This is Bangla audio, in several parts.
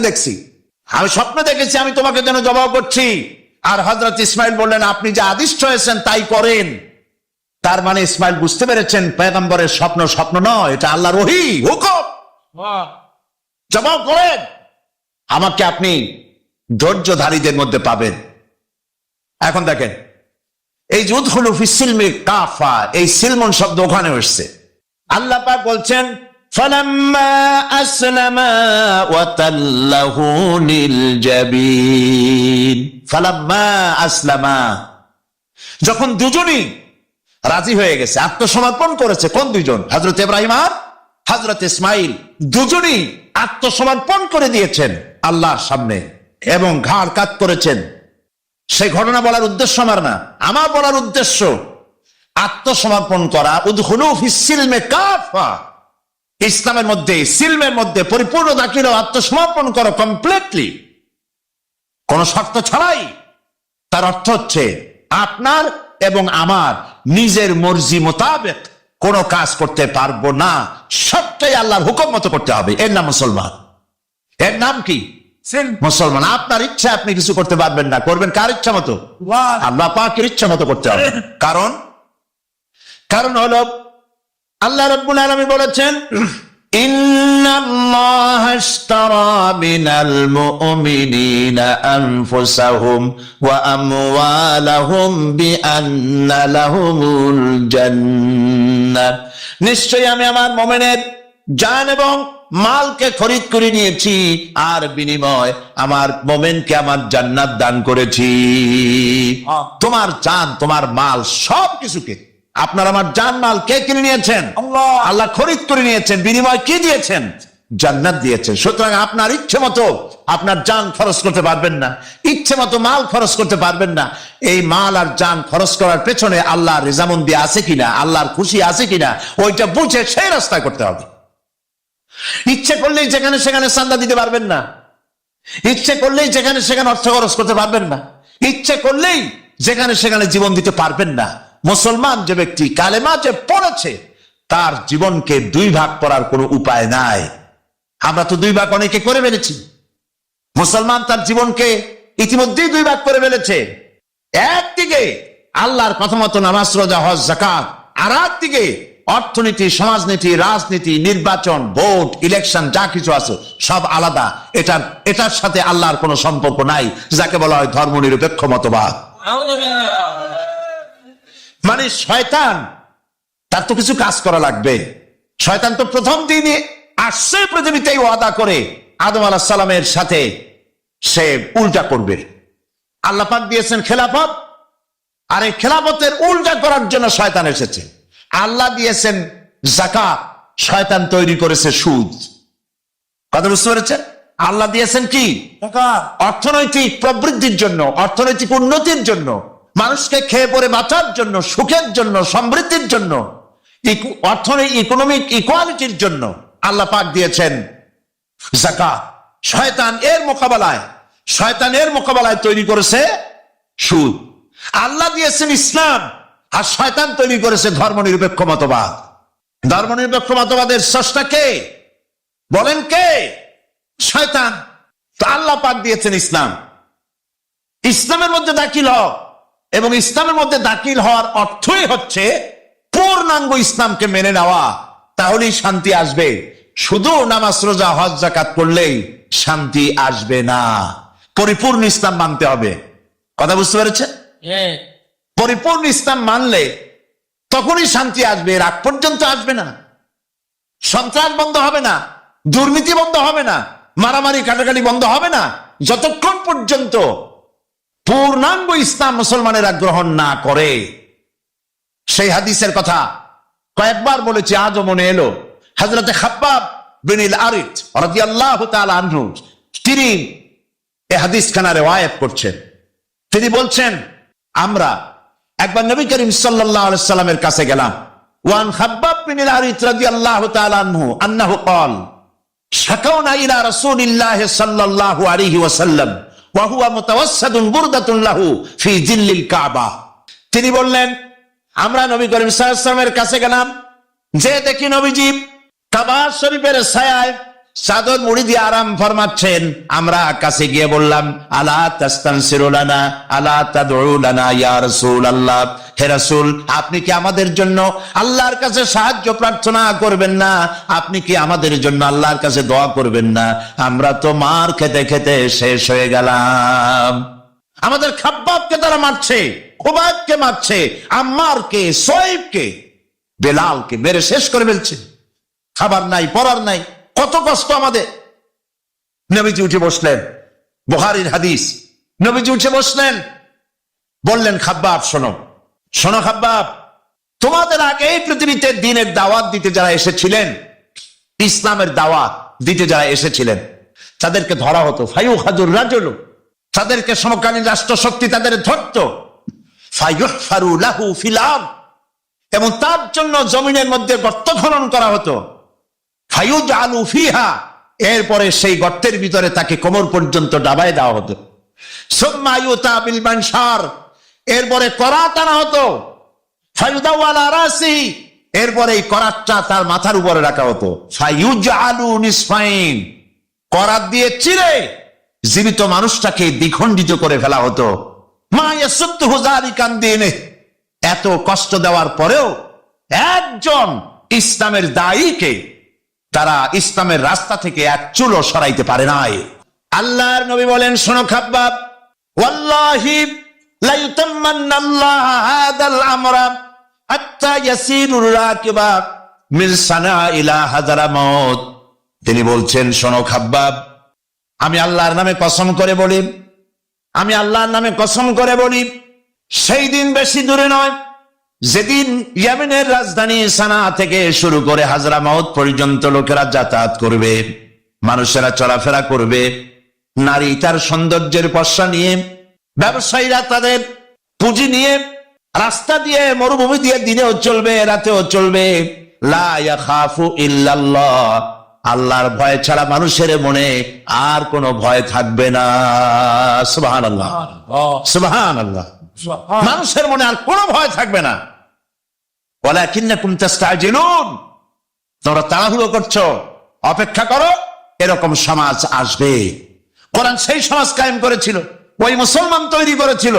দেখছি, আমি স্বপ্ন দেখেছি আমি তোমাকে যেন জবাব করছি। আর হযরত ইসমাইল বললেন, আপনি যে আদিষ্ট হয়েছেন তাই করেন। তার মানে ইসমাইল বুঝতে পেরেছেন পয়গম্বরের স্বপ্ন স্বপ্ন নয়, এটা আল্লাহর ওহী, হুকুম। জবাব করেন। আমাকে আপনি ধৈর্যধারীদের মধ্যে পাবেন। এখন দেখেন, এই যে উদখুলু ফিস সিলমি কাফা, এই সিলমন শব্দ ওখানে এসেছে। আল্লাহ পাক বলছেন, ফালাম্মা আসলামা ওয়া তাল্লাহু লিল জাবিন। ফালাম্মা আসলামা, যখন দুজনই রাজি হয়ে গেছে, আত্মসমর্পণ করেছে। কোন দুইজন? হযরত ইব্রাহিম আর হযরত ইসমাইল। দুজনই আত্মসমর্পণ করে দিয়েছেন আল্লাহর সামনে এবং ঘাড় কাত করেছেন। সেই ঘটনা বলার উদ্দেশ্য আমার না, আমার বলার উদ্দেশ্য আত্মসমর্পণ করা। উদখুলু ফিস সিলমি কাফা, ইসলামের মধ্যে, সিলমের মধ্যে পরিপূর্ণ দাখিল, আত্মসমর্পণ করো কমপ্লিটলি, কোন শর্ত ছাড়াই। তার অর্থ হচ্ছে আপনার এবং আমার নিজের মর্জি মোতাবেক কোন কাজ করতে পারবো না, সবটাই আল্লাহর হুকুম মতো করতে হবে। এর নাম মুসলমান। এর নাম কি? মুসলমান। আপনার ইচ্ছা আপনি কিছু করতে পারবেন না, করবেন কার ইচ্ছা মতো? আল্লাহ পাকের ইচ্ছা মতো করতে হবে। কারণ হলো আল্লাহ রাব্বুল আলামিন বলেছেন, ইন্নাল্লাহা ইশতারা মিনাল মুমিনিনা আনফুসাহুম ওয়া আমওয়ালাহুম বিআন্না লাহুমুল জান্নাহ। নিশ্চয়ই আমি আমার মুমিনের জান এবং মালকে খরিদ করে নিয়েছি, আর বিনিময় আমার মুমিনকে আমার জান্নাত দান করেছি। তোমার জান, তোমার মাল, সবকিছুকে আপনার আমার জান মাল কে কিনে নিয়েছেন? আল্লাহ খরিদ করে নিয়েছেন। বিনিময় কি দিয়েছেন? জান্নাত দিয়েছেন। সুতরাং আপনার ইচ্ছে মতো আপনার জান খরচ করতে পারবেন না, ইচ্ছে মতো মাল খরচ করতে পারবেন না। এই মাল আর জান খরচ করার পেছনে আল্লাহর রেজামন্দি আছে কিনা, আল্লাহর খুশি আছে কিনা, ওইটা বুঝে সেই রাস্তায় করতে হবে। ইচ্ছে করলেই যেখানে সেখানে চাঁদা দিতে পারবেন না, ইচ্ছে করলেই যেখানে সেখানে অর্থ খরচ করতে পারবেন না, ইচ্ছে করলেই যেখানে সেখানে জীবন দিতে পারবেন না। মুসলমান যে ব্যক্তি কালেমা যে পড়েছে, তার জীবনকে দুই ভাগ করার কোনো উপায় নাই। আমরা তো দুই ভাগ অনেকে করে ফেলেছি। মুসলমান তার জীবনকে ইতিমধ্যেই দুই ভাগ করে ফেলেছে। একদিকে আল্লাহর কথা মতো নামাজ, রোজা, হজ, যাকাত, আর একদিকে অর্থনীতি, সমাজনীতি, রাজনীতি, নির্বাচন, ভোট, ইলেকশন, যা কিছু আছে সব আলাদা। এটার সাথে আল্লাহর কোনো সম্পর্ক নাই, যাকে বলা হয় ধর্মনিরপেক্ষ মতবাদ। মানে শয়তান, তার তো কিছু কাজ করা লাগবে। শয়তান তো প্রথম দিনই আসছে পৃথিবীতেই ওয়াদা করে আদম আলাইহিস সালামের সাথে সে উল্টা করবে। আল্লাহ পাক দিয়েছেন খেলাফত, আর এই খেলাফতের উল্টা করার জন্য শয়তান এসেছে। আল্লাহ দিয়েছেন যাকাত, শয়তান তৈরি করেছে সুদ। কথা বুঝতে পেরেছেন? আল্লাহ দিয়েছেন কি? অর্থনৈতিক প্রবৃদ্ধির জন্য, অর্থনৈতিক উন্নতির জন্য, মানুষকে খেয়ে পরে বাঁচার জন্য, সুখের জন্য, সমৃদ্ধির জন্য, অর্থনৈতিক ইকোনমিক ইকুয়ালিটির জন্য আল্লাহ পাক দিয়েছেন যাকাত। শয়তানের মোকাবেলায় তৈরি করেছে সুদ। আল্লাহ দিয়েছেন ইসলাম, আর শয়তান তৈরি করেছে ধর্মনিরপেক্ষ মতবাদ। ধর্মনিরপেক্ষ মতবাদের স্রষ্টা কে? বলেন কে? শয়তান। তো আল্লাহ পাক দিয়েছেন ইসলাম। ইসলামের মধ্যে দাখিল হও, এবং ইসলামের মধ্যে দাখিল হওয়ার অর্থই হচ্ছে পূর্ণাঙ্গ ইসলামকে মেনে নেওয়া, তাহলেই শান্তি আসবে। শুধু নামাজ, রোজা, হজ, যাকাত করলেই শান্তি আসবে না, পরিপূর্ণ ইসলাম মানতে হবে। কথা বুঝতে পেরেছেন? পরিপূর্ণ ইসলাম মানলে তখনই শান্তি আসবে, এর আগ পর্যন্ত আসবে না। সন্ত্রাস বন্ধ হবে না, দুর্নীতি বন্ধ হবে না, মারামারি কাটাকাটি বন্ধ হবে না, যতক্ষণ পর্যন্ত পূর্ণাঙ্গ ইসলাম মুসলমানেরা গ্রহণ না করে। সেই হাদিসের কথা কয়েকবার বলেছি, আজও মনে এলো। হযরতে খাব্বাব বিন আল-আরিত রাদিয়াল্লাহু তাআলা আনহু, তিনি এই হাদিস খানা রিওয়ায়াত করছেন। তিনি বলছেন, আমরা একবার নবী করিম সাল্লাল্লাহু আলাইহি সাল্লামের কাছে গেলাম। ওয়ান খাব্বাব বিন আল-আরিত রাদিয়াল্লাহু তাআলা আনহু আন্নাহু ক্বাল শাকাউনা ইলা রাসূলিল্লাহ সাল্লাল্লাহু আলাইহি ওয়াসাল্লাম ওয়া হুয়া মুতাওয়াসসাদুন বুরদাতুন লাহু ফি জিল্লিল কাবা। তিনি বললেন, আমরা নবী করিম সাল্লাল্লাহু আলাইহি ওয়াসাল্লামের কাছে গেলাম, যে দেখি নবীজি কাবা শরীফের ছায়ায় চাদর মুড়ি দিয়ে আরাম ফরমাচ্ছেন। আমরা কাছে গিয়ে বললাম, আলা তাস্তানসিরু লানা আলা তাদউ লানা ইয়া রাসূলুল্লাহ, হে রাসূল, আপনি কি আমাদের জন্য আল্লাহর কাছে সাহায্য প্রার্থনা করবেন না? আপনি কি আমাদের জন্য আল্লাহর কাছে দোয়া করবেন না? আমরা তো মার খেতে খেতে শেষ হয়ে গেলাম। আমাদের খাব্বাবকে তারা মারছে, খুবাইবকে মারছে, আম্মারকে, সোয়েবকে, বেলালকে মেরে শেষ করে ফেলছে। খাবার নাই, পরার নাই, কত কষ্ট আমাদের। নবীজি উঠে বসলেন, বুখারীর হাদিস। নবীজি উঠে বসলেন, বললেন, খাব্বাব শোনো, শোনো খাব্বাব, তোমাদের আগে এই পৃথিবীতে দ্বীনের দাওয়াত দিতে যারা এসেছিলেন, ইসলামের দাওয়াত দিতে যারা এসেছিলেন, তাদেরকে ধরা হতো। ফায়ুখাযুর রাজুল, তাদেরকে সমকালীন রাষ্ট্রশক্তি তাদের ধরত। ফায়ুহফারু লাহু ফিল আরদ, এবং তার জন্য জমিনের মধ্যে গর্ত খনন করা হতো। ফায়ুজআলু ফিহা, এরপরে সেই গর্তের ভিতরে তাকে কোমর পর্যন্ত ডাবায় দেওয়া হতো। সুম্মা ইউতা বিল মানশার, এরপরে করাত আনা হতো। ফায়ুদাউ আলা রাসি, এরপরে এই করাতটা তার মাথার উপরে রাখা হতো। ফায়ুজআলু নিসফাইন, করাত দিয়ে চিরে জীবিত মানুষটাকে দ্বিখণ্ডিত করে ফেলা হতো। মা ইয়াসুদ্দুহু যালিকা আন দীনিহি, এত কষ্ট দেওয়ার পরেও একজন ইসলামের দায়ীকে তারা ইসলামের রাস্তা থেকে এক চুলও সরাইতে পারে নাই। আল্লাহর নবী বলেন, শোনো খাব্বাব, ওয়াল্লাহি লা ইউতাম্মান্নাল্লাহু হাদাল আমরা হাত্তা ইয়াসিরুর রাকিবা মিন সানা ইলা হাযরামাউত। তিনি বলছেন, শোনো খাব্বাব, আমি আল্লাহর নামে কসম করে বলি, আমি আল্লাহর নামে কসম করে বলি, সেই দিন বেশি দূরে নয় যেদিন ইয়েমেনের রাজধানী সানা থেকে শুরু করে হাজরামাউত পর্যন্ত লোকেরা যাতায়াত করবে, মানুষেরা চলাফেরা করবে, নারী তার সৌন্দর্যের পশ্চা নিয়ে, ব্যবসায়ীরা তাদের পুঁজি নিয়ে রাস্তা দিয়ে, মরুভূমি দিয়ে দিনেও চলবে, রাতেও চলবে। লা ইয়াখাফু ইল্লাল্লাহ, আল্লাহর ভয় ছাড়া মানুষের মনে আর কোনো ভয় থাকবে না। সুবহানাল্লাহ, সুবহানাল্লাহ। মানুষের মনে আর কোনো ভয় থাকবে না। ওয়ালাকিন্নাকুম তাস্তাজিলুন, তোমরা তাড়াহুড়ো করছো, অপেক্ষা করো, এরকম সমাজ আসবে। কোরআন সেই সমাজ কায়েম করেছিল, ওই মুসলমান তৈরি করেছিল,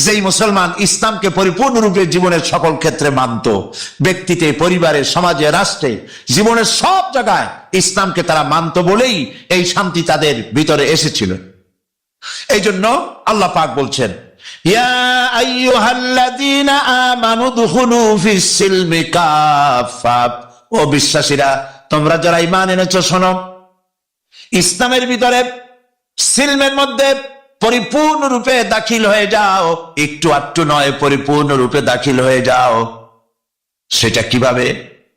যেই মুসলমান ইসলামকে পরিপূর্ণরূপে জীবনের সকল ক্ষেত্রে মানত। ব্যক্তিতে, পরিবারে, সমাজে, রাষ্ট্রে, জীবনের সব জায়গায় ইসলামকে তারা মানত বলেই এই শান্তি তাদের ভিতরে এসেছিল। এই জন্য আল্লাহ পাক বলছেন, ইয়া আইয়ুহাল্লাযীনা আমানু দুখুলু ফিস সিলমি কাফা, ও বিশ্বাসীরা, তোমরা যারা ঈমান এনেছো, শোনো, ইসলামের ভিতরে, সিলমের মধ্যে পরিপূর্ণরূপে দাখিল হয়ে যাও। একটু আটটু নয়, পরিপূর্ণরূপে দাখিল হয়ে যাও। সেটা কিভাবে?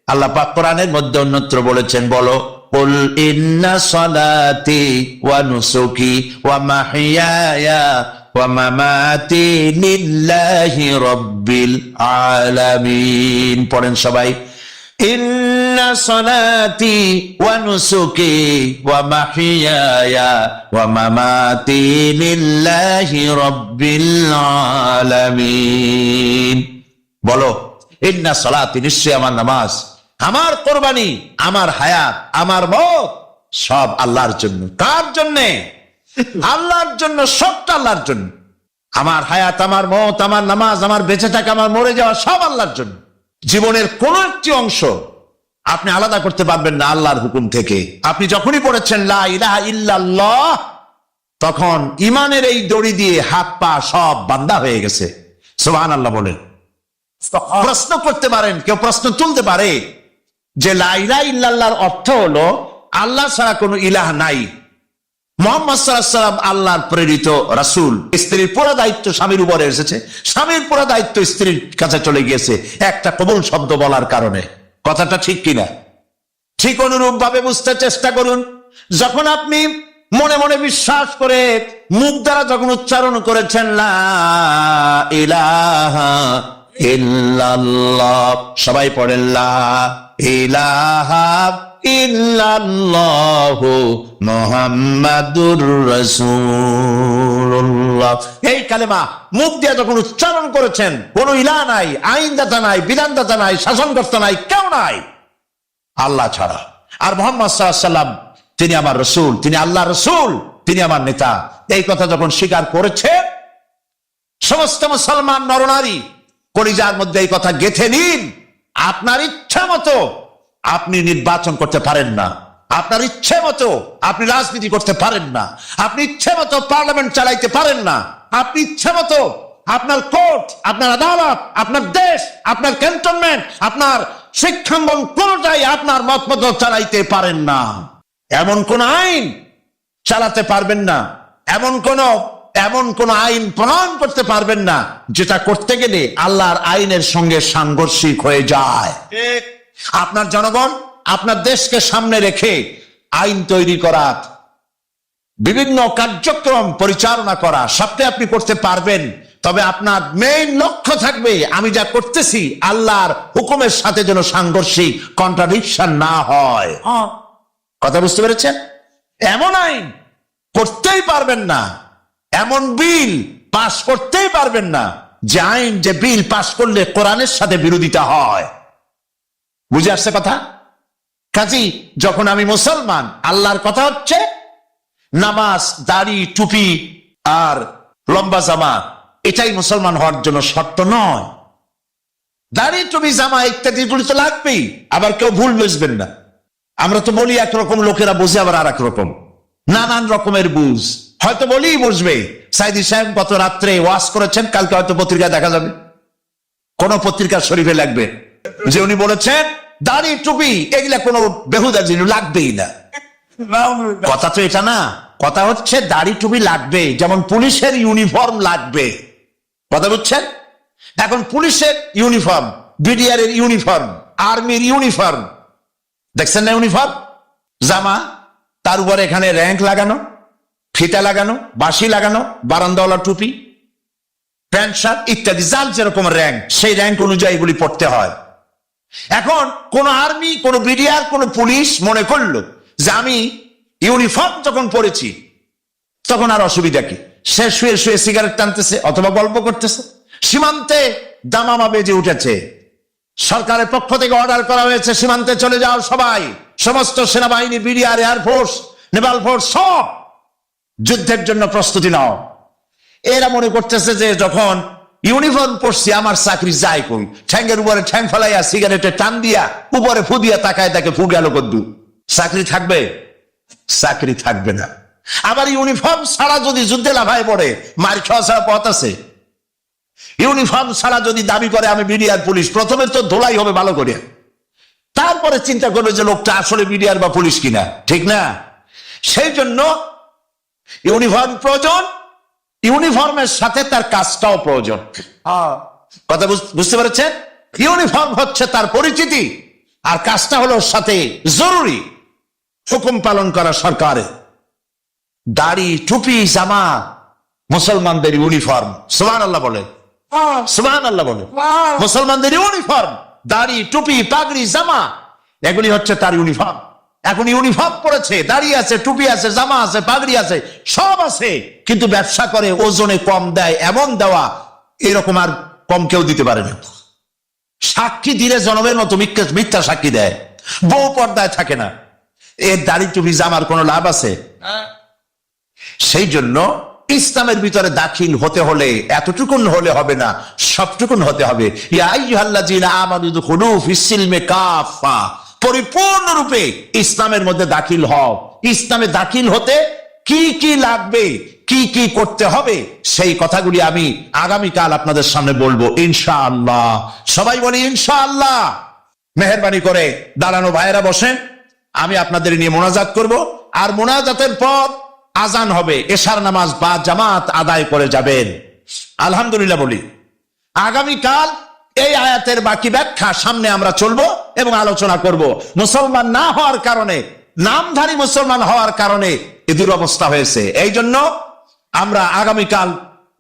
আল্লাহ পাক কোরআনের মধ্যে অন্যত্র বলেছেন, বলো, কুল ইন্না সালাতি ওয়া নুসুকি ওয়া মাহইয়ায়া ওয়া মামাতি লিল্লাহি রাব্বিল আলামিন। পড়েন সবাই, ইন্না সালাতি ওয়া নুসুকি ওয়া মাহইয়ায়া ওয়া মামাতি লিল্লাহি রাব্বিল আলামিন। বলো, ইন্না সালাতি, নিশ্চয় আমার নামাজ, আমার কোরবানি, আমার হায়াত, আমার মওত সব আল্লাহর জন্য। কার জন্যে? আল্লাহর জন্য, সবটা আল্লাহর জন্য। আমার হায়াত, আমার মওত, আমার নামাজ, আমার বেঁচে থাকা, আমার মরে যাওয়া সব আল্লাহর জন্য। জীবনের কোন একটি অংশ আপনি আলাদা করতে পারবেন না আল্লাহর হুকুম থেকে। আপনি যখনই পড়েছেন লা ইলাহা ইল্লাল্লাহ, তখন ইমানের এই দড়ি দিয়ে হাত পা সব বান্ধা হয়ে গেছে। সুবহানাল্লাহ বলেন। প্রশ্ন করতে পারেন, কেউ প্রশ্ন তুলতে পারে যে লা ইলাহা ইল্লাল্লাহর অর্থ হলো আল্লাহ ছাড়া কোনো ইলাহ নাই, মুহাম্মদ সাল্লাল্লাহু আলাইহি ওয়াসাল্লাম আল্লাহর প্রেরিত রাসূল। স্ত্রীর পুরো দায়িত্ব স্বামীর উপরে এসেছে, স্বামীর পুরো দায়িত্ব স্ত্রীর কাছে চলে গিয়েছে একটা কবুল শব্দ বলার কারণে। কথাটা ঠিক কিনা? ঠিক অনুরূপ ভাবে বুঝতে চেষ্টা করুন। যখন আপনি মনে মনে বিশ্বাস করে মুখ দ্বারা যখন উচ্চারণ করেছেন লা ইলাহা ইল্লাল্লাহ, সবাই পড়েন লা ইলাহা ইল্লাল্লাহু মুহাম্মাদুর রাসূলুল্লাহ, এই কালেমা মুখ দিয়ে যখন উচ্চারণ করেছেন, কোন ইলাহ নাই, আইনদাতা নাই, বিধানদাতা নাই, শাসনকর্তা নাই, কেউ নাই আল্লাহ ছাড়া। আর মুহাম্মদ সাল্লাল্লাহু আলাইহি ওয়াসাল্লাম তিনি আমার রসুল, তিনি আল্লাহ রসুল, তিনি আমার নেতা। এই কথা যখন স্বীকার করেছে, সমস্ত মুসলমান নরনারী কলিজার মধ্যে এই কথা গেঁথে নিন। আপনার ইচ্ছা মতো আপনি নির্বাচন করতে পারেন না, আপনার ইচ্ছে মতো আপনি রাজনীতি করতে পারেন না, আপনি ইচ্ছে মতো পার্লামেন্ট চালাইতে পারেন না, আপনি ইচ্ছে মতো আপনার কোর্ট, আপনার আদালত, আপনার দেশ, আপনার ক্যান্টনমেন্ট, আপনার শিক্ষাঙ্গন কোনটাই আপনার মত মতো চালাইতে পারেন না। এমন কোন আইন চালাতে পারবেন না, এমন কোন আইন প্রণয়ন করতে পারবেন না যেটা করতে গেলে আল্লাহর আইনের সঙ্গে সাংঘর্ষিক হয়ে যায়। আপনার জনগণ, আপনার দেশকে সামনে রেখে আইন তৈরি করা, বিভিন্ন কার্যক্রম পরিচালনা করা সবটাই আপনি করতে পারবেন, তবে আপনার মেইন লক্ষ্য থাকবে আমি যা করতেছি আল্লাহর হুকুমের সাথে যেন সাংঘর্ষিক কন্ট্রাডিকশন না হয়। কথা বুঝতে পেরেছেন? এমন আইন করতেই পারবেন না, এমন বিল পাস করতেই পারবেন না যে বিল পাস করলে কোরআনের সাথে বিরোধিতা হয়। বুঝে আসছে কথা? কাজী যখন আমি মুসলমান, আল্লাহর কথা হচ্ছে নামাজ, দাড়ি, টুপি আর লম্বা জামা, এটাই মুসলমান হওয়ার জন্য শর্ত নয়। দাড়ি, টুপি, জামা ইত্যাদি গুলি তো লাগবেই। আবার কেউ ভুল বুঝবেন না, আমরা তো বলি একরকম, লোকেরা বুঝে আবার আর এক রকম, নানান রকমের বুঝ। হয়তো বলেই বুঝবে সাইদি সাহেব গত রাত্রে ওয়াজ করেছেন, কালকে হয়তো পত্রিকায় দেখা যাবে, কোন পত্রিকা শরীফে লাগবে যে উনি বলেছেন দাড়ি, টুপি এগুলা কোনো বেহুদা জিনিস লাগবেই না। কথা তো এটা না, কথা হচ্ছে দাড়ি, টুপি লাগবে, যেমন পুলিশের ইউনিফর্ম লাগবে। কথা বুঝছেন? এখন পুলিশের ইউনিফর্ম, বিডিআর এর ইউনিফর্ম, আর্মির ইউনিফর্ম, দেখছেন না ইউনিফর্ম, জামা, তার উপরে এখানে র্যাঙ্ক লাগানো, ফিতা লাগানো, বাঁশি লাগানো, বারান্দাওয়ালা টুপি, প্যান্ট শার্ট ইত্যাদি, যার যেরকম র্যাঙ্ক সেই র্যাঙ্ক অনুযায়ী এগুলি পড়তে হয়। এখন কোন আর্মি, কোন বিডিআর, কোন পুলিশ মনে করলো যে আমি ইউনিফর্ম যখন পড়েছি তখন আর অসুবিধা কি, সে শুয়ে শুয়ে সিগারেট টানতেছে অথবা গল্প করতেছে। সীমান্তে দামামা বেজে উঠেছে, সরকারের পক্ষ থেকে অর্ডার করা হয়েছে সীমান্তে চলে যাও সবাই, সমস্ত সেনাবাহিনী, বিডিআর, এয়ারফোর্স, নেভাল ফোর্স সব যুদ্ধের জন্য প্রস্তুতি নাও। এরা মনে করতেছে যে যখন ইউনিফর্ম পরছি আমার চাকরি যায় কই, ঠ্যাঙ্গের উপরে ঠ্যাং ফেলাইয়া সিগারেটে টান দিয়া উপরে ফু দিয়া তাকায়, তাকে ফু গেল কদ্দু, চাকরি থাকবে? চাকরি থাকবে না। আবার ইউনিফর্ম ছাড়া যদি যুদ্ধে লাফায় পড়ে, মার খাওয়া ছাড়া পথ আছে? ইউনিফর্ম ছাড়া যদি দাবি করে আমি বিডিআর পুলিশ, প্রথমে তো ধোলাই হবে ভালো করে, তারপরে চিন্তা করবে যে লোকটা আসলে বিডিআর বা পুলিশ কিনা, ঠিক না? সেই জন্য ইউনিফর্ম প্রয়োজন, ইউনিফর্মের সাথে তার কাজটাও প্রয়োজন। কথা বুঝতে পেরেছেন? ইউনিফর্ম হচ্ছে তার পরিচিতি, আর কাজটা হলো সাথে জরুরি, হুকুম পালন করা সরকারের। দাড়ি, টুপি, জামা মুসলমানদের ইউনিফর্ম। সুবহানাল্লাহ বলেন, সুবহানাল্লাহ বলেন। মুসলমানদের ইউনিফর্ম, দাড়ি, টুপি, পাগড়ি, জামা, এগুলি হচ্ছে তার ইউনিফর্ম। এখন ইউনিফর্ম পড়েছে, দাড়ি আছে, টুপি আছে, জামা আছে, পাগড়ি আছে, সব আছে, কিন্তু ব্যবসা করে ওজনে কম দেয়, এমন দেওয়া এরকম আর কম কেউ দিতে পারে না। সাক্ষী দিলে জনমের মতো মিথ্যা সাক্ষী দেয়, বউ পর্দায় থাকে না, এর দাড়ি, টুপি, জামার কোনো লাভ আছে? সেই জন্য ইসলামের ভিতরে দাখিল হতে হলে এতটুকুন হলে হবে না, সবটুকুন হতে হবে। ইয়া আইয়ুহাল্লাযীনা আমানু দুখুলু ফিস-সিলমি কাফা, পরিপূর্ণরূপে ইসলামের মধ্যে দাখিল হও। ইসলামে দাখিল হতে কি কি লাগবে, কি কি করতে হবে, সেই কথাগুলি আমি আগামীকাল আপনাদের সামনে বলবো ইনশাআল্লাহ। সবাই বলি ইনশাআল্লাহ। মেহেরবানি করে দাঁড়ানো ভাইয়েরা বসেন, আমি আপনাদের নিয়ে মোনাজাত করব, আর মোনাজাতের পর আজান হবে, এশার নামাজ বা জামাত আদায় করে যাবেন। আলহামদুলিল্লাহ বলি। আগামীকাল এই আয়াতের বাকি ব্যাখ্যা সামনে আমরা চলবো এবং আলোচনা করব। মুসলমান না হওয়ার কারণে, নামধারী মুসলমান হওয়ার কারণে এ দুরবস্থা হয়েছে, এই জন্য আমরা আগামীকাল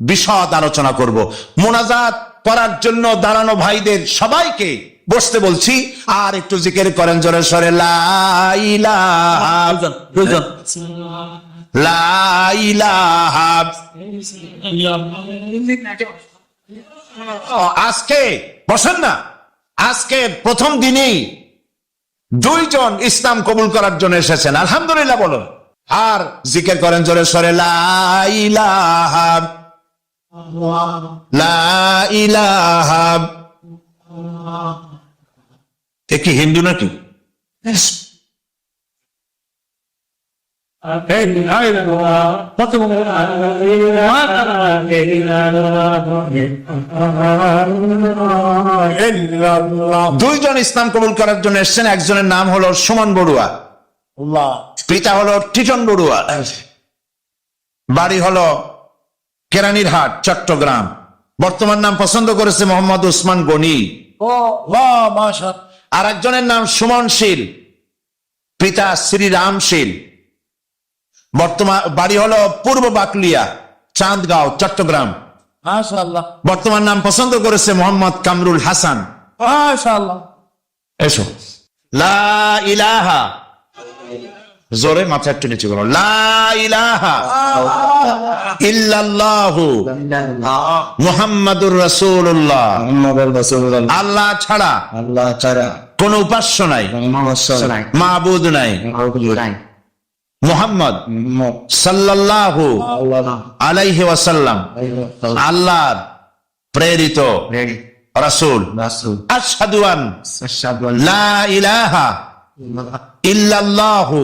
বিশদ আলোচনা করব। মোনাজাত করার জন্য দাঁড়ানো ভাইদের সবাইকে বসতে বলছি, আর একটু জিকির করেন জোরে সরে, লা ইলাহা লা ইলাহা। আজকে বসেন না, আজকে প্রথম দিনেই দুইজন ইসলাম কবুল করার জন্য এসেছেন, আলহামদুলিল্লাহ বলুন। আর জিকির করেন জোরে সরে, লা ইলাহা লা ইলাহা। এ কি হিন্দু নাকি? দুইজন ইসলাম কবুল করার জন্য এসেছেন। একজনের নাম হলো সুমন বড়ুয়া, পিতা হলো টিটন বড়ুয়া, বাড়ি হলো কেরানীরহাট, চট্টগ্রাম। বর্তমান নাম পছন্দ করেছে মোহাম্মদ উসমান গনি। আর একজনের নাম সুমন শীল, পিতা শ্রীরাম শীল, বর্তমান বাড়ি হলো পূর্ব বাকলিয়া, চাঁদগাঁও, চট্টগ্রাম। বর্তমান নাম পছন্দ করেছে মোহাম্মদ কামরুল হাসান। এসো, লা ইলাহা, জোরে মাথা একটু নিচু করো, লা ইলাহা ইল্লাল্লাহু মুহাম্মাদুর রাসূলুল্লাহ। আল্লাহ ছাড়া কোন উপাস্য নাই, মাবুদ নাই। মুহাম্মদ সাল্লাল্লাহু আলাইহি ওয়াসাল্লাম আল্লাহর প্রেরিত রাসূল। আশহাদু আন লা ইলাহা ইল্লাল্লাহু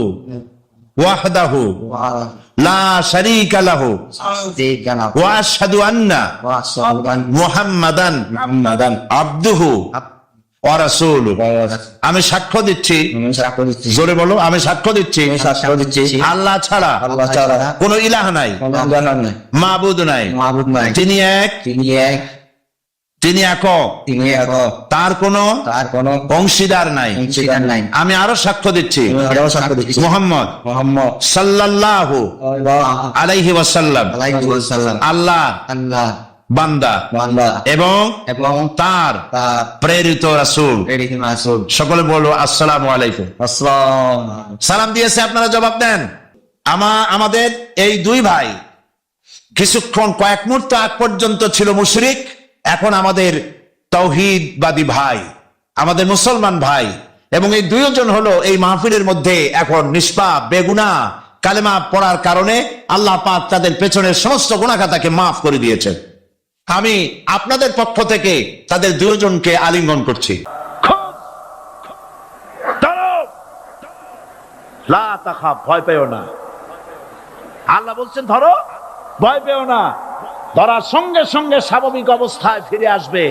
ওয়াহদাহু লা শারীকা লাহু ওয়া আশহাদু আন্না মুহাম্মাদান আবদুহু ওয়া রাসূলুহু। আমি সাক্ষ্য দিচ্ছি, জোরে বলো, আমি সাক্ষ্য দিচ্ছি আল্লাহ ছাড়া কোন ইলাহ নাই, মাবুদ নাই, তিনি এক, তিনি একক, তার কোন অংশীদার নাই। আমি আরো সাক্ষ্য দিচ্ছি মুহাম্মদ সাল্লাল্লাহু আলাইহি ওয়াসাল্লাম আল্লাহ বান্দা এবং তার প্রেরিত রাসূল। সকলে বলো আসসালামু আলাইকুম। সালাম দিয়েছে, আপনারা জবাব দেন। আমাদের এই দুই ভাই কিছুক্ষণ, কয়েক মুহূর্ত আগ পর্যন্ত ছিল মুশরিক, এখন আমাদের তাওহীদবাদী ভাই, আমাদের মুসলমান ভাই। এবং এই দুইজন হলো এই মাহফিলের মধ্যে এখন নিষ্পাপ, বেগুনাহ, কালেমা পড়ার কারণে আল্লাহ পাক তাদের পেছনের সমস্ত গুনাহ খাতাকে মাফ করে দিয়েছেন। আমি আপনাদের পক্ষ থেকে তাদের দুজনকে আলিঙ্গন করছি। লা তাখাফ, ভয় পেও না। আল্লাহ বলছেন ধরো, ভয় পেও না। ধরার সঙ্গে সঙ্গে স্বাভাবিক অবস্থায় ফিরে আসবে,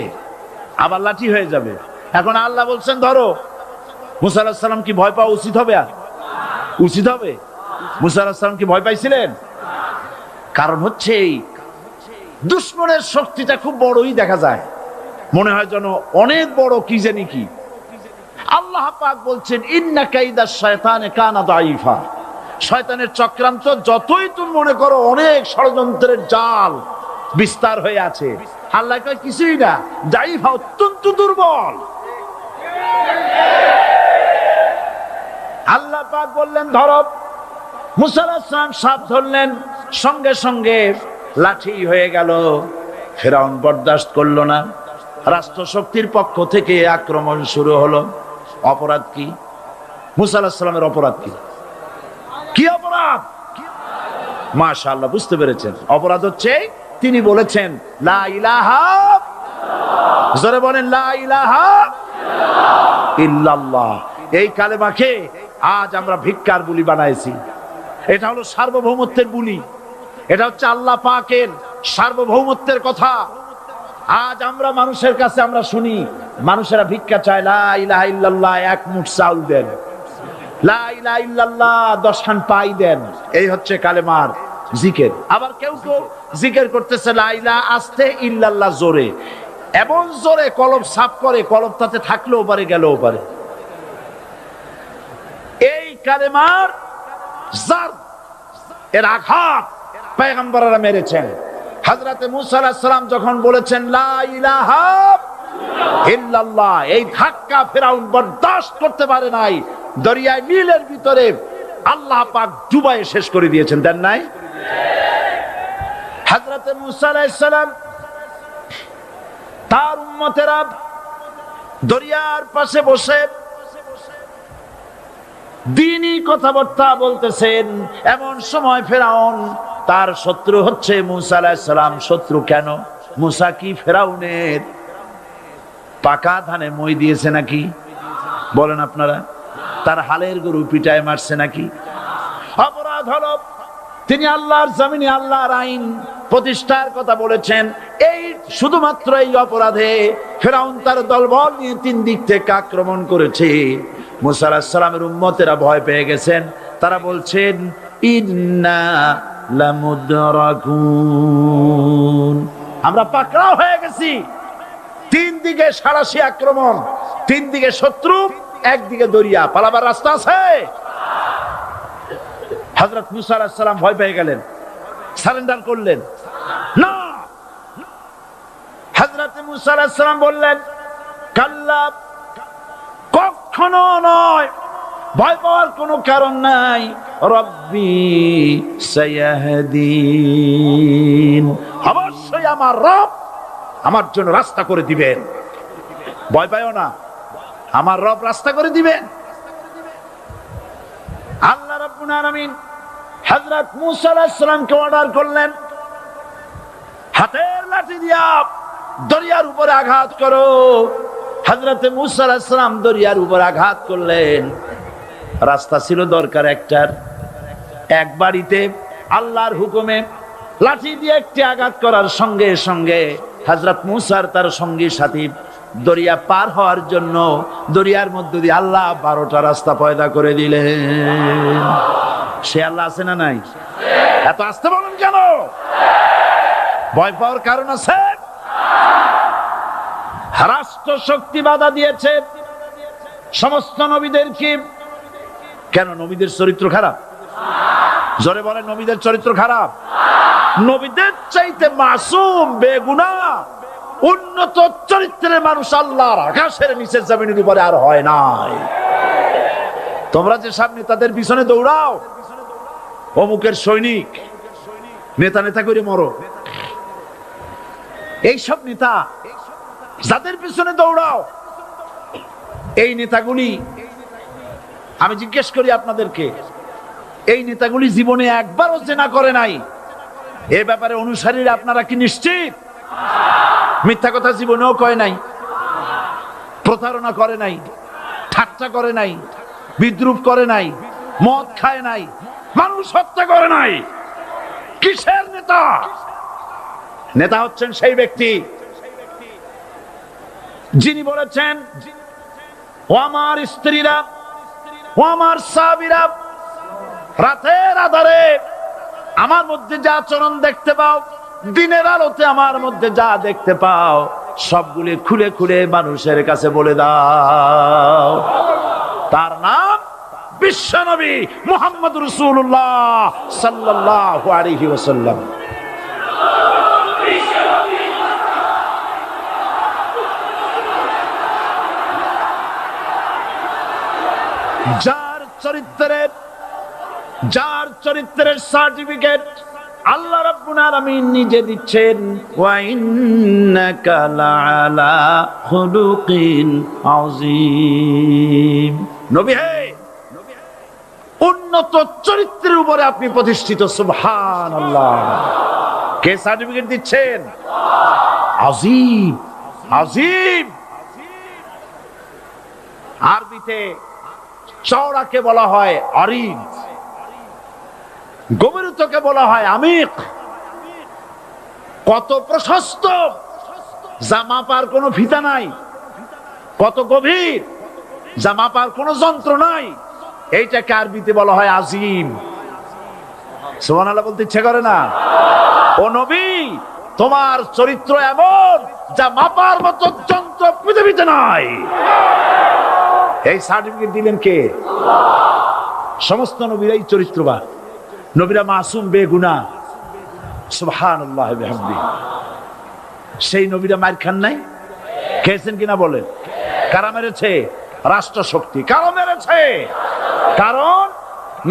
আবার লাঠি হয়ে যাবে। এখন আল্লাহ বলছেন ধরো। মুসা আলাইহিস সালাম কি ভয় পাওয়া উচিত হবে? আর উচিত হবে? মুসা আলাইহিস সালাম কি ভয় পাইছিলেন? কারণ হচ্ছে এই দুশমনের শক্তিটা খুব বড়ই দেখা যায়, মনে হয় যেন অনেক বড়, কি জানি কি। আল্লাহ পাক বলছেন ইন্না কাইদাশ শায়তানে কানা দাঈফা। শয়তানের চক্রান্ত যতই তুমি মনে করো অনেক ষড়যন্ত্রের জাল বিস্তার হয়ে আছে, আল্লাহ কয় কিছুই না, দাঈফা, অত্যন্ত দুর্বল। আল্লাহ পাক বললেন ধরো। মুসা আলাইহিস সালাম সাপ ধরলেন, সঙ্গে সঙ্গে লাঠি হয়ে গেল। ফেরাউন বরদাস্ত করলো না, রাষ্ট্রশক্তির পক্ষ থেকে আক্রমণ শুরু হলো। অপরাধ কি? মুসা আলাইহিস সালামের অপরাধ কি? কি অপরাধ? মাশাআল্লাহ, বুঝতে পেরেছেন। অপরাধ হচ্ছে তিনি বলেছেন লা ইলাহা, জোরে বলেন লা ইলাহা ইল্লাল্লাহ। এই কালেমাকে আজ আমরা ভিক্ষার বুলি বানাইছি। এটা হলো সার্বভৌমত্বের বুলি, এটা হচ্ছে আল্লাহ পাকের সার্বভৌমত্বের কথা। আজ আমরা মানুষের কাছে আমরা শুনি, মানুষেরা ভিক্ষা চায়, লা ইলাহা ইল্লাল্লাহ, এক মুঠ চাউল দেন, লা ইলাহা ইল্লাল্লাহ 10 খান পাই দেন। এই হচ্ছে কালেমার জিকির। আবার কেউ কেউ জিকির করতেছে লা ইলাহা আস্তে, ইল্লাল্লাহ জোরে, এমন জোরে কলব সাফ করে, কলব তাতে থাকলেও পারে, গেলেও পারে। এই কালেমার জার, এর আঘাত পয়গম্বররা মেরেছেন। হযরতে মুসা আলাইহিস সালাম যখন বলেছেন লা ইলাহা ইল্লাল্লাহ, এই ধাক্কা ফেরাউন বরদাস্ত করতে পারে নাই। দরিয়ায় নীলের ভিতরে আল্লাহ পাক ডুবায়ে শেষ করে দিয়েছেন, দেন নাই? হযরতে মুসা আলাইহিস সালাম, তার উম্মতেরা দরিয়ার পাশে বসে দ্বীনি কথাবার্তা বলতেছেন। এমন সময় ফেরাউন, তার শত্রু হচ্ছে মূসা আলাইহিস সালাম। শত্রু কেন? মূসা কি ফেরাউনের পাকা ধানে মই দিয়েছে নাকি? বলেন আপনারা। তার হালের গরু পিটায় মারছে নাকি? অপরাধ হলো তিনি আল্লাহর জমিনে আল্লাহর আইন প্রতিষ্ঠার কথা বলেছেন। এই শুধুমাত্র এই অপরাধে ফেরাউন তার দলবল নিয়ে 3 দিক থেকে আক্রমণ করেছে। মূসা আলাইহিস সালামের উম্মতেরা ভয় পেয়ে গেছেন। তারা বলছেন ইন্না লামুদরাকুন, আমরা পাকড়াও হয়ে গেছি। 3 দিকে সারাশি আক্রমণ, 3 দিকে শত্রু, একদিকে দরিয়া, পালাবার রাস্তা আছে? হযরত মূসা আলাইহিস সালাম ভয় পেয়ে গেলেন, সারেন্ডার করলেন না। হযরত মূসা আলাইহিস সালাম বললেন কাল্লা, কখনো নয়, ভয় পাওয়ার কোনো কারণ নাই। রব্বি সায়াহদিন, অবশ্যই আমার রব আমার জন্য রাস্তা করে দিবেন। ভয় পাইও না, আমার রব রাস্তা করে দিবেন। আল্লাহ রাব্বুল আলামিন হযরত মূসা আলাইহিস সালামকে অর্ডার করলেন, হাতের লাঠি দিয়া দরিয়ার উপরে আঘাত করো। হযরত মূসা আলাইহিস সালাম দরিয়ার উপর আঘাত করলেন। রাস্তা ছিল দরকার একটার, এক বাড়িতে আল্লাহর হুকুমে লাঠি দিয়ে একটি আঘাত করার সঙ্গে সঙ্গে হযরত মূসার তার সঙ্গী সাথী দরিয়া পার হওয়ার জন্য দরিয়ার মধ্য দিয়ে আল্লাহ 12টা রাস্তা পয়দা করে দিলেন। সে আল্লাহ আছে না নাই? এত আসতে বলেন কেন? ভয় পাওয়ার কারণ আছে? রাষ্ট্র শক্তি বাধা দিয়েছে সমস্ত নবীদেরকে। কেন? নবীদের চরিত্র খারাপ? জোরে বলেন, নবীদের চরিত্র খারাপ? নবীদের চাইতে মাসুম বেগুনাহ উন্নত চরিত্রের মানুষ আল্লাহর আকাশের নিচে জমিনের উপরে আর হয় নাই। তোমরা যে সামনে তাদের পিছনে দৌড়াও, অমুকের সৈনিক, নেতা নেতা করে মরো, এইসব নেতা যাদের পিছনে দৌড়াও, এই নেতাগুলি, আমি জিজ্ঞেস করি আপনাদেরকে, এই নেতাগুলি জীবনে একবারও জেনা করে নাই? এ ব্যাপারে অনুসারীরা আপনারা কি নিশ্চিত? মিথ্যা কথা জীবনেও কয় নাই, প্রতারণা করে নাই, ঠাট্টা করে নাই, বিদ্রুপ করে নাই, মদ খায় নাই, মানুষ হত্যা করে নাই। কিসের নেতা? নেতা হচ্ছেন সেই ব্যক্তি যিনি বলেছেন, ও আমার স্ত্রীরা, ও আমার সাহাবীরা, রাতের আধারে আমার মধ্যে যা আচরণ দেখতে পাও, দিনের আলোতে আমার মধ্যে যা দেখতে পাও, সবগুলি খুলে খুলে মানুষের কাছে বলে দাও। তার নাম বিশ্বনবী মুহাম্মদ রাসূলুল্লাহ সাল্লাল্লাহু আলাইহি ওয়াসাল্লাম। যার চরিত্রের সার্টিফিকেট আল্লাহ রাব্বুল আলামিন নিজে দিচ্ছেন, ওয়া ইন্নাকা লাআলা খুলুকিন আযীম। নবী হে, উন্নত চরিত্রের উপরে আপনি প্রতিষ্ঠিত। সুবহানাল্লাহ। কে সার্টিফিকেট দিচ্ছেন? আযীম, আযীম। আরবিতে চওড়াকে বলা হয় আরিদ, গভীরতাকে বলা হয় আমিক। কত প্রশস্ত, যা মাপার কোনো ফিতা নাই। কত গভীর, যা মাপার কোনো যন্ত্র নাই। এইটাকে আরবিতে বলা হয় আজিম। সুবহানাল্লাহ বলতে ইচ্ছে করে না? ও নবী, তোমার চরিত্র এমন যা মাপার মতো যন্ত্র পৃথিবীতে নাই। এই সার্টিফিকেট দিলেন কে? সমস্ত নবীরাই চরিত্রবান, নবীরা মাসুম বেগুনাহ। সুবহানাল্লাহ বিহামদিহি। সেই নবীরা মার খান নাই? খেয়েছেন কিনা বলেন? কারা মেরেছে? রাষ্ট্র শক্তি। কারা মেরেছে? কারণ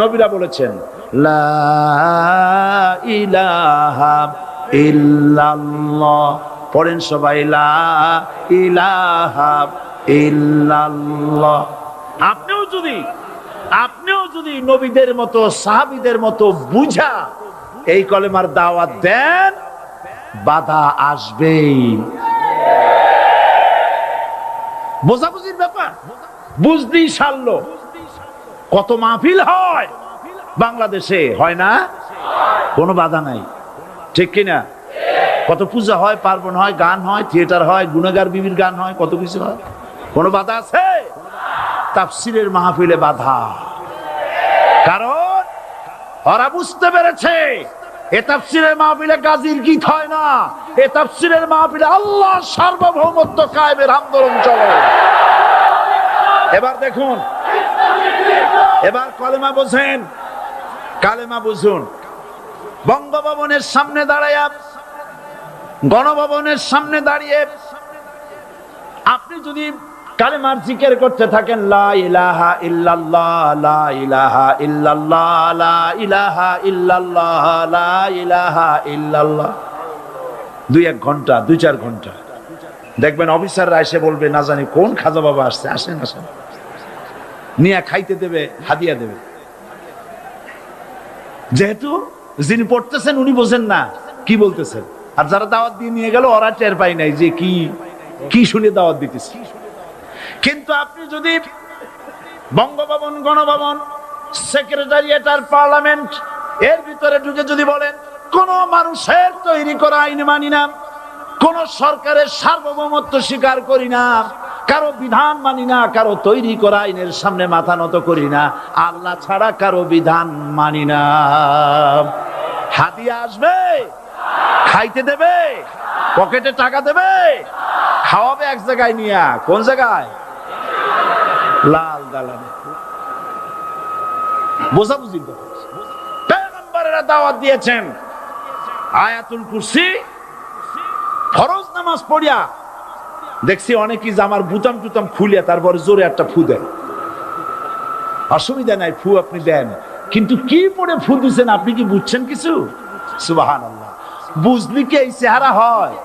নবীরা বলেছেন লা ইলাহা ইল্লাল্লাহ। পড়েন সবাই, লা ইলাহা ইল্লাল্লাহ। আপনিও যদি আপনিও যদি নবীদের মতো সাহাবীদের মতো বুঝা এই কলেমার দাওয়াত দেন, বাধা আসবেই। বোঝাবুঝির ব্যাপার, বুঝতেই সারলো। কত মাহফিল হয় বাংলাদেশে, হয় না? কোনো বাধা নাই, ঠিক কিনা? কত পূজা হয়, পার্বণ হয়, গান হয়, থিয়েটার হয়, গুনাগার বিবির গান হয়, কত কিছু হয়। কোনো বাধা আছে? তাফসীরের মাহফিলে বাধা। কারণ ওরা বুঝতে পেরেছে এ তাফসীরের মাহফিলে গাজীর গীত হয় না, এ তাফসীরের মাহফিলে আল্লাহর সার্বভৌমত্ব কায়েমের আন্দোলন চলে। এবার দেখুন, এবার কলেমা বোঝেন, কালেমা বুঝুন। বঙ্গভবনের সামনে দাঁড়ায়, গণভবনের সামনে দাঁড়িয়ে আপনি যদি কালেমার জিকির করতে থাকেন, লা ইলাহা ইল্লাল্লাহ, লা ইলাহা ইল্লাল্লাহ, লা ইলাহা ইল্লাল্লাহ, লা ইলাহা ইল্লাল্লাহ, 2-1 ঘন্টা, 2-4 ঘন্টা, দেখবেন অফিসাররা এসে বলবে, না জানি কোন খাজা বাবা আসছে, আসেন আসেন, নিয়ে খাইতে দেবে, হাদিয়া দেবে। যেহেতু যিনি পড়তেছেন উনি বোঝেন না কি বলতেছেন, আর যারা দাওয়াত দিয়ে নিয়ে গেল ওরা টের পাই নাই যে কি কি শুনে দাওয়াত দিতেছে। কিন্তু আপনি যদি বঙ্গভবন, গণভবন, সেক্রেটারিয়েট আর পার্লামেন্ট এর ভিতরে ঢুকে যদি বলেন, কোন মানুষের তৈরি করা আইন মানি না, কোন সরকারের সার্বভৌমত্ব স্বীকার করি না, কারো বিধান মানি না, কারো তৈরি করা আইনের সামনে মাথা নত করি না, আল্লাহ ছাড়া কারো বিধান মানি না, হাদিয়া আসবে, খাইতে দেবে, পকেটে টাকা দেবে, খাওয়াবে এক জায়গায় নিয়ে। কোন জায়গায়? লাল দালানে। বোঝাবুঝি। পয়গম্বরেরা দাওয়াত দিয়েছেন আয়াতুল কুরসি, ফরজ নামাজ পড়িয়া দেখছি অনেকেই জামার বুতাম টুতাম খুলিয়া তারপরে জোরে একটা ফু দেয়। অসুবিধা নাই, ফু আপনি দেন, কিন্তু কি পড়ে ফু দিচ্ছেন আপনি কি বুঝছেন কিছু? সুবহানাল্লাহ। বুঝলি কি এই চেহারা হয়?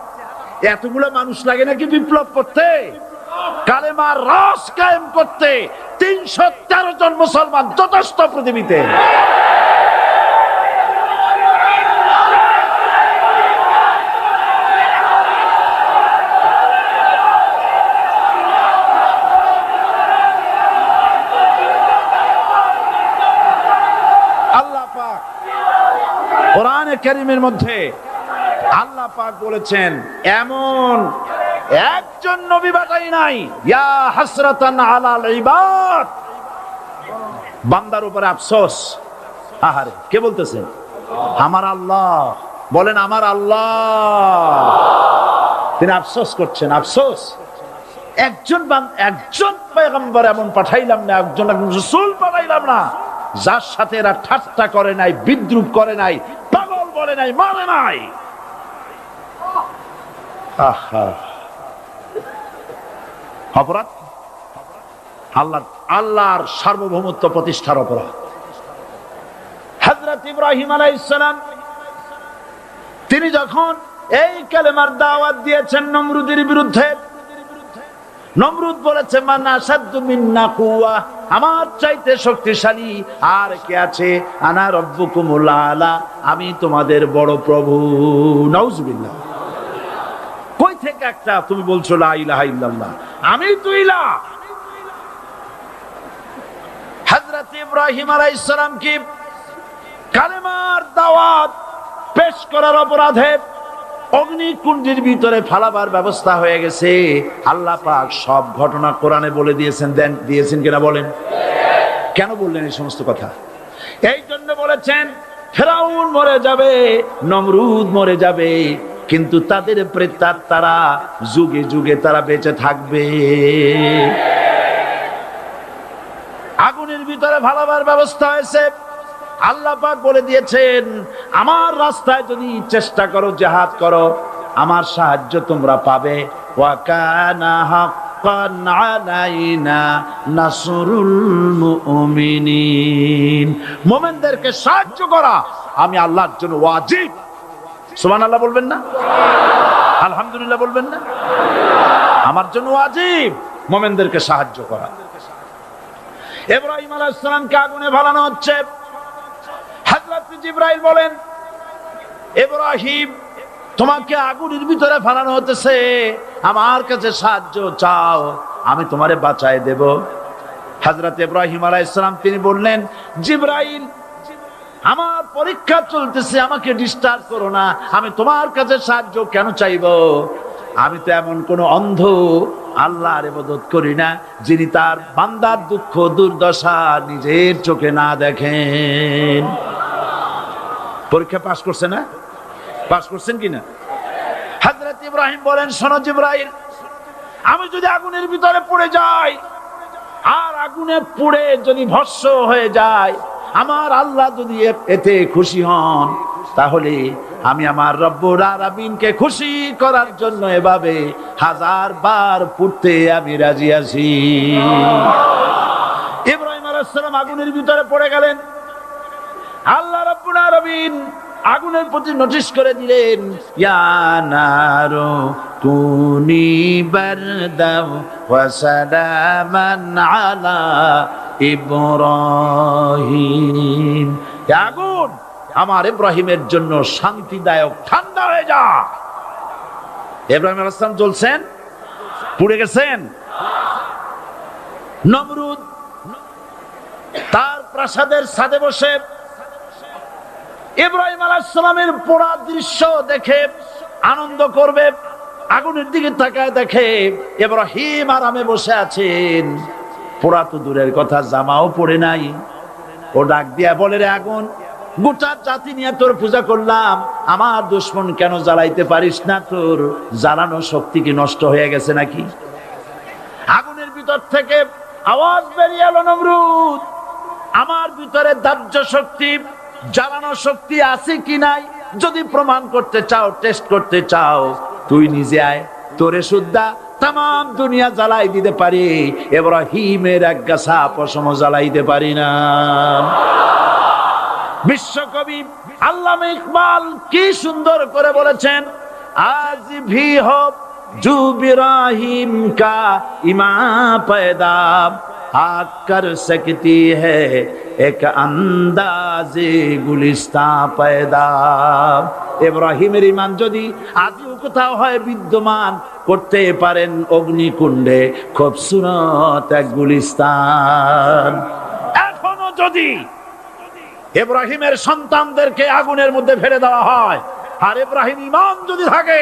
এতগুলো মানুষ লাগে নাকি বিপ্লব করতে, কালেমার রস কায়েম করতে? 313 জন মুসলমান যথেষ্ট পৃথিবীতে। আল্লাহ পাক কোরআনে কারীমের মধ্যে আল্লাহ পাক বলেছেন, এমন একজন নবী বাতাই নাই, ইয়া হাসরাতান আলাল ইবাদ, বান্দার উপরে আফসোস। আহারে, কে বলতেছেন? আমার আল্লাহ। বলেন আমার আল্লাহ, তিনি আফসোস করছেন। আফসোস, একজন পয়গম্বর এমন পাঠাইলাম না, একজন রাসূল পাঠাইলাম না যার সাথে এরা ঠাট্টা করে নাই, বিদ্রুপ করে নাই, পাগল বলে নাই, মানে নাই। অপরাধ আল্লাহর সার্বভৌমত্ব প্রতিষ্ঠার অপরাধ। হযরত ইব্রাহিম আলাইহিস সালাম তিনি যখন এই কালেমার দাওয়াত দিয়েছেন নমরুদের বিরুদ্ধে, নমরুদ বলেছে, মান আসাদ্দু মিন্না কুওয়া, আমার চাইতে শক্তিশালী আর কে আছে? আনা রব্বুকুমুল আলা, আমি তোমাদের বড় প্রভু। নাউজুবিল্লাহ। কই থেকে একটা তুমি বলছো লা ইলাহা ইল্লাল্লাহ, আমি তো ইলাহ। হযরত ইব্রাহিম আলাইহিস সালাম কি কালেমার দাওয়াত পেশ করার অপরাধে অগ্নিকুণ্ডের ভিতরে ফালাবার ব্যবস্থা হয়ে গেছে। আল্লাহ পাক সব ঘটনা কোরআনে বলে দিয়েছেন কিনা বলেন? কেন বললেন এই সমস্ত কথা? এই জন্য বলেছেন, ফেরাউন মরে যাবে, নমরুদ মরে যাবে, কিন্তু তাদের প্রেতাত্মারা যুগে যুগে তারা বেঁচে থাকবে। আগুনের ভিতরে ফালাবার ব্যবস্থা হয়েছে। আল্লাহ পাক বলে দিয়েছেন, আমার রাস্তায় যদি চেষ্টা করো, জিহাদ করো, আমার সাহায্য তোমরা পাবে। ওয়া কানা হাক্কান আলাইনা নাসরুল মুমিনিন, মুমিনদেরকে সাহায্য করা আমি আল্লাহর জন্য ওয়াজিব। সুবহানাল্লাহ বলবেন না? আলহামদুলিল্লাহ বলবেন না? আমার জন্য ওয়াজিব মুমিনদেরকে সাহায্য করা। ইব্রাহিম আলাইহিস সালামকে আগুনে ফেলানো হচ্ছে। হযরত জিবরাইল বলেন, ইব্রাহিম তোমাকে আগুনের ভিতরে ফেলানো হতেছে, আমার কাছে সাহায্য চাও, আমি তোমারে বাঁচায় দেব। হযরত ইব্রাহিম আলাইহিস সালাম তিনি বললেন, জিবরাইল আমার পরীক্ষা চলতেছে, আমাকে ডিস্টার্ব করো না, আমি তোমার কাছে সাহায্য কেন চাইবো? আমি তো এমন কোন অন্ধ আল্লাহর ইবাদত করি না যিনি তার বান্দার দুঃখ দুর্দশা নিজের চোখে না দেখেন। পরীক্ষা পাস করছে না? পাস করছেন কিনা? হযরত ইব্রাহিম বলেন, শোনো জিবরাইল, আমি যদি আগুনের ভিতরে পড়ে যাই আর আগুনে পুড়ে যদি ভস্ম হয়ে যায়, আমার আল্লাহ যদি এতে খুশি হন, তাহলে আমি আমার রব্বুল আলামিনকে খুশি করার জন্য এভাবে 1000 বার পুড়তে আমি রাজি আছি। ইব্রাহিম আলাইহিস সালাম আগুনের ভিতরে পড়ে গেলেন। আল্লাহ রাব্বুল আলামিন আগুনের প্রতি নোটিশ করে দিলেন, ইয়া নারু কুনি বারদাম ওয়া সালামান আলা ইব্রাহিম। আগুন আমার ইব্রাহিমের জন্য শান্তিদায়ক, ঠান্ডা হয়ে যা। ইব্রাহিম আলাইহিস সালাম জ্বলছেন, পুড়ে গেছেন। নমরুদ তার প্রাসাদের ছাদে বসে ইব্রাহিম আলাইহিস সালামের পোড়া দৃশ্য দেখে আনন্দ করবে, আগুনের দিকে তাকায় দেখে ইব্রাহিম আরামে বসে আছেন। পোড়া তো দূরের কথা, জামাও পড়ে নাই। ও ডাক দিয়া বলে, রে আগুন, গোটা জাতি নিয়ে তোর পূজা করলাম, আমার দুশমন কেন জ্বালাইতে পারিস না? তোর জ্বালানো শক্তি কি নষ্ট হয়ে গেছে নাকি? আগুনের ভিতর থেকে আওয়াজ বেরিয়ে এলো, নমরুদ, আমার ভিতরে দাহ্য শক্তি, জ্বালানো শক্তি আছে কি নাই যদি প্রমাণ করতে চাও, টেস্ট করতে চাও, তুই নিজে আয়, তোরে সুদ্ধা তাম দুনিয়া জ্বালাই দিতে পারি, ইব্রাহিমের এক গাছা পশম জ্বালাইতে পারি না। বিশ্বকবি আল্লামা ইকবাল কি সুন্দর করে বলেছেন, আজ ভি হো জু ইব্রাহিম কা ইমা पैदा आग कर सकती है एक अंदाजे गुलिस्तां पैदा। ইব্রাহিমের ঈমান যদি আজও কোথাও হয় বিদ্যমান, করতে পারেন অগ্নিকুণ্ডে খুবসুরত এক গুলিস্তান। এখনো যদি ইব্রাহিমের সন্তানদেরকে আগুনের মধ্যে ফেলে দেওয়া হয়, আর ইব্রাহিম ঈমান যদি থাকে,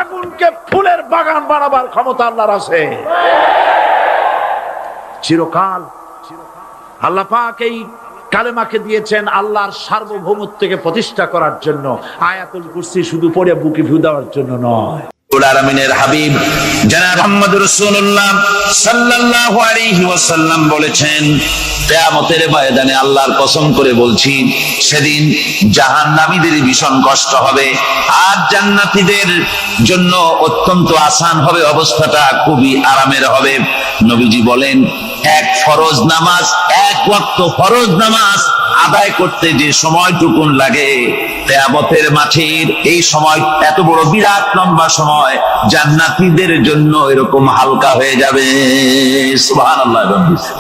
আগুনকে ফুলের বাগান বানাবার ক্ষমতা আল্লাহর আছে। চিরকাল আল্লাহ পাক এই কালেমাকে দিয়েছেন আল্লাহর সার্বভৌমত্বকে প্রতিষ্ঠা করার জন্য। আয়াতুল কুরসি শুধু পড়ে বুকে ফু দেওয়ার জন্য নয়। আলামিনের হাবিব জনাব মুহাম্মদ রাসূলুল্লাহ সাল্লাল্লাহু আলাইহি ওয়াসাল্লাম বলেছেন, কিয়ামতের ময়দানে আল্লাহর কসম করে বলছি, সেদিন জাহান্নামীদের ভীষণ কষ্ট হবে, আর জান্নাতীদের জন্য অত্যন্ত আসান হবে, অবস্থাটা খুবই আরামের হবে। নবীজি বলেন, এক ফরজ নামাজ, এক ওয়াক্ত ফরজ নামাজ আদায় করতে যে সময়টুকুন লাগে, কিয়ামতের মাঠের এই সময় এত বড় বিরাট লম্বা সময় জান্নাতীদের জন্য এরকম হালকা হয়ে যাবে। সুবহানাল্লাহ।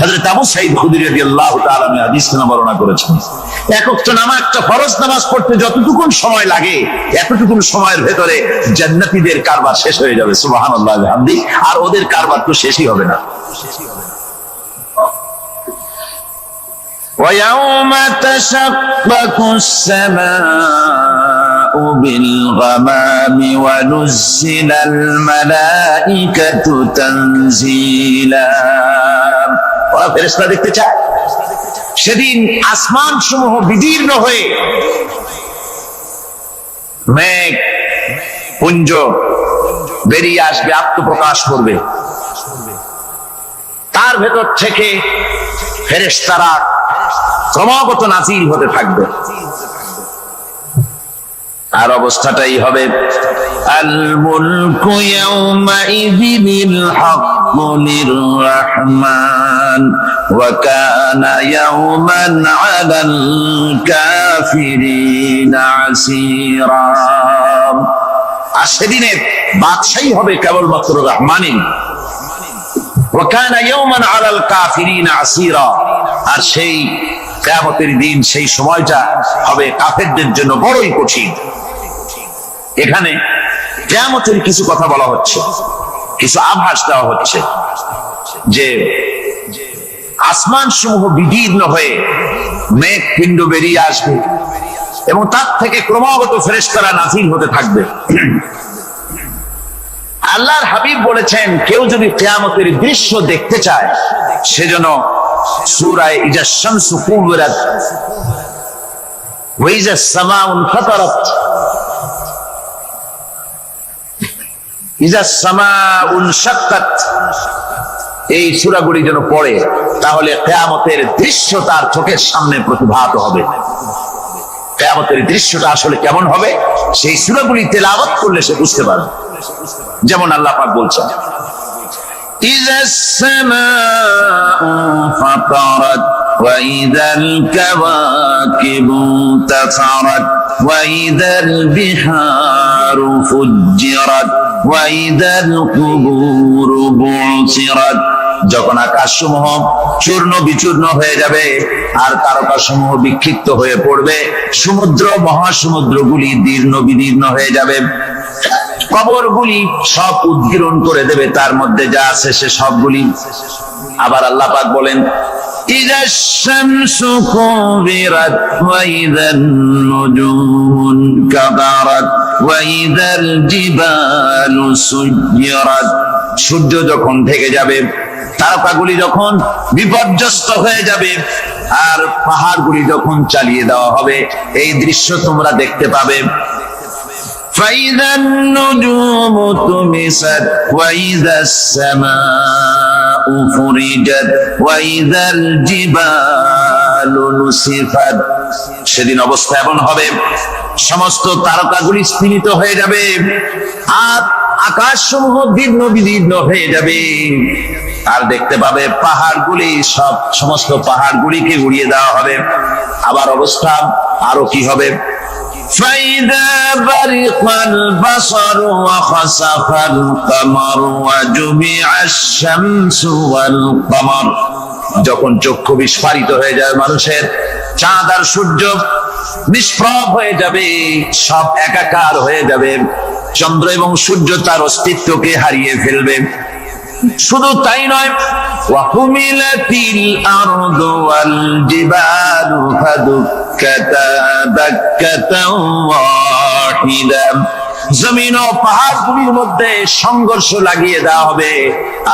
হযরত আবু সাঈদ খুদরী রাদিয়াল্লাহু তাআলা হাদিস বর্ণনা করেছেন, এক ওয়াক্ত নামাজ, একটা ফরজ নামাজ পড়তে যতটুকুন সময় লাগে, এতটুকুন সময়ের ভেতরে জান্নাতীদের কারবার শেষ হয়ে যাবে। সুবহানাল্লাহ হামদি। আর ওদের কারবার তো শেষই হবে না। ويوم تشقق السماء بالغمام ونزل الملائكة تنزيلا। ওরা ফেরেশতা দেখতে চায়, সেদিন আসমান সমূহ বিদীর্ণ হয়ে মেঘ পুঞ্জ বেরিয়ে আসবে, আত্মপ্রকাশ করবে, তার ভেতর থেকে ফেরেশতারা ক্রমাগত নাজিল হতে থাকবে। আর অবস্থাটাই হবে, আল মুলকু ইয়াউমাইযিল হাক্কু লির-রাহমান ওয়া কানা ইয়াওমান আলাল কাফিরিনা আসীরা। আর সেদিনে বাদশাহী হবে কেবলমাত্র রহমানের। ওয়া কানা ইয়াওমান আলাল কাফিরিন আসীরা, আর সেই কিয়ামতের দিন, সেই সময়টা হবে কাফেরদের জন্য বড়ই কঠিন। এখানে কিয়ামতের কিছু কথা বলা হচ্ছে, কিছু আভাস দেওয়া হচ্ছে যে আসমান সমূহ বিদীর্ণ হয়ে মেঘ পিণ্ড বেরিয়ে আসবে এবং তার থেকে ক্রমাগত ফেরেশতারা নাযিল হতে থাকবে। আল্লাহর হাবিব বলেছেন, কেউ যদি কিয়ামতের দৃশ্য দেখতে চায় সেজন্য সূরা ইজা শামসু কুবিরাত ওয়া ইজা সামাউন ফাতারাত, ইজা সামাউন শাক্কাত, এই সূরাগুলি যেন পড়ে, তাহলে কিয়ামতের দৃশ্য তার চোখের সামনে প্রতিভাত হবে। কিয়ামতের দৃশ্যটা আসলে কেমন হবে সেই সূরাগুলি তেলাওয়াত করলে সে বুঝতে পারবে। যেমন আল্লাহ পাক বলছেন, ইজাস সামাউ ফাতারাত ওয়া ইযাল কাওয়াকিবু তাসারাত ওয়া ইযাল বিহারু ফুজ্জিরাত ওয়া ইযাল কুবুরু বুসিরাত। যখন আকাশসমূহ চূর্ণ বিচূর্ণ হয়ে যাবে আর তারকাসমূহ বিক্ষিপ্ত হয়ে পড়বে, সমুদ্র মহাসমুদ্রগুলি দীর্ণ বিদীর্ণ হয়ে যাবে, কবরগুলি সব উদ্গীরণ করে দেবে, তার মধ্যে যা আছে সে সবগুলি। আবার আল্লাহ পাক বলেন, ইযাশ শামসু কুবিরাত ওয়া ইযান নুজুমুন কাদারাত ওয়া ইযাল জিবালু সুজ্জিরাত। সূর্য যখন ঢেকে যাবে, তারকাগুলি যখন বিপর্যস্ত হয়ে যাবে, আর পাহাড়গুলি যখন চালিয়ে দেওয়া হবে, এই দৃশ্য তোমরা দেখতে পাবে। فَإِذَا النُّجُومُ طُمِسَتْ وَإِذَا السَّمَاءُ فُرِجَتْ وَإِذَا الْجِبَالُ نُسِفَتْ। সেদিন অবস্থা এমন হবে, সমস্ত তারকাগুলি স্তিমিত হয়ে যাবে আর আকাশসমূহ দীর্ণ বিদীর্ণ হয়ে যাবে, আর দেখতে পাবে পাহাড়গুলি সমস্ত পাহাড়গুলিকে উড়িয়ে দেওয়া হবে। আবার অবস্থা আরো কি হবে, فَإِذَا بَرِقَ الْبَصَرُ وَخَسَفَ الْقَمَرُ وَجُمِعَ الشَّمْسُ وَالْقَمَرُ। যখন চক্ষু বিস্ফারিত হয়ে যাবে মানুষের, চাঁদ আর সূর্য নিষ্প্রভ হয়ে যাবে, সব একাকার হয়ে যাবে, চন্দ্র এবং সূর্য তার অস্তিত্বকে হারিয়ে ফেলবে। শুধু তাই নয়, ওয়াহুমিলাতিল আরদু ওয়াল জিবালু ফাদুক্কাতা দাক্কাতাও ওয়াহিদা। জমিন ও পাহাড়গুলির মধ্যে সংঘর্ষ লাগিয়ে দেওয়া হবে,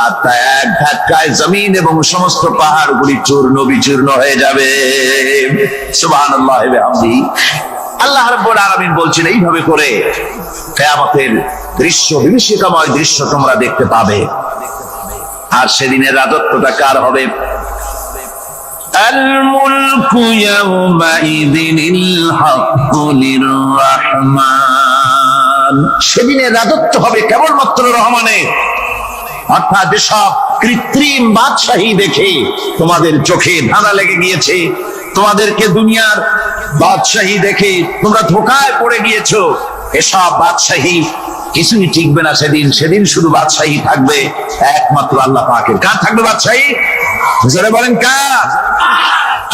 আর তা এক ধাক্কায় জমিন এবং সমস্ত পাহাড়গুলি চূর্ণ বিচূর্ণ হয়ে যাবে। সুবহানাল্লাহ ওয়া বিহামদিহি। আল্লাহ রাব্বুল আলামিন বলছেন, এইভাবে করে কিয়ামতের দৃশ্য, বিভীষিকাময় দৃশ্য তোমরা দেখতে পাবে। আর সেদিনের রাজত্বটা কার হবে? আল মুলকু ইয়াউমাইযিনিল হাক্কু লির-রাহমান। সেদিনের রাজত্ব হবে কেবলমাত্র রহমানের। অর্থাৎ যেসব কৃত্রিম বাদশাহী দেখে তোমাদের চোখে ধাঁধা লেগে গিয়েছে, তোমাদেরকে দুনিয়ার বাদশাহী দেখে তোমরা ধোঁকায় পড়ে গিয়েছো, এসব বাদশাহী কিছুই টিকবে না সেদিন। সেদিন শুধু বাদশাহী থাকবে একমাত্র আল্লাহ পাকের। কার থাকবে বাদশাহী? জোরে বলেন কার?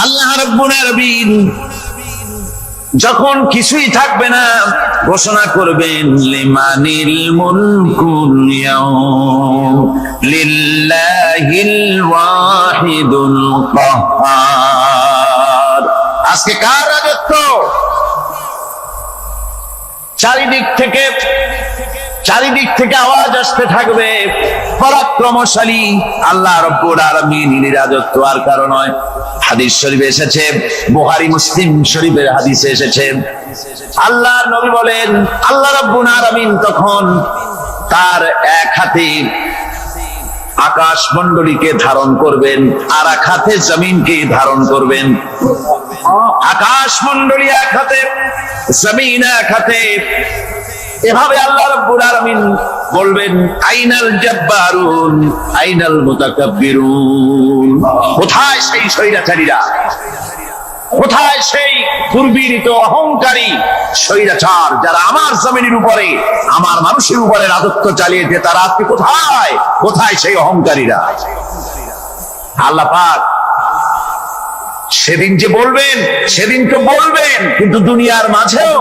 আল্লাহ রাব্বুল আলামিন যখন কিছুই থাকবে না, ঘোষণা করবেন, লিমানিল মুলকুল ইয়াউম লিল্লাহিল ওয়াহিদুল কাহ্হার। আজকে কার রাজত্ব? চারিদিক থেকে আওয়াজ আসতে থাকবে, পরাক্রমশালী আল্লাহ রাব্বুল আলামিনের রাজত্ব আর কারো নয়। হাদিস শরীফে এসেছে, বুখারী মুসলিম শরীফের হাদিসে এসেছে, আল্লাহর নবী বলেন, আল্লাহ রাব্বুল আলামিন তখন তার এক হাতে আকাশ মণ্ডলীকে ধারণ করবেন, আর এক হাতে জমিনকে ধারণ করবেন। আকাশ মণ্ডলী এক হাতে, জমিন এক হাতে। এভাবে আল্লাহ রাব্বুল আলামিন বলবেন, আইনাল জাব্বারুন আইনাল মুতাকাব্বিরুন। কোথায় সেই স্বৈরাচারীরা? কোথায় সেই দুর্বীরিত অহংকারী স্বৈরাচার যারা আমার জমিনের উপরে আমার মানুষের উপরে রাজত্ব চালিয়েছে? তারা আজকে কোথায়? কোথায় সেই অহংকারীরা? আল্লাহ পাক সেদিন যে বলবেন, সেদিন তো বলবেন, কিন্তু দুনিয়ার মাঝেও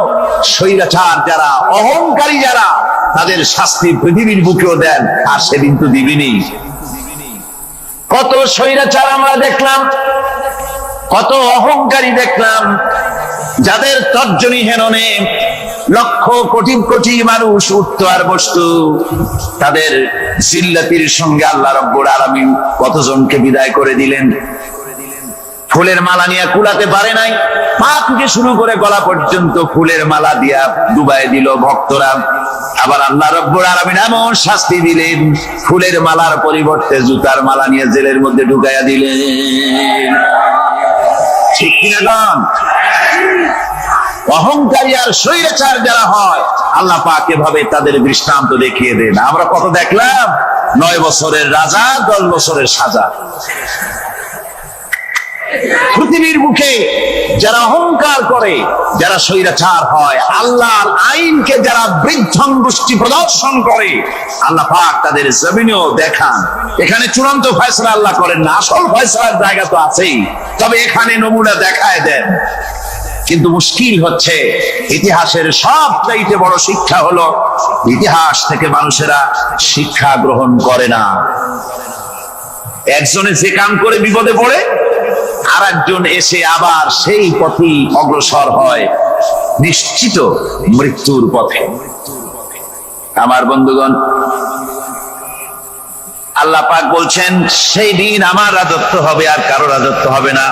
স্বৈরাচার যারা, অহংকারী যারা, তাদের শাস্তি পৃথিবীর বুকেও দেন, আর সেদিন তো দিবেনি। কত স্বৈরাচার আমরা দেখলাম, কত অহংকারী দেখলাম, যাদের তর্জনী হেননে লক্ষ কোটি কোটি মানুষ উঠতো আর বসতো। তাদের জিল্লাতির সঙ্গে আল্লাহ রাব্বুল আলামিন কতজনকে বিদায় করে দিলেন। ফুলের মালা নিয়ে কুলাতে পারে নাই, পা থেকে শুরু করে গলা পর্যন্ত ফুলের মালা দিয়া ডুবাই দিল ভক্তরা। আবার আল্লাহ রাব্বুল আলামিন এমন শাস্তি দিলেন, ফুলের মালার পরিবর্তে জুতার মালা নিয়ে জেলের মধ্যে ঢুকাইয়া দিলেন। ঠিক কিনা গান? অহংকারী আর স্বৈরাচার যারা হয়, আল্লাহ পাক এভাবে তাদের দৃষ্টান্ত দেখিয়ে দেন। আমরা কত দেখলাম, 9 বছরের রাজা, 10 বছরের সাজা। পৃথিবীর মুখে যারা অহংকার করে, যারা স্বৈরাচার হয়, আল্লাহর আইনকে যারা বৃদ্ধঙ্গুষ্টি প্রদর্শন করে, আল্লাহ পাক তাদের জমিনেও দেখান। এখানে চূড়ান্ত ফয়সালা আল্লাহ করেন না, আসল ফয়সালার জায়গা তো আছেই, তবে এখানে নমুনা দেখায় দেন। কিন্তু মুশকিল হচ্ছে, ইতিহাসের সবচাইতে বড় শিক্ষা হলো, ইতিহাস থেকে মানুষেরা শিক্ষা গ্রহণ করে না। একজনে যে কাম করে বিপদে পড়ে, আর একজন এসে আবার সেই পথেই অগ্রসর হয়, নিশ্চিত মৃত্যুর পথে। আমার বন্ধুগণ, আল্লাহ পাক বলছেন সেই দিন আমার রাজত্ব হবে, আর কারো রাজত্ব হবে না।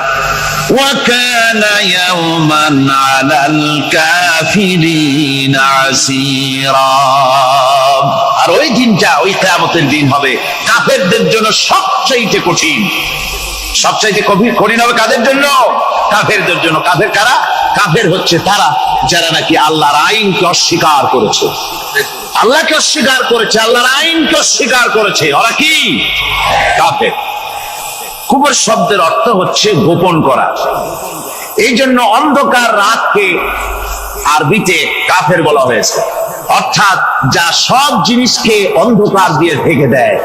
ওয়াকানা ইয়াওমান আলাল কাফিরিনা আসীরা। আর ওই দিনটা, ওই কিয়ামতের দিন হবে কাফেরদের জন্য সবচেয়ে কঠিন। সবচাইতে কঠিন হবে কাদের জন্য? কাফেরদের জন্য। কাফের কারা? কাফের হচ্ছে তারা যারা নাকি আল্লাহর আইনকে অস্বীকার করেছে, আল্লাহকে অস্বীকার করেছে, আল্লাহর আইনকে অস্বীকার করেছে। ওরা কি? কাফের। কুফর শব্দের অর্থ হচ্ছে গোপন করা। এই জন্য অন্ধকার রাতকে আরবিতে কাফের বলা হয়েছে, অর্থাৎ যা সব জিনিসকে অন্ধকার দিয়ে ঢেকে দেয়।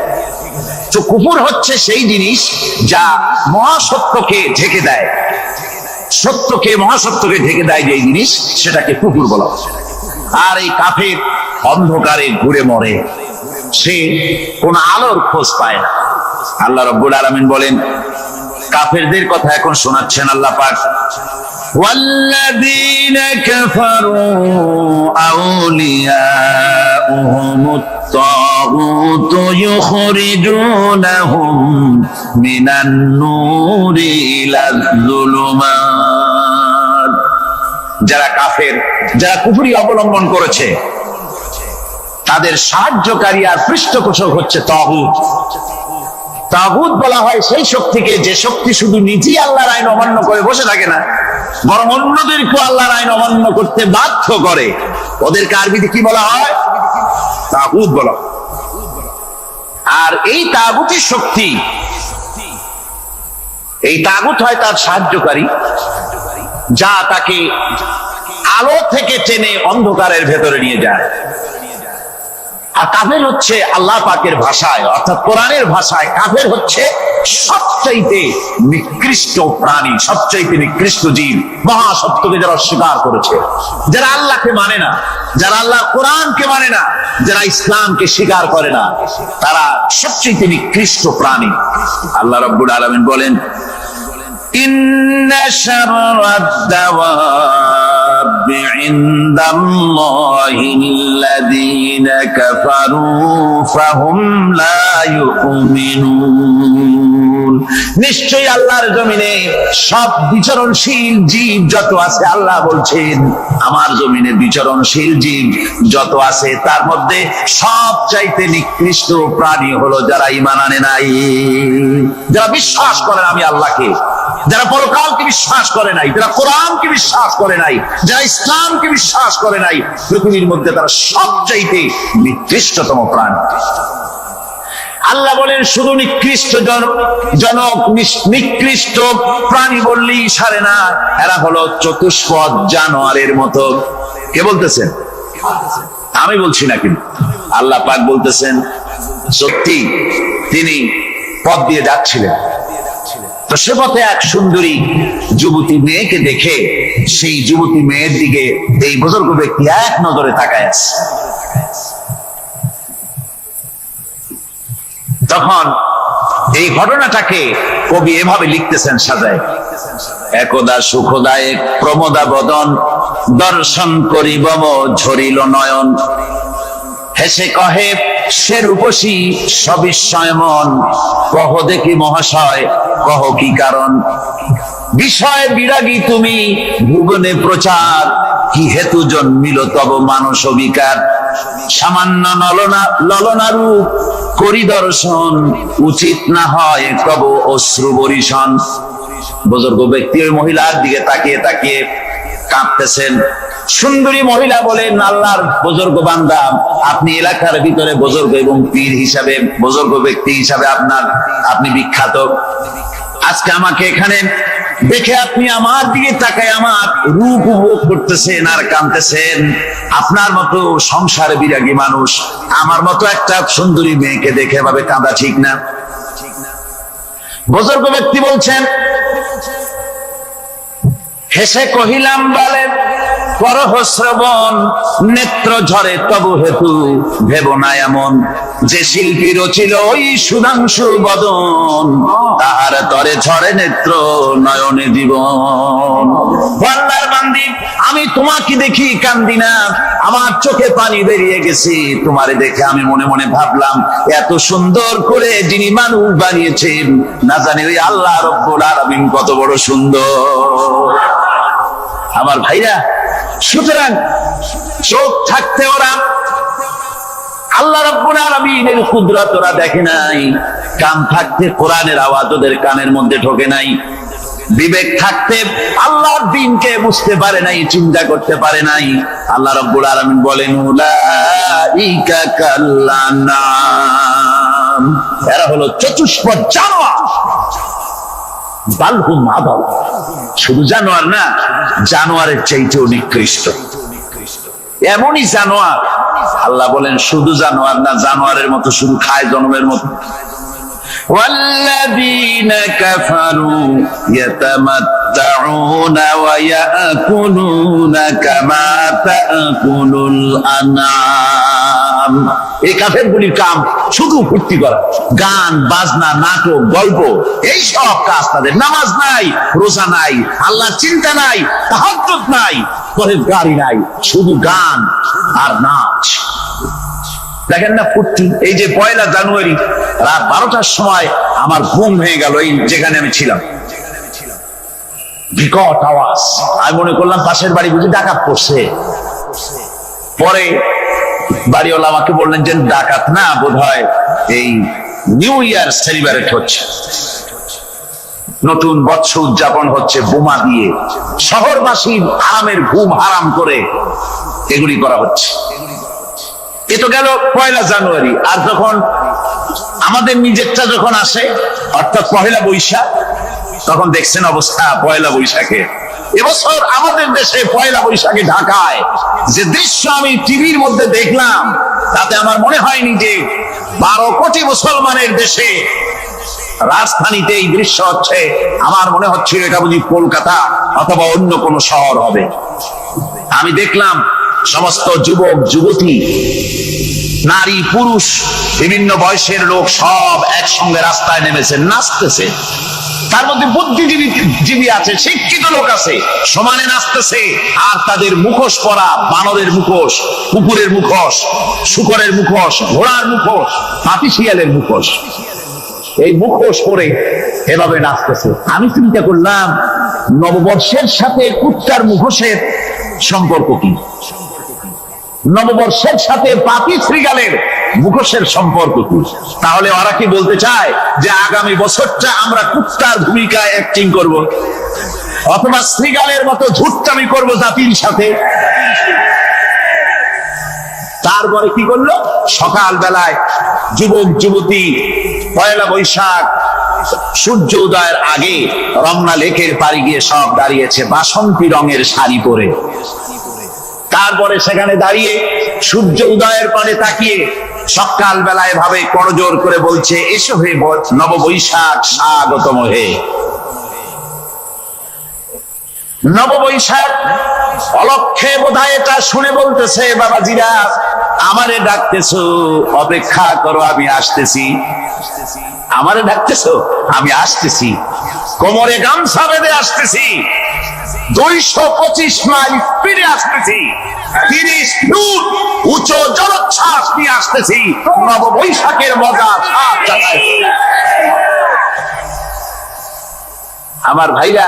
তো কুফর হচ্ছে সেই জিনিস যা মহাসত্যকে ঢেকে দেয়, সত্যকে, মহাসত্যকে ঢেকে দেয় যে জিনিস, সেটাকে কুফর বলা হয়। আর এই কাফের অন্ধকারে ঘুরে মরে, সে কোন আলোর খোঁজ পায় না। আল্লাহ রাব্বুল আলামিন বলেন, কাফেরদের কথা এখন শোনাচ্ছেন আল্লাহ পাক, ওয়াল্লাযীনা কাফারু আউলিয়াউহুমুত الطاغوت يخرجونهم من النور إلى الظلمات। যারা কাফের, যারা কুফরি অবলম্বন করেছে, তাদের সাহায্যকারী আর পৃষ্ঠপোষক হচ্ছে তাগুত। তাগুত বলা হয় সেই শক্তিকে যে শক্তি শুধু নিজেই আল্লাহর আইন অমান্য করে বসে থাকে না, বরং অন্যদেরকে আল্লাহর আইন অমান্য করতে বাধ্য করে। ওদেরকে আরবিতে কি বলা হয়? তাগুত বলা। আর এই তাগুতের শক্তি, এই তাগুত হয় তার সাহায্যকারী, যা তাকে আলো থেকে টেনে অন্ধকারের ভেতরে নিয়ে যায়। আর কাফের হচ্ছে আল্লাহ পাকের ভাষায়, অর্থাৎ কোরআনের ভাষায়, কাফের হচ্ছে সবচাইতে নিকৃষ্ট প্রাণী, সবচাইতে নিকৃষ্ট জীব। মহাসত্যকে যারা অস্বীকার করেছে, যারা আল্লাহকে মানে না, যারা আল্লাহ কোরআনকে মানে না, যারা ইসলামকে স্বীকার করে না, তারা সবচাইতে নিকৃষ্ট প্রাণী। আল্লাহ রাব্বুল আলামিন বলেন, ইন্না শাররাদ দাওয়াবি ইনদাল্লাহিল্লাযীনা কাফারু ফাহুম লা ইউমিনুন। নিশ্চয়ই আল্লাহর জমিনে সব বিচরণশীল জীব যত আছে, আল্লাহ বলছেন আমার জমিনে বিচরণশীল জীব যত আছে, তার মধ্যে সবচাইতে নিকৃষ্ট প্রাণী হলো যারা ঈমান আনে নাই, যারা বিশ্বাস করে না আমি আল্লাহকে, যারা পরকালকে বিশ্বাস করে নাই, যারা কোরআনকে বিশ্বাস করে নাই, যারা ইসলামকে বিশ্বাস করে নাই, পৃথিবীর মধ্যে তারা সবচাইতে নিকৃষ্টতম প্রাণী। আল্লাহ বলেন শুধু নিকৃষ্ট নিকৃষ্ট প্রাণী বললেই সারে না, এরা হলো চতুষ্পদ জানোয়ারের মতো। কে বলতেছেন? আমি বলছি না, কিন্তু আল্লাহ পাক বলতেছেন। সত্যি তিনি পথ দিয়ে যাচ্ছিলেন, তো সে পথে এক সুন্দরী যুবতী মেয়েকে দেখে সেই যুবতী মেয়ের দিকে এই বুজুর্গ ব্যক্তি এক নজরে তাকায় আছে। তখন এই ঘটনাটাকে কবি এভাবে লিখতেছেন সাজায়: একদা সুখদায়ক প্রমোদা বদন, দর্শন করিব ঝরিল নয়ন, হেসে কহে সে রূপসী সবিস্ময় মন, কহ দেখি মহাশয় কহ কি কারণ, বিষয় বিরাগী তুমি ভুবনে প্রচার, কি হেতু জন্মিল তব মানস বিকার, সামান্য ললনা রূপ করি দর্শন, উচিত না হয় তব অশ্রু বরিশন। বুজুর্গ ব্যক্তি ওই মহিলার দিকে তাকিয়ে তাকিয়ে কাঁদতেছেন। সুন্দরী মহিলা বলেন, আল্লাহর বুজুর্গ বান্দা, আপনি এলাকার ভিতরে বুজুর্গ এবং পীর হিসাবে, বুজুর্গ ব্যক্তি হিসাবে আপনি বিখ্যাত। আজকে আমাকে এখানে দেখে আপনি আমার দিকে তাকায় আমার রূপ উপভোগ করতেছেন আর কাঁদতেছেন। আপনার মতো সংসার বিরাগী মানুষ আমার মতো একটা সুন্দরী মেয়েকে দেখে ভাবে কাঁদা ঠিক না। বুজুর্গ ব্যক্তি বলছেন, হেসে কহিলাম বলেন করহ শ্রবণ, নেত্র ঝরে তবু হেতু ভেব না এমন, যে শিল্পী রচিল ওই সুধাংশু বদন, তাহার তরে ঝরে নেত্র নয়নে জীবন। আল্লাহর বান্দি, আমি তোমাকে দেখি কান্দি না, আমার চোখে পানি বেরিয়ে গেছে। তোমারে দেখে আমি মনে মনে ভাবলাম, এত সুন্দর করে যিনি মানুষ বানিয়েছেন, না জানি ওই আল্লাহ রব্বুল আলামিন কত বড় সুন্দর। আমার ভাইরা, সুতরাং চোখ থাকতে ওরা আল্লাহ রাব্বুল আলামিনের কুদরত ওরা দেখে নাই, কান থাকতে কোরআনের আওয়াজ ওদের কানের মধ্যে ঢোকে নাই, বিবেক থাকতে আল্লাহর দ্বীনকে বুঝতে পারে নাই, চিন্তা করতে পারে নাই। আল্লাহ রাব্বুল আলামিন বলেন, উলাইকা কাল্লানাম, এরা হলো চতুষ্পদ জানোয়ার। বালহুম আদাল, শুধু জানোয়ার না, জানোয়ারের চাইতেও নিকৃষ্ট। এমনই জানোয়ার, আল্লাহ বলেন শুধু জানোয়ার না, জানোয়ারের মতো শুধু খায় জন্মের মতো। والذين كفروا يتمتعون ويأكلون كما تأكل الأنعام। এই কাফেরগুলির কাম শুধু ফুর্তি করা, গান বাজনা, নাটক, গল্প, এই সব কাজ তাদের। নামাজ নাই, রোজা নাই, আল্লাহর চিন্তা নাই, তাহাজ্জুদ নাই, পরেশগারি নাই, শুধু গান আর নাচ। দেখেন না ফুর্তি। এই যে 1 জানুয়ারি রাত 12টার সময় আমার ঘুম ভেঙে গেল, এই যেখানে আমি ছিলাম, বিকট আওয়াজ। আমি মনে করলাম পাশের বাড়ি বুঝি ডাকাত পড়ছে। পরে বাড়িওয়ালা আমাকে বললেন যে ডাকাত না, বোধহয় এই নিউ ইয়ার সেলিব্রেট হচ্ছে, নতুন বৎসর উদযাপন হচ্ছে বোমা দিয়ে, শহরবাসীর আরামের ঘুম হারাম করে এগুলি করা হচ্ছে। এ তো গেল 1 জানুয়ারি। আর যখন আমাদের নিজেরটা যখন আসে, অর্থাৎ 1 বৈশাখ, তখন দেখছেন অবস্থা 1 বৈশাখে। এবছর আমাদের দেশে 1 বৈশাখে ঢাকায় যে দৃশ্য আমি টিভির মধ্যে দেখলাম, তাতে আমার মনে হয়নি যে 12 কোটি মুসলমানের দেশে রাজধানীতে এই দৃশ্য হচ্ছে। আমার মনে হচ্ছিল এটা বুঝি কলকাতা অথবা অন্য কোন শহর হবে। আমি দেখলাম সমস্ত যুবক যুবতী, নারী পুরুষ, বিভিন্ন বয়সের লোক সব একসঙ্গে রাস্তায় নেমেছে, নাচতেছে। তার মধ্যে বুদ্ধিজীবী আছে, শিক্ষিত লোক আছে, সমানে নাচতেছে। আর তাদের মুখোশ পরা, বানরের মুখোশ, কুকুরের মুখোশ, শূকরের মুখোশ, ঘোড়ার মুখোশ, পাতিশিয়ালের মুখোশ, এই মুখোশ পরে এভাবে নাচতেছে। আমি চিন্তা করলাম, নববর্ষের সাথে কুত্তার মুখোশের সম্পর্ক কি? নববর্ষের সাথে পাতি শ্রীগালের মুখোশের সম্পর্ক কি? তাহলে ওরা কি বলতে চায় যে আগামী বছরটা আমরা কুত্তার ভূমিকায় অ্যাক্টিং করব, অথবা শ্রীগালের মতো ঝুট্টামি করব জাতির সাথে? তারপরে কি করলো, সকাল বেলায় যুবক যুবতী পয়লা বৈশাখ সূর্য উদয়ের আগে রমনা লেকের পাড়ে গিয়ে সব দাঁড়িয়েছে বাসন্তী রঙের শাড়ি পরে। তারপরে সেখানে দাঁড়িয়ে সূর্য উদয়ের পানে তাকিয়ে সকাল বেলায় ভাবে করজোর করে বলছে, এসো হে নববৈশাখ স্বাগতম হে। নববৈশাখ অলক্ষে বোধহয় এটা শুনে বলতেছে, বাবাজিরা আমারে ডাকতেছো, অপেক্ষা করো আমি আসতেছি। আমারে ডাকতেছো, আমি আসতেছি, কোমরে গামছা বেঁধে আসতেছি, 225 মাইল স্পিডে আসতেছি, 30 ফুট উচ্চ জলোচ্ছ্বাস নিয়ে আসতেছি, নববৈশাখের মজা। আমার ভাইরা,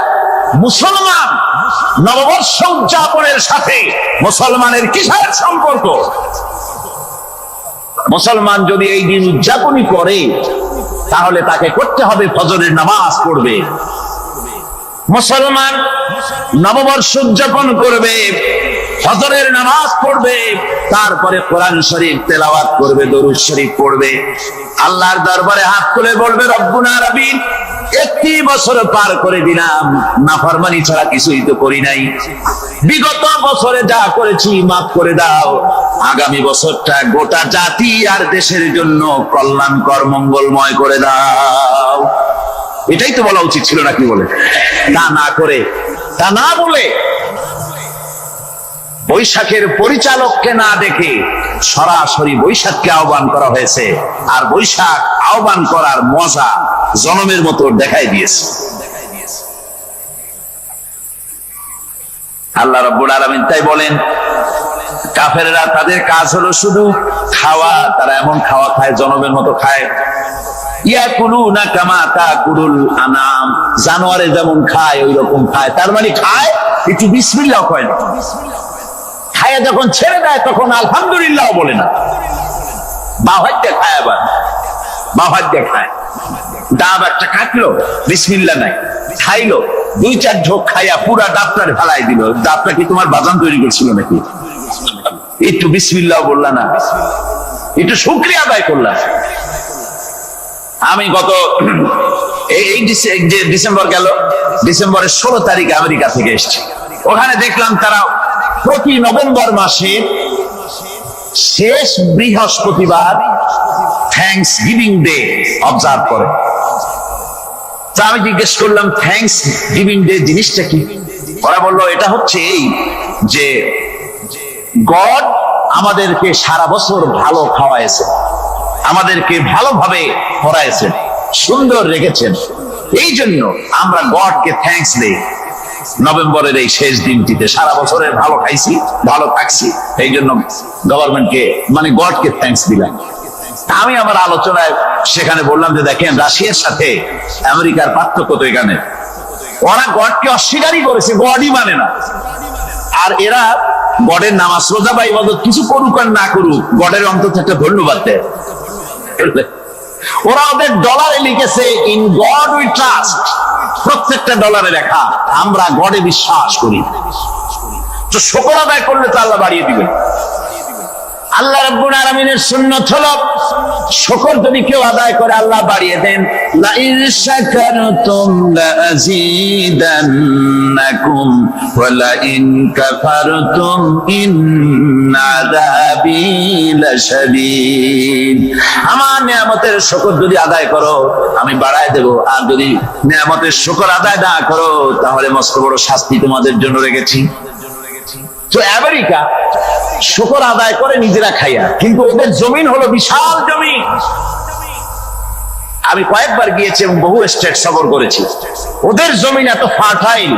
মুসলমান নববর্ষ উদযাপনের সাথে মুসলমানের কিসের সম্পর্ক? মুসলমান যদি এই দিন উদযাপনই করে তাহলে তাকে করতে হবে ফজরের নামাজ পড়বে। মুসলমান নববর্ষ উদযাপন করবে, ফজরের নামাজ পড়বে, তারপরে কোরআন শরীফ তেলাওয়াত করবে, দরুদ শরীফ পড়বে, আল্লাহর দরবারে হাত তুলে বলবে, রব্বুনা রাব্বিন একটি বছর পার করে দিলাম, নাফরমানি ছাড়া কিছুই তো করি নাই, বিগত বছরে যা করেছি মাফ করে দাও, আগামী বছরটা গোটা জাতি আর দেশের জন্য কল্যাণকর মঙ্গলময় করে দাও। এটাই তো বলা উচিত ছিল নাকি বলে, তা না করে, তা না বলে বৈশাখের পরিচালককে না দেখে সরাসরি বৈশাখকে আহ্বান করা হয়েছে। আর বৈশাখ আহ্বান করার মজা জনমের মতো দেখাই দিয়েছে। আল্লাহ রাব্বুল আলামিন তাই বলেন, কাফেররা তাদের কাজ হলো শুধু খাওয়া, তারা এমন খাওয়া খায় জনমের মতো খায়। ইয়াকুলুনা কামা তাকুলুল আনাম, জানোয়ারে যেমন খায় ওই রকম খায়। তার মানে খায়, একটু বিসমিল্লাহ কয় না, খায় যখন ছেড়ে দেয় তখন আলহামদুলিল্লাহ বলে না, বাহাত দিয়ে খায়, আবার বাহাত দিয়ে খায়। ডাব একটা কাটলো, বিসমিল্লাহ নাই, খাইলো, 2-4 ঢোক খাইয়া পুরা ডাবটারে ফেলাই দিল। ডাবটা কি তোমার বাজান তৈরি করছিল নাকি? একটু বিসমিল্লাহ বললা না, একটু শুকরিয়া আদায় করলা। আমি গত এই ডিসেম্বর গেল, ডিসেম্বরের 16 তারিখে আমেরিকা থেকে এসেছি। ওখানে দেখলাম তারা প্রতি নভেম্বর মাসে শেষ বৃহস্পতিবার থ্যাঙ্কস গিভিং ডে অবজার্ভ করে। তা আমি জিজ্ঞেস করলাম, থ্যাঙ্কস গিভিং ডে জিনিসটা কি? ওরা বললো, এটা হচ্ছে এই যে গড আমাদেরকে সারা বছর ভালো খাওয়াইছে, আমাদেরকে ভালোভাবে পড়াইছেন, সুন্দর রেখেছেন, এই জন্য আমরা গডকে থ্যাঙ্কস দেই নভেম্বরের এই শেষ দিনটিতে। সারা বছরের ভালো খাইছি, ভালো থাকছি, এই জন্য গভর্নমেন্টকে মানে গডকে থ্যাঙ্কস দিলাম। আমি আমার আলোচনায় সেখানে বললাম যে দেখেন, রাশিয়ার সাথে আমেরিকার পার্থক্য তো এখানে, ওরা গডকে অস্বীকারই করেছে, গডই মানে না। আর এরা গডের নামাজ রোজা বা ইবাদত কিছু করুক আর না করুক, গডের অন্তত একটা ধন্যবাদ দেয়। ওরা ওদের ডলারে লিখেছে, ইন গড উই ট্রাস্ট, প্রত্যেকটা ডলারে লেখা আমরা গডে বিশ্বাস করি। তো শুকর আদায় করলে তো আল্লাহ বাড়িয়ে দিবেন। আল্লাহ রাব্বুল আলামিনের সুন্নাত হলো, শুকর যদি কেউ আদায় করে আল্লাহ বাড়িয়ে দেন। লা ইন শাকারতুম লাযীদান্নাকুম ওয়া লা ইন কাফারতুম ইন্না আযাবী লাশাদীদ। আমার নিয়ামতের শুকর যদি আদায় করো আমি বাড়ায় দেব, আর যদি নিয়ামতের শুকর আদায় না করো তাহলে মস্ত বড় শাস্তি তোমাদের জন্য রেখেছি। তো আমেরিকা শুকর আদায় করে নিজেরা খাইয়া, কিন্তু ওদের জমিন হলো বিশাল জমিন। আমি কয়েকবার গিয়েছি এবং বহু স্টেট সফর করেছি। ওদের জমিন এত ফার্টাইল,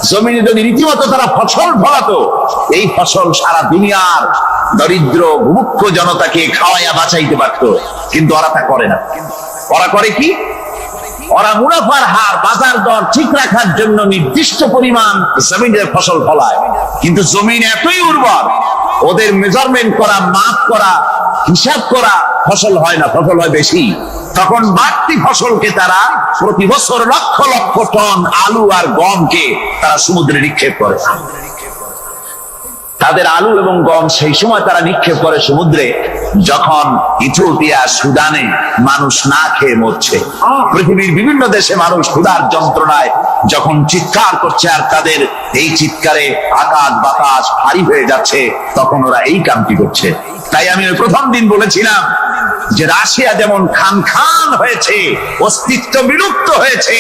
জমিনে যদি রীতিমতো তারা ফসল ফলাতো, এই ফসল সারা দুনিয়ার দরিদ্র ভুভুক্ষ জনতাকে খাওয়াইয়া বাঁচাইতে পারত, কিন্তু ওরা তা করে না। ওরা করে কি? ওরা মুনাফার হার, বাজার দর ঠিক রাখার জন্য নির্দিষ্ট পরিমাণ জমিনের ফসল ফলায়, কিন্তু জমিন এতই উর্বর, ওদের মেজারমেন্ট করা, মাপ করা, হিসাব করা ফসল হয় না, ফসল হয় বেশি। তখন বাড়তি ফসলকে তারা প্রতি বছর লক্ষ লক্ষ টন আলু আর গমকে তারা সমুদ্রে নিক্ষেপ করে। তাদের আলু এবং গম সেই সময় তারা নিক্ষেপ করে সমুদ্রে, যখন ইথিওপিয়া সুদানে মানুষ না খেয়ে মরছে। পৃথিবীর বিভিন্ন দেশে মানুষ ক্ষুধার যন্ত্রণায় যখন চিৎকার করছে, আর তাদের এই চিৎকারে আকাশ বাতাস ভারী হয়ে যাচ্ছে, তখন ওরা এই কামটি করছে। তাই আমি ওই প্রথম দিন বলেছিলাম যে রাশিয়া যেমন খান খান হয়েছে, অস্তিত্ব বিলুপ্ত হয়েছে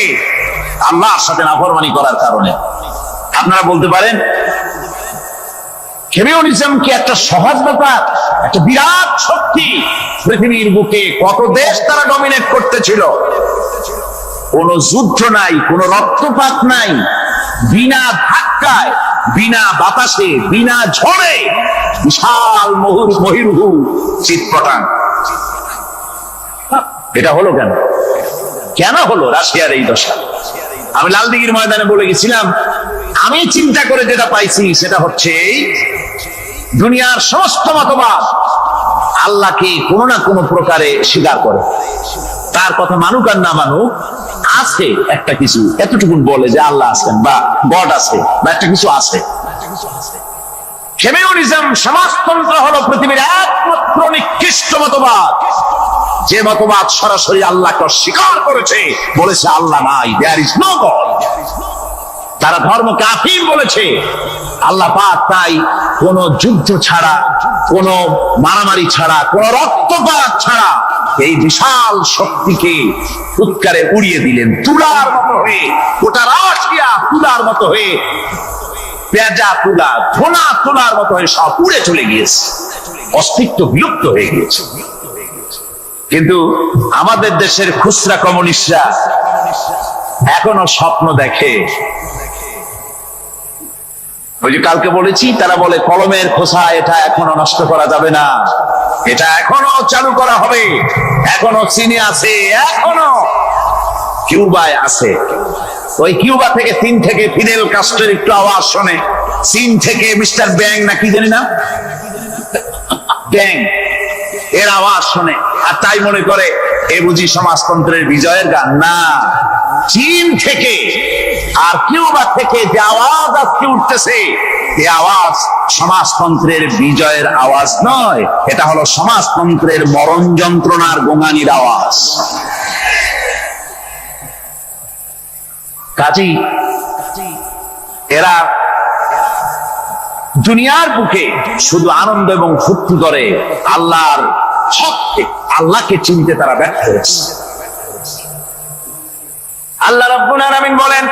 আল্লাহর সাথে নাফরমানি করার কারণে। আপনারা বলতে পারেন কমিউনিজম কি একটা সহজ ব্যাপার? একটা বিরাট শক্তি। পৃথিবীর বুকে কত দেশ তারা ডমিনেট করতেছিল, কোন যুদ্ধ নাই, কোন রক্তপাত নাই, বিনা ধাক্কায়, বিনা বাতাসে, বিনা ঝড়ে বিশাল মহিরুহু চিৎপটাং। এটা হলো কেন? কেন হলো রাশিয়ার এই দশা? আমি লালদিঘির ময়দানে বলে গেছিলাম, আমি চিন্তা করে যেটা পাইছি সেটা হচ্ছে দুনিয়ার সমস্ত মতবাদ আল্লাহকে কোনো না কোনো প্রকারে স্বীকার করে। তার কথা মানুক আর না মানুক, আছে একটা কিছু এতটুকু বলে যে আল্লাহ আছেন বা গড আছে বা একটা কিছু আছে। কমিউনিজম, সমাজতন্ত্র হলো পৃথিবীর একমাত্র নিকৃষ্ট মতবাদ, যে মতবাদ সরাসরি আল্লাহকে অস্বীকার করেছে, বলেছে আল্লাহ নাই, দেয়ার ইজ নো গড। তারা ধর্ম কাফির বলেছে। আল্লাহ পাক তাই কোন যুদ্ধ ছাড়া, কোন মারামারি ছাড়া, কোন রক্তপাত ছাড়া এই বিশাল শক্তিকে উৎকারে উড়িয়ে দিলেন, তুলার মতো হয়ে। গোটা রাশিয়া তুলার মতো হয়ে, পেঁজা তুলা, ধোনা তুলার মতো হয়ে সব উড়ে চলে গিয়েছে, অস্তিত্ব বিলুপ্ত হয়ে গিয়েছে। কিন্তু আমাদের দেশের খুচরা কমিউনিস্টরা এখনো স্বপ্ন দেখে। ওই যে কালকে বলেছি, তারা বলে কলমের খোসা এটা এখনো নষ্ট করা যাবে না, এটা এখনো চালু করা হবে। এখনো চীনে আছে, এখনো কিউবায় আছে। ওই কিউবা থেকে, চীন থেকে ফিদেল কাস্ট্রোর একটু আওয়াজ শোনে, চীন থেকে মিস্টার ব্যাং না কি জানি না, ব্যাং এর আওয়াজ শোনে, আর তাই মনে করে এ বুঝি সমাজতন্ত্রের বিজয়ের গান। না, চীন থেকে আর কিউবা থেকে যে আওয়াজ আজকে উঠতেছে, এই আওয়াজ সমাজতন্ত্রের বিজয়ের আওয়াজ নয়, এটা হলো সমাজতন্ত্রের মরণ যন্ত্রণার গোঙানির আওয়াজ। কাজী এরা দুনিয়ার বুকে শুধু আনন্দ এবং ফুর্তি করে, আল্লাহর হককে, আল্লাহকে চিনতে তারা ব্যর্থ হয়েছে। আল্লাহ রাব্বুল আলামিন বলেন,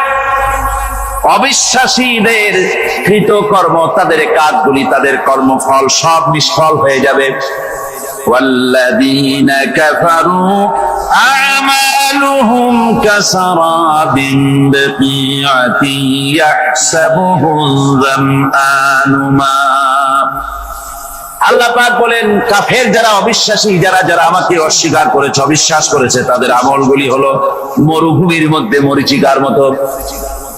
অবিশ্বাসীদের কৃতকর্ম, তাদের কাজগুলি, তাদের কর্মফল সব নিষ্ফল হয়ে যাবে। والذين كفروا أعمالهم كسراب بقيعة يحسبه الظمآن ماء। আল্লাহ পাক বলেন, কাফের যারা, অবিশ্বাসী যারা, যারা আমাকে অস্বীকার করেছে, অবিশ্বাস করেছে, তাদের আমলগুলি হলো মরুভূমির মধ্যে মরীচিকার মতো।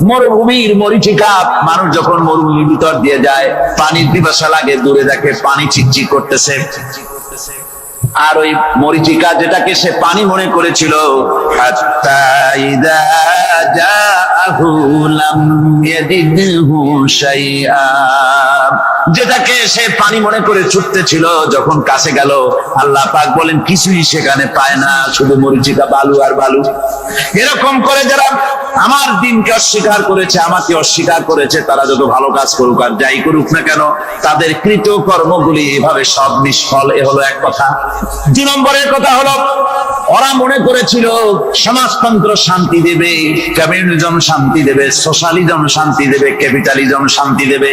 মরুভূমির মরীচিকা, মানুষ যখন মরুভূমির ভিতর দিয়ে যায়, পানির পিপাসা লাগে, দূরে দেখে পানি চিকচিক করতেছে, আর ওই মরীচিকা যেটাকে সে পানি মনে করেছিল, হাত্তা ইযা জাআহু লাম ইয়াজিদহু শাইআ, যেটাকে সে পানি মনে করে ছুটতেছিল, যখন কাছে গেল, আল্লাহ পাক বলেন কিছুই সেখানে পায় না, শুধু মরীচিকা, বালু আর বালু। এরকম করে যারা আমার দিনকে অস্বীকার করেছে, আমাকে অস্বীকার করেছে, তারা যত ভালো কাজ করুক আর যাই করুক না কেন, তাদের কৃত কর্মগুলি এভাবে সব নিষ্ফল। এ হলো এক কথা। 2 নম্বরের কথা হলো, ওরা মনে করেছিল সমাজতন্ত্র শান্তি দেবে, কমিউনিজম শান্তি দেবে, সোশ্যালিজম শান্তি দেবে, ক্যাপিটালিজম শান্তি দেবে।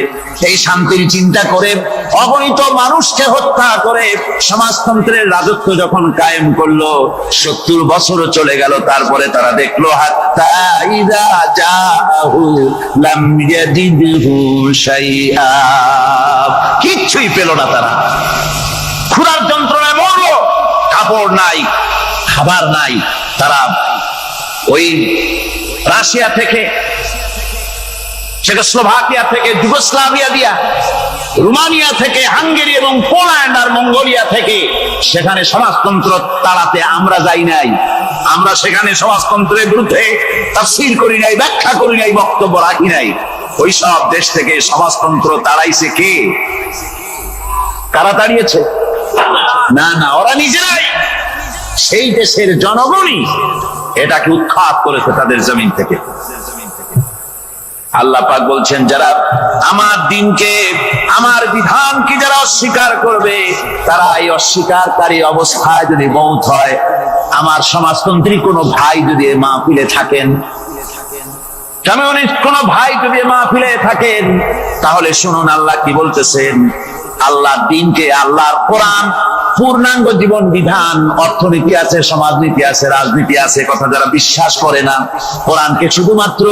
এই শান্তির চিন্তা করে অগণিত মানুষকে হত্যা করে সমাজতন্ত্রের রাজত্ব যখন কায়েম করলো, 70 বছরও চলে গেল, তারপরে তারা দেখলো হাত্তা ইযা জাআহু লাম ইয়াজিদহু শাইআ, কিচ্ছুই পেল না তারা। ক্ষুধার যন্ত্রণায় মরলো, কাপড় নাই, খাবার নাই। তারা ওই রাশিয়া থেকে, চেকোস্লোভাকিয়া থেকে, যুগোস্লাভিয়া দিয়া, রোমানিয়া থেকে, হাঙ্গেরি এবং পোল্যান্ড আর মঙ্গোলিয়া থেকে সেখানে সমাজতন্ত্র তাড়াতে আমরা যাই নাই। আমরা সেখানে সমাজতন্ত্রের বিরুদ্ধে তাফসীর করি নাই, ব্যাখ্যা করি নাই, বক্তব্য রাখি নাই। ওই সব দেশ থেকে সমাজতন্ত্র তাড়াইছে কে? কারা তাড়িয়েছে? না না, ওরা নিজেরাই, সেই দেশের জনগণই এটাকে উৎখাত করেছে তাদের জমিন থেকে। আল্লাহ পাক বলছেন, যারা আমার দিনকে, আমার বিধানকে যারা অস্বীকার করবে, তারা এই অস্বীকারী অবস্থায় যদি মৌত হয়, আমার সমাজতন্ত্রী কোনো ভাই যদি মাহফিলে থাকেন, কমিউনিস্ট কোন ভাই যদি মাহফিলে থাকেন, তাহলে শুনুন আল্লাহ কি বলতেছেন। আল্লাহর দিনকে, আল্লাহর কোরআন পূর্ণাঙ্গ জীবন বিধান, অর্থনীতি আছে, সমাজনীতি আছে, রাজনীতি আছে, কথা যারা বিশ্বাস করে না, কোরআনকে শুধুমাত্র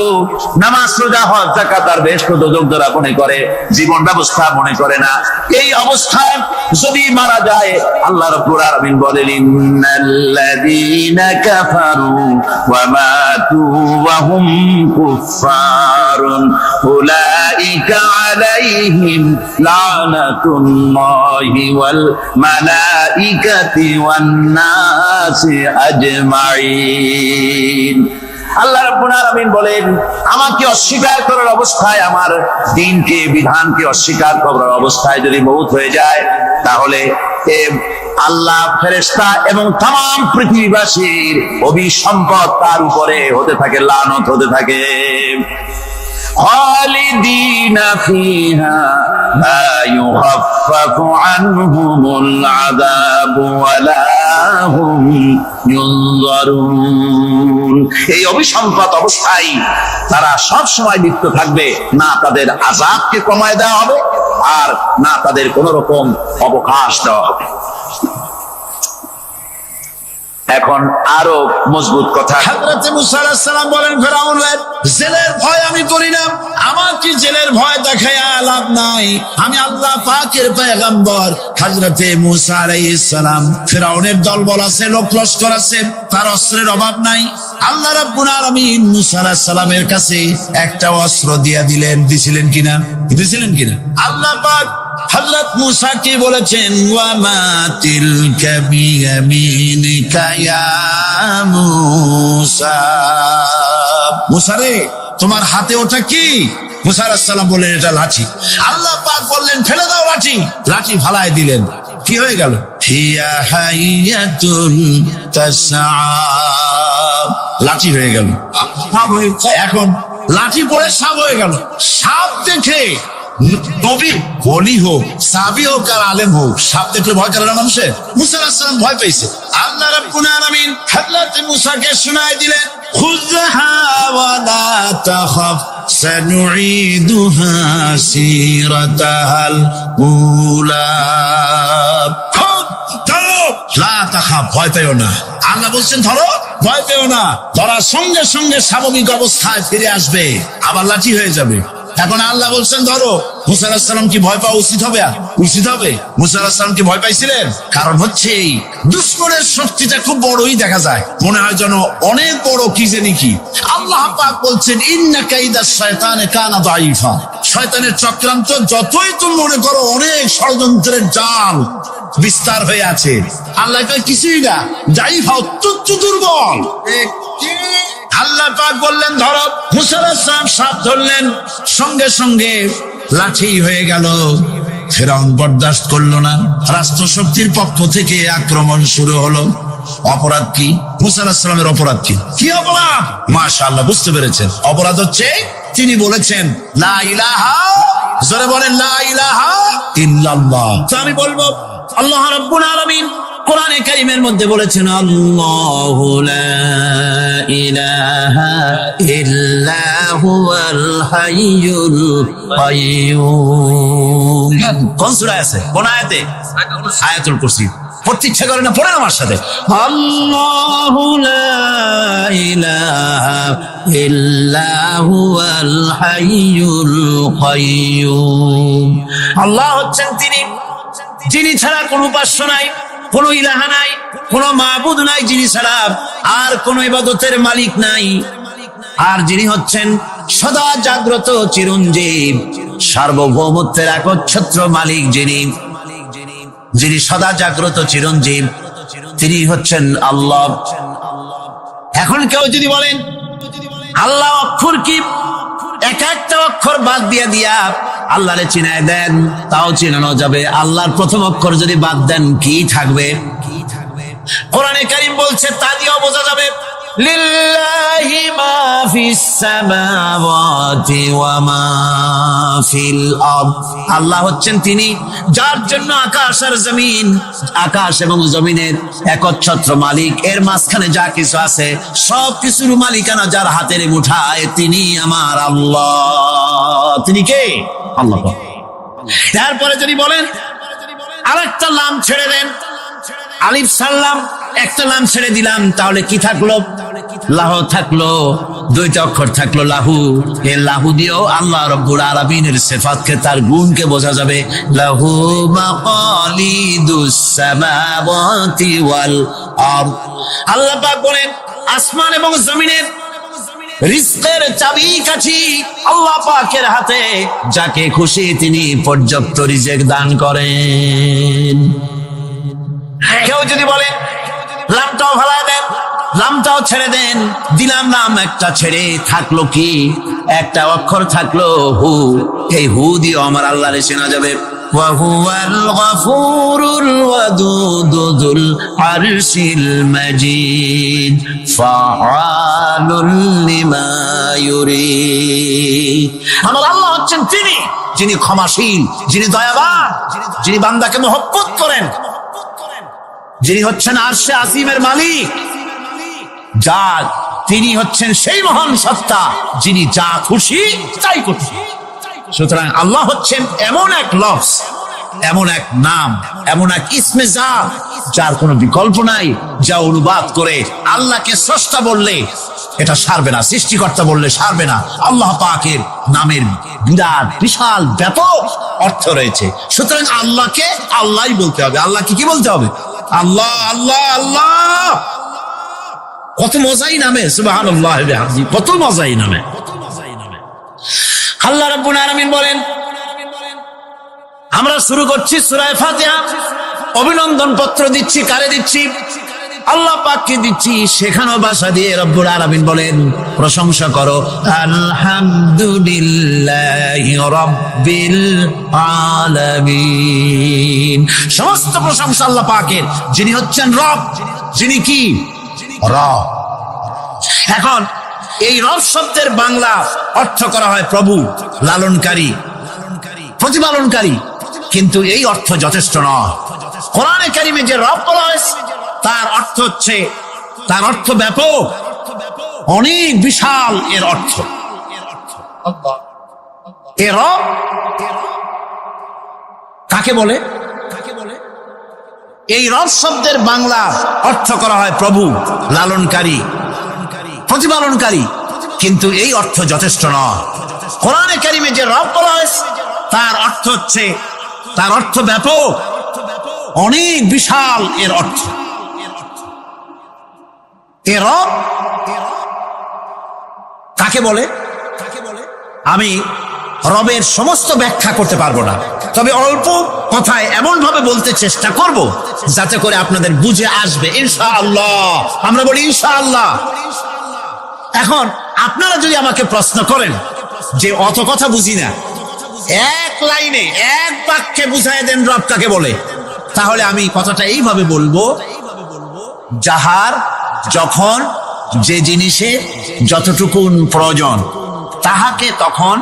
নামাজ, রোজা, হজ, যাকাত আর বেহেশত দোজখ যারা মনে করে, জীবন ব্যবস্থা মনে করে না, এই অবস্থায় যদি মারা যায়, আল্লাহ রাব্বুল আলামিন বলেন, ইন্নাল্লাযীনা কাফারু ওয়া মাতু ওয়া হুম কুফফারুন উলাইকা আলাইহিম লানাতুল্লাহি ওয়াল মালাইকাতি ওয়ান নাসি আজমাইন। আল্লাহ রাব্বুল আলামিন বলেন, আমাকে অস্বীকার করার অবস্থায়, আমার দ্বীনকে, বিধানকে অস্বীকার করার অবস্থায় যদি মউত হয়ে যায়, তাহলে আল্লাহ, ফেরেশতা এবং तमाम পৃথিবীবাসীর অভিসম্পদ তার উপরে হতে থাকে, লানত হতে থাকে। খালিদিনা ফিহা লা ইউখাফফাফু আনহুমুল আযাবু ওয়া লা হুম ইউনজারুন। এই অভিসম্পদ অবস্থায় তারা সব সময় লিপ্ত থাকবে, না তাদের আযাবকে কমায় দেওয়া হবে, আর না তাদের কোন রকম অবকাশ দেওয়া হবে। এখন আরো মজবুত কথা, হযরত মুসা আলাইহিস সালাম বলেন, ফেরাউন, জেলের ভয় আমি করি না, আমার কি জেলের ভয় দেখায় লাভ নাই, আমি আল্লাহ পাকের পয়গম্বর। হযরত মুসা আলাইহিস সালাম, ফেরাউনের দলবল আছে, লোক লস্কর আছে, তার অস্ত্রের অভাব নাই। আল্লাহ রাব্বুল আলামিন মুসা আলাইহিস সালামের কাছে একটা অস্ত্র দিছিলেন কিনা? আল্লাহ পাক হযরত মুসা কি বলেছেন, ওয়া মা তিলকা বিয়ামিনিকা ইয়া মুসা। মুসা রে, তোমার হাতে ওটা কি? মুসা আলাইহিস সালাম বললেন, এটা লাঠি। আল্লাহ পাক বললেন, ফেলে দাও লাঠি। লাঠি ফালায় দিলেন, কি হয়ে গেল? হিয়া হাইয়াতুন তাসআ, লাঠি হয়ে গেল। এখন লাঠি পড়ে সাপ হয়ে গেল। সাপ দেখে নবী, ওলি হোক, সাহাবী হোক আর আলেম হোক, সাপ দেখলে ভয় করে না মানুষের? মুসা আলাইহিস সালাম ভয় পেয়েছে। আল্লাহ রাব্বুল আলামিন হযরত মুসাকে শোনায় দিলেন, খুযহা ওয়া লা তাখাফ সানুঈদুহা সিরাতাহাল উলা। লা তাখাফ, ভয় পেও না। আল্লাহ বলছেন ধরো, ভয় পেও না। ধরার সঙ্গে সঙ্গে স্বাভাবিক অবস্থায় ফিরে আসবে, আবার লাঠি হয়ে যাবে। এখন আল্লাহ বলছেন ধরো। মুসা আলাইহিস সালাম কি ভয় পাওয়া উচিত হবে? মুসা আলাইহিস সালাম কি ভয় পাইছিলেন? কারণ হচ্ছে এই দুশমনের শক্তিটা খুব বড়ই দেখা যায়, মনে হয় যেন অনেক বড়, কি জানি কি। আল্লাহ পাক বলছেন, ইন্না কাইদাশ শায়তানে কানা দাঈফা। শয়তানের চক্রান্ত যতই তুমি মনে করো অনেক ষড়যন্ত্রের জাল বিস্তার হয়ে আছে, আল্লাহ কয় কিছুই না, দাঈফা, অত্যন্ত দুর্বল। আল্লাহ পাক বললেন ধরো। মুসা আলাইহিস সালাম সাপ ধরলেন, সঙ্গে সঙ্গে লাঠি হয়ে গেল। ফেরাউন বরদাস্ত করলো না, রাষ্ট্রশক্তির পক্ষ থেকে আক্রমণ শুরু হলো। অপরাধ কি? মুসা আলাইহিস সালামের অপরাধ কি? কি অপরাধ? মাশাআল্লাহ, বুঝতে পেরেছেন। অপরাধ হচ্ছে তিনি বলেছেন লা ইলাহা, জোরে বলেন লা ইলাহা ইল্লাল্লাহ। তো আমি বলবো, আল্লাহ রাব্বুল আলামিন কোরআনে কারীমের মধ্যে বলেছেন, আল্লাহু লা ইলাহা ইল্লা হুয়াল হাইয়ুল কাইয়্যুম। কোন সূরা আছে? কোন আয়াতে? আয়াতুল কুরসি। পড়তে ইচ্ছা করে না? পড়েন আমার সাথে। আল্লাহু লা ইলাহা ইল্লা হুয়াল হাইয়ুল কাইয়্যুম। আল্লাহ হচ্ছেন তিনি, যিনি ছাড়া কোনো উপাস্য নাই, কোনো ইলাহা নাই, কোনো মাবুদ নাই যিনি ছাড়া, আর কোনো ইবাদতের মালিক নাই। আর যিনি হচ্ছেন সদা জাগ্রত, চিরঞ্জীব, সার্বভৌমত্বের একচ্ছত্র মালিক, যিনি সদা জাগ্রত, চিরঞ্জীব, তিনি হচ্ছেন আল্লাহ। এখন কেউ যদি বলেন আল্লাহ অক্ষর কি, এক একটা অক্ষর বাদ দিয়া দিয়া আল্লাহরে চিনায় দেন, তাও চিনানো যাবে। আল্লাহর প্রথম অক্ষর যদি বাদ দেন কি থাকবে? কোরআনে কারীম বলছে তা দিয়েও বোঝা যাবে। লিল্লাহি মা ফিস সামাওয়াতি ওয়া মা ফিল আরদ। আল্লাহ হচ্ছেন তিনি যার জন্য আকাশ আর জমিন, আকাশ এবং জমিনের একচ্ছত্র মালিক। এর মাঝখানে যা কিছু আছে সব কিছুর মালিকানা যার হাতের মুঠায়, তিনি আমার আল্লাহ। তিনি কে? আল্লাহ। তারপরে যদি বলেন আরেকটা লাম ছেড়ে দেন, আলিফ সাল্লাম, একটা লাম ছেড়ে দিলাম, তাহলে কি থাকলো? লাহ থাকলো, দুইটা অক্ষর থাকলো লাহু। এই লাহু দিয়েও আল্লাহ রব্বুল আলামিনের সিফাতকে, তার গুণকে বোঝা যাবে। লাহু মাকালিদুস সামাওয়াতি ওয়াল আরদ। আল্লাহ পাক বলেন আসমান এবং জমিনের রিজকের চাবিকাঠি আল্লাহ পাকের হাতে, যাকে খুশি তিনি পর্যাপ্ত রিজেক দান করেন। কেউ যদি বলে লামটাও ভালাই দেন, লামটাও ছেড়ে দেন, দিলাম লাম একটা ছেড়ে, থাকলো কি? একটা অক্ষর থাকলো হু। এই হু দিয়ে আমার আল্লাহরে চেনা যাবে। ওয়া হুয়াল গফুরুল ওয়াদুদুল আরশিল মাজিদ ফাআলুল লিমা ইউরিদ। আমার আল্লাহ হচ্ছেন তিনি যিনি ক্ষমাশীল, যিনি দয়াবান, যিনি বান্দাকে মহব্বত করেন, যিনি হচ্ছেন আরশে আসিমের মালিক, যার তিনি হচ্ছেন সেই মহান সত্তা যিনি যা খুশি তাই করছেন। সুতরাং আল্লাহ হচ্ছেন এমন এক লফজ, এমন এক নাম, এমন এক ইসমে জাত যার কোনো বিকল্প নাই, যা অনুবাদ করে আল্লাহকে স্রষ্টা বললে এটা সারবে না, সৃষ্টিকর্তা বললে সারবে না। আল্লাহ পাকের নামের বিরাট বিশাল ব্যাপক অর্থ রয়েছে। সুতরাং আল্লাহকে আল্লাহই বলতে হবে। আল্লাহকে কি বলতে হবে? আল্লাহ আল্লাহ আল্লাহ। কত মজাই নামে, সুবহানাল্লাহ, কত মজাই নামে। আল্লাহ রাব্বুল আলামিন বলেন, আমরা শুরু করছি সূরা ফাতিহা। অভিনন্দন পত্র দিচ্ছি, কারে দিচ্ছি? আল্লাহ পাককে দিচ্ছি। সেখানেও ভাষা দিয়ে রব্বুল আলামিন বলেন প্রশংসা করো, আলহামদুলিল্লাহি রাব্বিল আলামিন। সমস্ত প্রশংসা আল্লাহ পাকের, যিনি হচ্ছেন রব, যিনি কি? রব। এখন এই রব শব্দের বাংলা অর্থ করা হয় প্রভু, লালনকারী, প্রতিপালনকারী, কিন্তু এই অর্থ যথেষ্ট নয়। কোরআনে কারিমে যে রব বলা হয়েছে তার অর্থ হচ্ছে, তার অর্থ ব্যাপক, অনেক বিশাল এর অর্থ। এ রব কাকে বলে? এই রব শব্দের বাংলা অর্থ করা হয় প্রভু, লালনকারী, প্রতিপালনকারী, কিন্তু এই অর্থ যথেষ্ট নয়। কোরআনে কারিমে যে রব বলা হয়েছে তার অর্থ হচ্ছে, তার অর্থ ব্যাপক, অনেক বিশাল এর অর্থ। এ রব কাকে বলে? আমি রবের সমস্ত ব্যাখ্যা করতে পারবো না, তবে অল্প কথায় এমন ভাবে বলতে চেষ্টা করব যাতে করে আপনাদের বুঝে আসবে ইনশাআল্লাহ। আমরা বলি ইনশাআল্লাহ। এখন আপনারা যদি আমাকে প্রশ্ন করেন যে অত কথা বুঝি না, এক লাইনে এক বাক্যে বুঝায় দেন রব কাকে বলে, তাহলে আমি কথাটা এইভাবে বলবো, যাহার যখন যে জিনিসের যতটুকুন প্রয়োজন তাহাকে তখন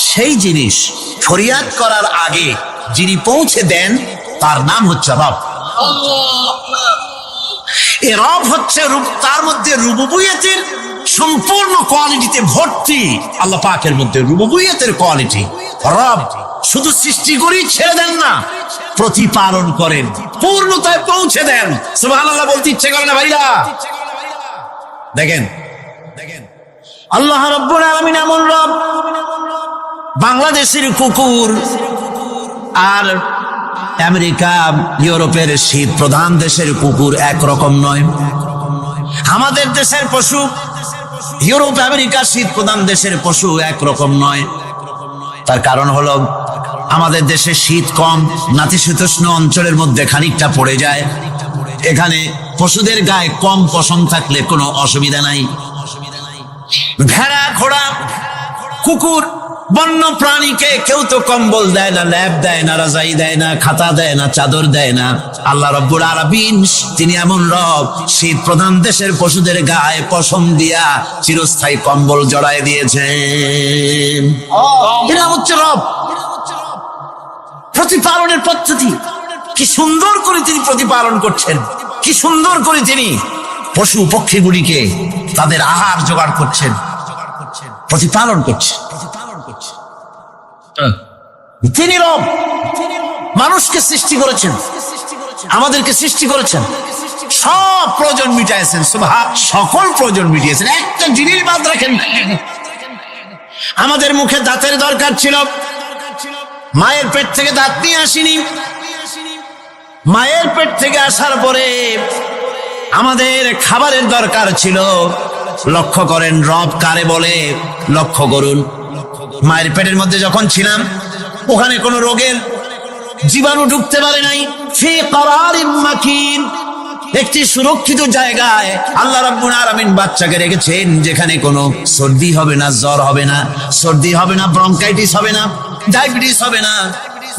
সেই জিনিস ফরিয়াদ করার আগে যিনি পৌঁছে দেন তার নাম হচ্ছে রব। এ রব হচ্ছে তার মধ্যে রুবুবিয়তের সম্পূর্ণ কোয়ালিটিতে ভর্তি। আল্লাহ পাকের মধ্যে রুবুবিয়তের কোয়ালিটি। রব শুধু সৃষ্টি করেই ছেড়ে দেন না, প্রতিপালন করেন, পূর্ণতায় পৌঁছে দেন। সুবহানাল্লাহ বলতে ইচ্ছে করে না ভাইরা? দেখেন আল্লাহ রাব্বুল আলামিন এমন রব, বাংলাদেশের কুকুর আর আমেরিকা ইউরোপের শীত প্রধান দেশের কুকুর একরকম নয়। আমাদের দেশের পশু ইউরোপ আমেরিকা শীত প্রধান দেশের পশু একরকম নয়। তার কারণ হলো আমাদের দেশে শীত কম, নাতিশীতোষ্ণ অঞ্চলের মধ্যে খানিকটা পড়ে যায়। এখানে পশুদের গায়ে কম পশম থাকলে কোনো অসুবিধা নাই। ভেড়া, ঘোড়া, কুকুর, বন্য প্রাণীকে কেউ তো কম্বল দেয় না, ল্যাপ দেয় না, রাজাই দেয় না, খাতা দেয় না, চাদর দেয় না। আল্লাহ রাব্বুল আলামিন তিনি এমন রব, শীত প্রধান দেশের পশুদের গায়ে পশম দিয়া চিরস্থায়ী কম্বল জড়ায় দিয়েছেন। এটা হচ্ছে রব। প্রতিপালনের পদ্ধতি কি সুন্দর করে তিনি প্রতিপালন করছেন, কি সুন্দর করে তিনি পশু পক্ষীগুলিকে তাদের আহার জোগাড় করছেন, প্রতিপালন করছেন। তিনি রব, মানুষকে সৃষ্টি করেছেন, আমাদেরকে সৃষ্টি করেছেন, সব প্রয়োজন মিটাইছেন, সকল প্রয়োজন মিটিয়েছেন, একটা জিনিস বাদ রাখেন। আমাদের মুখে দাঁতের দরকার ছিল, মায়ের পেট থেকে দাঁত নিয়ে আসিনি। মায়ের পেট থেকে আসার পরে আমাদের খাবারের দরকার ছিল। লক্ষ্য করেন রব কারে বলে, লক্ষ্য করুন। মায়ের পেটের মধ্যে যখন ছিলাম ওখানে কোনো রোগের জীবাণু ঢুকতে পারে নাই। ফি করারিম মাকিন, একটি সুরক্ষিত জায়গায় আল্লাহ রাব্বুল আলামিন বাচ্চাকে রেখেছেন, যেখানে কোনো সর্দি হবে না, জ্বর হবে না, সর্দি হবে না, ব্রঙ্কাইটিস হবে না, ডায়াবেটিস হবে না,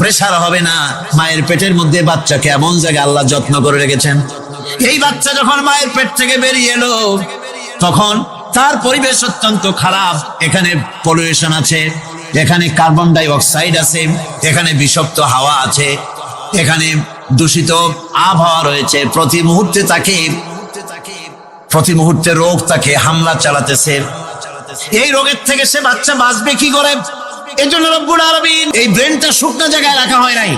প্রেসার হবে না। মায়ের পেটের মধ্যে বাচ্চাকে এমন জায়গায় আল্লাহ যত্ন করে রেখেছেন। এই বাচ্চা যখন মায়ের পেট থেকে বেরিয়ে এলো তখন তার পরিবেশ অত্যন্ত খারাপ। এখানে পলিউশন আছে, এখানে কার্বন ডাই অক্সাইড আছে, এখানে বিষাক্ত হাওয়া আছে, এখানে দূষিত আবহাওয়া রয়েছে। প্রতি মুহূর্তে রোগ তাকে হামলা চালাতেছে। এই রোগের থেকে সে বাচ্চা বাঁচবে কি করে? এই জন্য রব্বুল আলামিন এই ব্রেনটা শুকনা জায়গায় রাখা হয় নাই।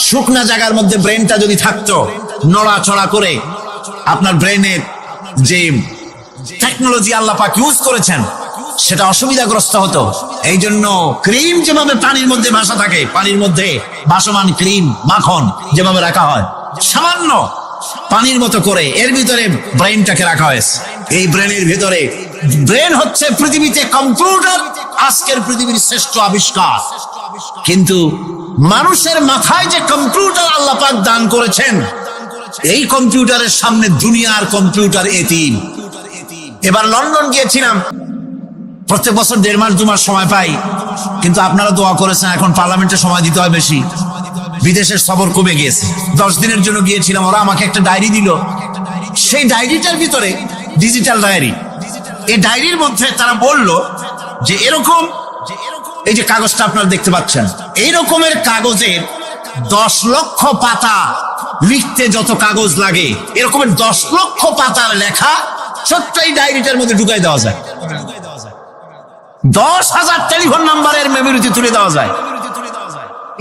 শুকনা জায়গার মধ্যে ব্রেনটা যদি থাকতো, নড়াচড়া করে আপনার ব্রেনের যে টেকনোলজি আল্লাহ পাক ইউজ করেছেন সেটা অসুবিধাগ্রস্ত হতো। এই জন্য ক্রিম যেভাবে পানির মধ্যে ভাসা থাকে, পানির মধ্যে ভাসমান ক্রিম মাখন যেভাবে রাখা হয়, সামান্য পানির মতো করে এর ভিতরে ব্রেনটাকে রাখা হয়েছে। এই ব্রেনের ভিতরে, ব্রেন হচ্ছে পৃথিবীতে কম্পিউটার, আজকের পৃথিবীর শ্রেষ্ঠ আবিষ্কার। কিন্তু মানুষের মাথায় যে কম্পিউটার আল্লাহ পাক দান করেছেন, এই কম্পিউটারের সামনে দুনিয়ার কম্পিউটার এতিম। এবার লন্ডন গিয়েছিলাম, প্রত্যেক বছর 1.5 মাস 2 মাস সময় পাই, কিন্তু আপনারা দোয়া করেছেন এখন পার্লামেন্টে সময় দিতে হয় বেশি। বিদেশের সফর কমে গিয়েছে, 10 দিনের জন্য গিয়েছিলাম। ওরা আমাকে একটা ডায়েরি দিল, সেই ডায়েরিটার ভিতরে ডিজিটাল ডায়েরি। এই ডায়েরির মধ্যে তারা বলল যে এরকম, এই যে কাগজটা আপনারা দেখতে পাচ্ছেন, এই রকমের কাগজের 10 লক্ষ পাতা লিখতে যত কাগজ লাগে, এরকমের 10 লক্ষ পাতার লেখা ছোট্ট এই ডায়েরিটার মধ্যে ঢুকাই দেওয়া যায়। 10,000 টেলিফোন নাম্বারের মেমোরিতে তুলে দেওয়া যায়।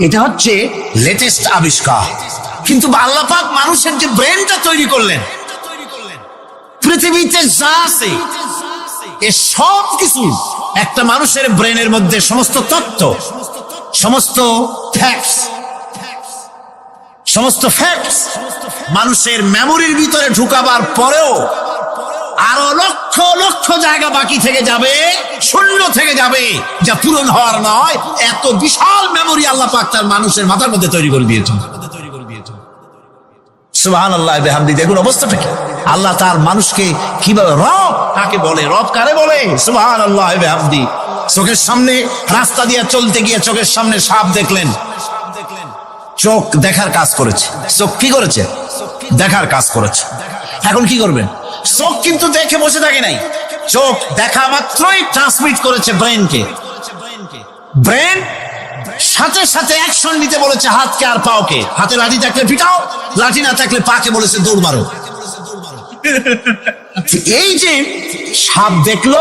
এটা হচ্ছে লেটেস্ট আবিষ্কার। কিন্তু আল্লাহ পাক মানুষের যে ব্রেনটা তৈরি করলেন, পৃথিবীতে যা আছে এ সব কিছু একটা মানুষের ব্রেনের মধ্যে, সমস্ত তথ্য, সমস্ত ফ্যাক্টস মানুষের মেমোরির ভিতরে ঢুকাবার পরেও আরো লক্ষ লক্ষ জায়গা বাকি থেকে যাবে, শূন্য থেকে যাবে, যা পূরণ হওয়ার নয়। এত বিশাল মেমোরি আল্লাহ পাক তার মানুষের মাথার মধ্যে তৈরি করে দিয়েছেন। সুবহানাল্লাহ বিহামদি। দেখুন অবস্থাটা কি। আল্লাহ তার মানুষকে কিভাবে, রব কাকে বলে, রব কারে বলে, সুবহানাল্লাহ বিহামদি। চোখের সামনে রাস্তা দিয়ে চলতে গিয়ে চোখের সামনে সাপ দেখলেন, চোখ দেখার কাজ করেছে। চোখ কি করেছে? দেখার কাজ করেছে। এখন কি করবেন? চোখ কিন্তু দেখে বসে থাকে নাই, চোখ দেখা মাত্রই ট্রান্সমিট করেছে ব্রেনকে। ব্রেন সাথে সাথে অ্যাকশন নিতে বলেছে হাতকে আর পাওকে। হাতে লাঠি থাকলে পিটাও, লাঠি না থাকলে পাকে বলেছে দৌড় মারো। এই যে সাপ দেখলো,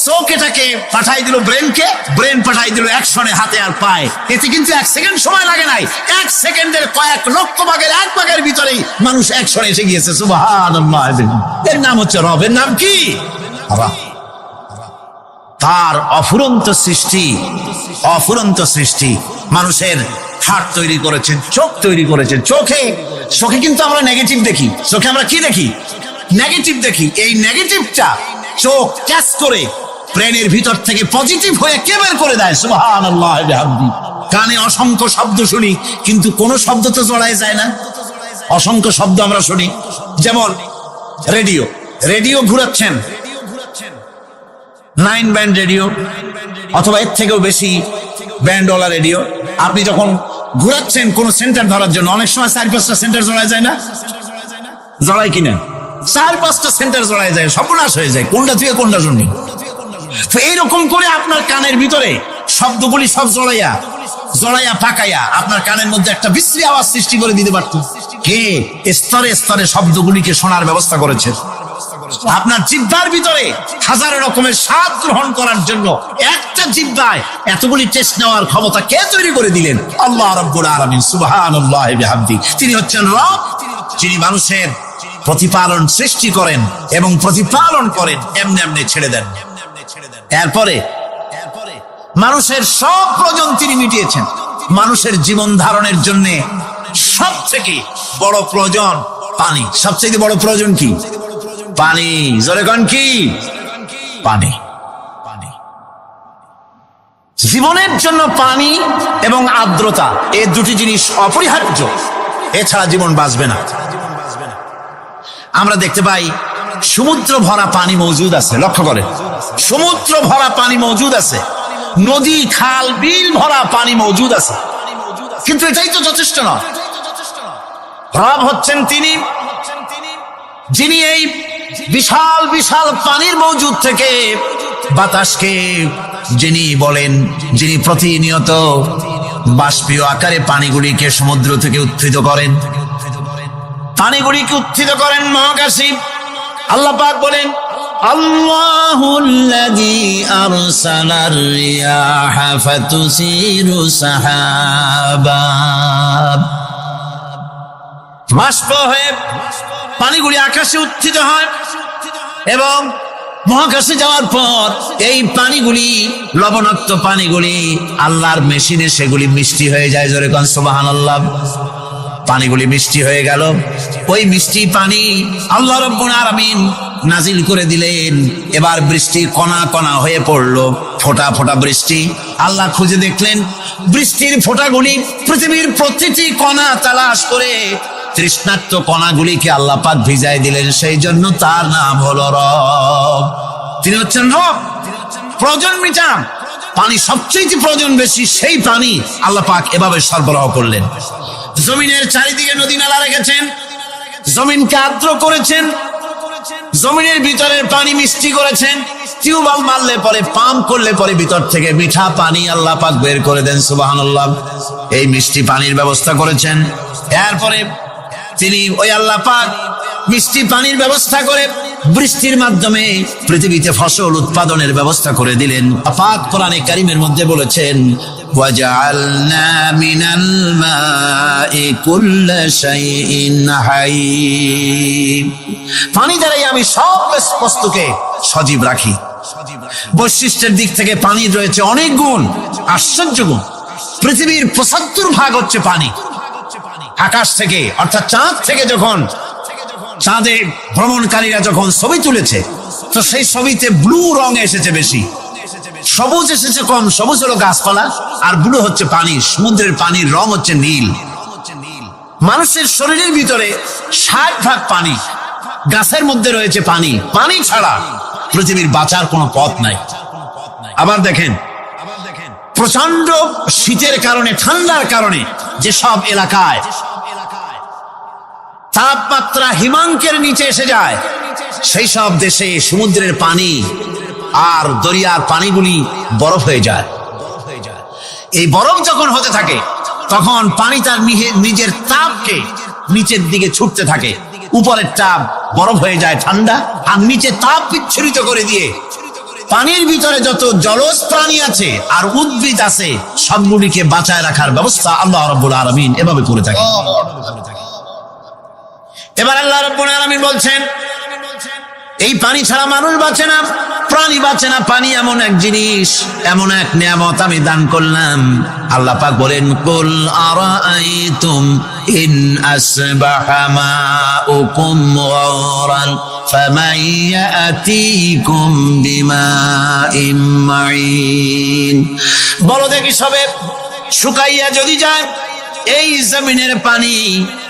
চোখ এটাকে পাঠাই দিল ব্রেনকে, ব্রেন পাঠাই দিল অ্যাকশনে হাতে আর পায়ে। এতে কিন্তু 1 সেকেন্ড সময় লাগে নাই, 1 সেকেন্ডের কয়েক লক্ষ ভাগের 1 ভাগের ভিতরেই মানুষ অ্যাকশনে এসে গিয়েছে। সুবহানাল্লাহ। এর নাম হচ্ছে রব। এর নাম কি? তার অফুরন্ত সৃষ্টি। মানুষের হার্ট তৈরি করেছেন, চোখ তৈরি করেছেন। চোখে কিন্তু আমরা নেগেটিভ দেখি। চোখে আমরা কি দেখি? নেগেটিভ দেখি। এই নেগেটিভটা চোখ ক্যাচ করে ব্রেনের ভিতর থেকে পজিটিভ হয়ে কে বের করে দেয়? সুবহানাল্লাহ বিহামদি। কানে অসংখ্য শব্দ শুনি, কিন্তু কোনো শব্দ তো জড়ায় যায় না। অসংখ্য শব্দ আমরা শুনি, যেমন রেডিও ঘুরাচ্ছেন, 9 ব্যান্ড রেডিও অথবা এর থেকেও বেশি ব্যান্ডওয়ালা রেডিও, আপনি যখন ঘোরাচ্ছেন কোন সেন্টার ধরার জন্য, অনেক সময় 4-5টা সেন্টার জড়ায় যায় না? জড়ায় কিনা? 4-5টা সেন্টার জড়ায় যায়, সর্বনাশ হয়ে যায়, কোনটা থেকে কোনটা শুনবেন। তো এইরকম করে আপনার কানের ভিতরে শব্দগুলি সব জড়াইয়া পাকাইয়া আপনার কানের মধ্যে একটা বিশ্রী আওয়াজ সৃষ্টি করে দিতে পারত। কে স্তরে স্তরে শব্দগুলিকে শোনার ব্যবস্থা করেছে? আপনার জিহ্বার ভিতরে হাজার রকমের স্বাদ গ্রহণ করার জন্য একটা জিহ্বায় এতগুলি টেস্ট নেওয়ার ক্ষমতা কে তৈরি করে দিলেন? আল্লাহ রাব্বুল আলামিন সুবহানাল্লাহি ওয়া বিহামদিহি। তিনি হচ্ছেন রব, যিনি মানুষের প্রতিপালন সৃষ্টি করেন এবং প্রতিপালন করেন, এমনি এমনি ছেড়ে দেন। এরপরে মানুষের সব প্রয়োজন তিনি মিটিয়েছেন। মানুষের জীবন ধারণের জন্য সব থেকে বড় প্রয়োজন পানি। সবচেয়ে বড় প্রয়োজন কি? পানি। জোরে কোন কি? পানি। জীবনের জন্য পানি এবং আর্দ্রতা, এই দুটি জিনিস অপরিহার্য, এছাড়া জীবন বাঁচবে না। আমরা দেখতে পাই সমুদ্র ভরা পানি মজুদ আছে, লক্ষ্য করেন, সমুদ্র ভরা পানি মজুদ আছে, নদী খাল বিল ভরা পানি মজুদ আছে, কিন্তু এটাই তো যথেষ্ট নয়। রব হচ্ছেন তিনি, যিনি এই বিশাল বিশাল পানির মজুদ থেকে বাতাসকে যিনি বলেন, যিনি প্রতিনিয়ত বাষ্পীয় আকারে পানিগুলিকে সমুদ্র থেকে উত্থিত করেন, পানিগুলিকে উত্থিত করেন মহাকাশে। আল্লাহ পাক বলেন, আল্লাহুল্লাযী আরসালার রিয়াহা ফাতুসিরু সাহাবা। বাষ্প হয়ে পানিগুলি আকাশে উত্থিত হয় এবং মহাকাশে যাওয়ার পর এই পানিগুলি, লবণাক্ত পানিগুলি আল্লাহর মেশিনে সেগুলি মিষ্টি হয়ে যায়। জোরে কোন সুবহানাল্লাহ। পানিগুলি মিষ্টি হয়ে গেল, ওই মিষ্টি পানি আল্লাহ রাব্বুল আলামিন নাজিল করে দিলেন। এবার বৃষ্টি কণা কণা হয়ে পড়লো, ফোঁটা ফোঁটা বৃষ্টি। আল্লাহ খুঁজে দেখলেন বৃষ্টির ফোঁটাগুলি পৃথিবীর প্রতিটি কণা তালাশ করে তৃষ্ণার্ত কণাগুলিকে আল্লাহ পাক ভিজাই দিলেন। সেই জন্য তার নাম হলো রব। তিনি হচ্ছেন রব, প্রয়োজন মিটান। পানি সবচেয়ে প্রয়োজন বেশি, সেই পানি আল্লাহ পাক এভাবে সরবরাহ করলেন। জমিনের চারিদিকে নদী নালা রেখেছেন, জমিনকে আর্দ্র করেছেন, জমিনের ভিতরের পানি মিষ্টি করেছেন। টিউবওয়েল মারলে পরে, পাম্প করলে পরে ভিতর থেকে মিঠা পানি আল্লাহ পাক বের করে দেন। সুবহানাল্লাহ। এই মিষ্টি পানির ব্যবস্থা করেছেন। এরপরে তিনি ওই আল্লাহ পাক মিষ্টি পানির ব্যবস্থা করে বৃষ্টির মাধ্যমে পৃথিবীতে ফসল উৎপাদনের ব্যবস্থা করে দিলেন। পাক কোরআনে কারীমের মধ্যে বলেছেন, ওয়াজআলনা মিনাল মাই কুল্লা শাইইন হাই। পানি দ্বারাই আমি সব বস্তুকে সজীব রাখি। বৈশিষ্ট্যের দিক থেকে পানির রয়েছে অনেক গুণ, আশ্চর্য গুণ। পৃথিবীর 75% হচ্ছে পানি। আকাশ থেকে অর্থাৎ চাঁদ থেকে যখন চাঁদে ভ্রমণকারীরা যখন ছবি তুলেছে, তো সেই ছবিতে ব্লু রং এসেছে বেশি, সবুজ এসেছে কম। সবুজ হলো গাছপালা, আর ব্লু হচ্ছে পানি। সমুদ্রের পানির রং হচ্ছে নীল। মানুষের শরীরের ভিতরে 60% পানি, গাছের মধ্যে রয়েছে পানি। পানি ছাড়া পৃথিবীর বাঁচার কোনো পথ নাই। আবার দেখেন, প্রচন্ড শীতের কারণে, ঠান্ডার কারণে যেসব এলাকায় তাপমাত্রা হিমাঙ্কের নিচে এসে যায়, সেই সব দেশে সমুদ্রের পানি আর দরিয়ার পানিগুলি বরফ হয়ে যায়। এই বরফ যখন হতে থাকে, তখন পানি তার নিজের তাপকে নিচের দিকে ছুটতে থাকে। উপরের তাপ বরফ হয়ে যায় ঠান্ডা, আর নিচে তাপ বিচ্ছুরিত করে দিয়ে পানির ভিতরে যত জলজ প্রাণী আছে আর উদ্ভিদ আছে, সবগুলিকে বাঁচায় রাখার ব্যবস্থা আল্লাহ রাব্বুল আলামিন এভাবে করে থাকে। এবার আল্লাহ রাব্বুল আলামিন বলছেন, এই পানি ছাড়া মানুষ বাঁচে না, প্রাণী বাঁচে না। পানি এমন এক জিনিস, এমন এক নিয়ামত আমি দান করলাম। আল্লাহ পাক বলেন, কুল আরাআইতুম ইন আসবাহা মাউকুম গাওরান ফামান ইয়াতিকুম বিমাইন মাইন। বলো দেখি, সবে শুকাইয়া যদি যায়, এই জমিনের পানি,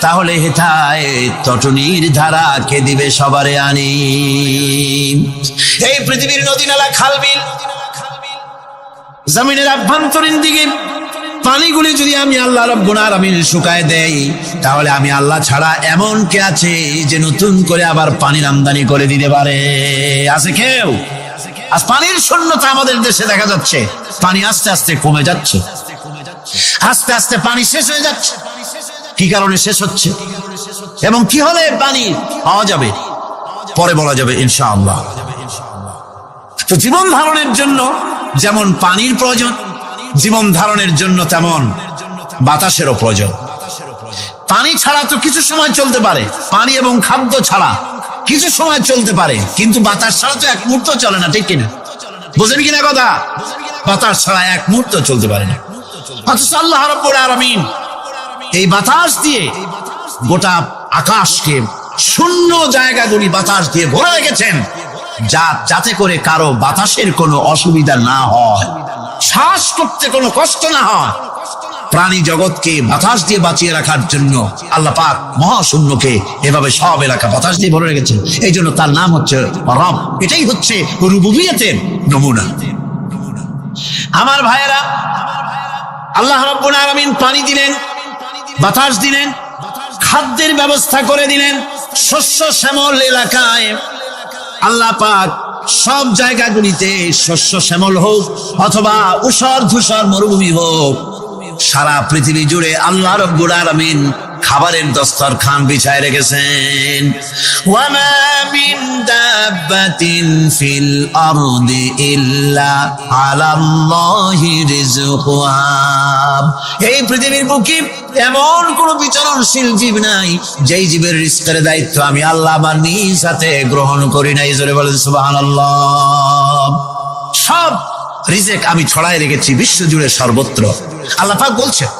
তাহলে হেথায় তটনির ধারা কে দিবে সবারে আনি। এই পৃথিবীর নদী নালা খাল বিল জমিনের আভ্যন্তরীণ দিকে পানিগুলি যদি আমি আল্লাহ রাব্বুল আলামিন শুকায় দেই, তাহলে আমি আল্লাহ ছাড়া এমন কে আছে যে নতুন করে আবার পানির আমদানি করে দিতে পারে? আছে কেউ? আজ পানির শূন্যতা আমাদের দেশে দেখা যাচ্ছে। পানি আস্তে আস্তে কমে যাচ্ছে, আস্তে আস্তে পানি শেষ হয়ে যাচ্ছে। কি কারণে শেষ হচ্ছে এবং কি হলে পানি পাওয়া যাবে পরে বলা যাবে ইনশাআল্লাহ। তো জীবন ধারণের জন্য যেমন পানির প্রয়োজন, জীবন ধারণের জন্য তেমন বাতাসেরও প্রয়োজন। পানি ছাড়া তো কিছু সময় চলতে পারে, পানি এবং খাদ্য ছাড়া কিছু সময় চলতে পারে, কিন্তু বাতাস ছাড়া তো এক মুহূর্ত চলে না, ঠিক কিনা? বুঝেন কিনা কথা? বাতাস ছাড়া এক মুহূর্ত চলতে পারে না। অথচ আল্লাহ রাব্বুল আলামিন এই বাতাস দিয়ে গোটা আকাশকে, শূন্য জায়গাগুলি বাতাস দিয়ে ভরে রেখেছেন, যাতে করে কারো বাতাসের কোনো অসুবিধা না হয়, শ্বাস করতে কোনো কষ্ট না হয়। প্রাণী জগৎকে বাতাস দিয়ে বাঁচিয়ে রাখার জন্য আল্লাহ পাক মহাশূন্যকে এভাবে সব এলাকা বাতাস দিয়ে ভরে রেখেছেন। এই জন্য তার নাম হচ্ছে রব। এটাই হচ্ছে রুবুবিয়তের নমুনা। আমার ভাইয়েরা, আল্লাহ রাব্বুল আলামিন পানি দিলেন, বাতাস দিলেন, খাদ্যের ব্যবস্থা করে দিলেন। শস্য শ্যামল এলাকায় আল্লাহ পাক সব জায়গাগুলিতে শস্য শ্যামল হোক অথবা ঊষর ধূসর মরুভূমি হোক, সারা পৃথিবী জুড়ে আল্লাহ রাব্বুল আলামিন খাবারের দস্তরখান বিছায় রেখেছেন। ওয়ামা মিন দাব্বাতিন ফিল আরদি ইল্লা আলাল্লাহি রিজকুহা। এই পৃথিবীর বুকে এমন কোন বিচরণশীল জীব নাই যেই জীবের রিজকের দায়িত্ব আমি আল্লাহ আমার নিজ হাতে গ্রহণ করি নাই। জোরে বলেন সুবহানাল্লাহ। সব রিজেক আমি ছড়াই রেখেছি বিশ্ব জুড়ে সর্বত্র। আল্লাহ পাক বলছেন,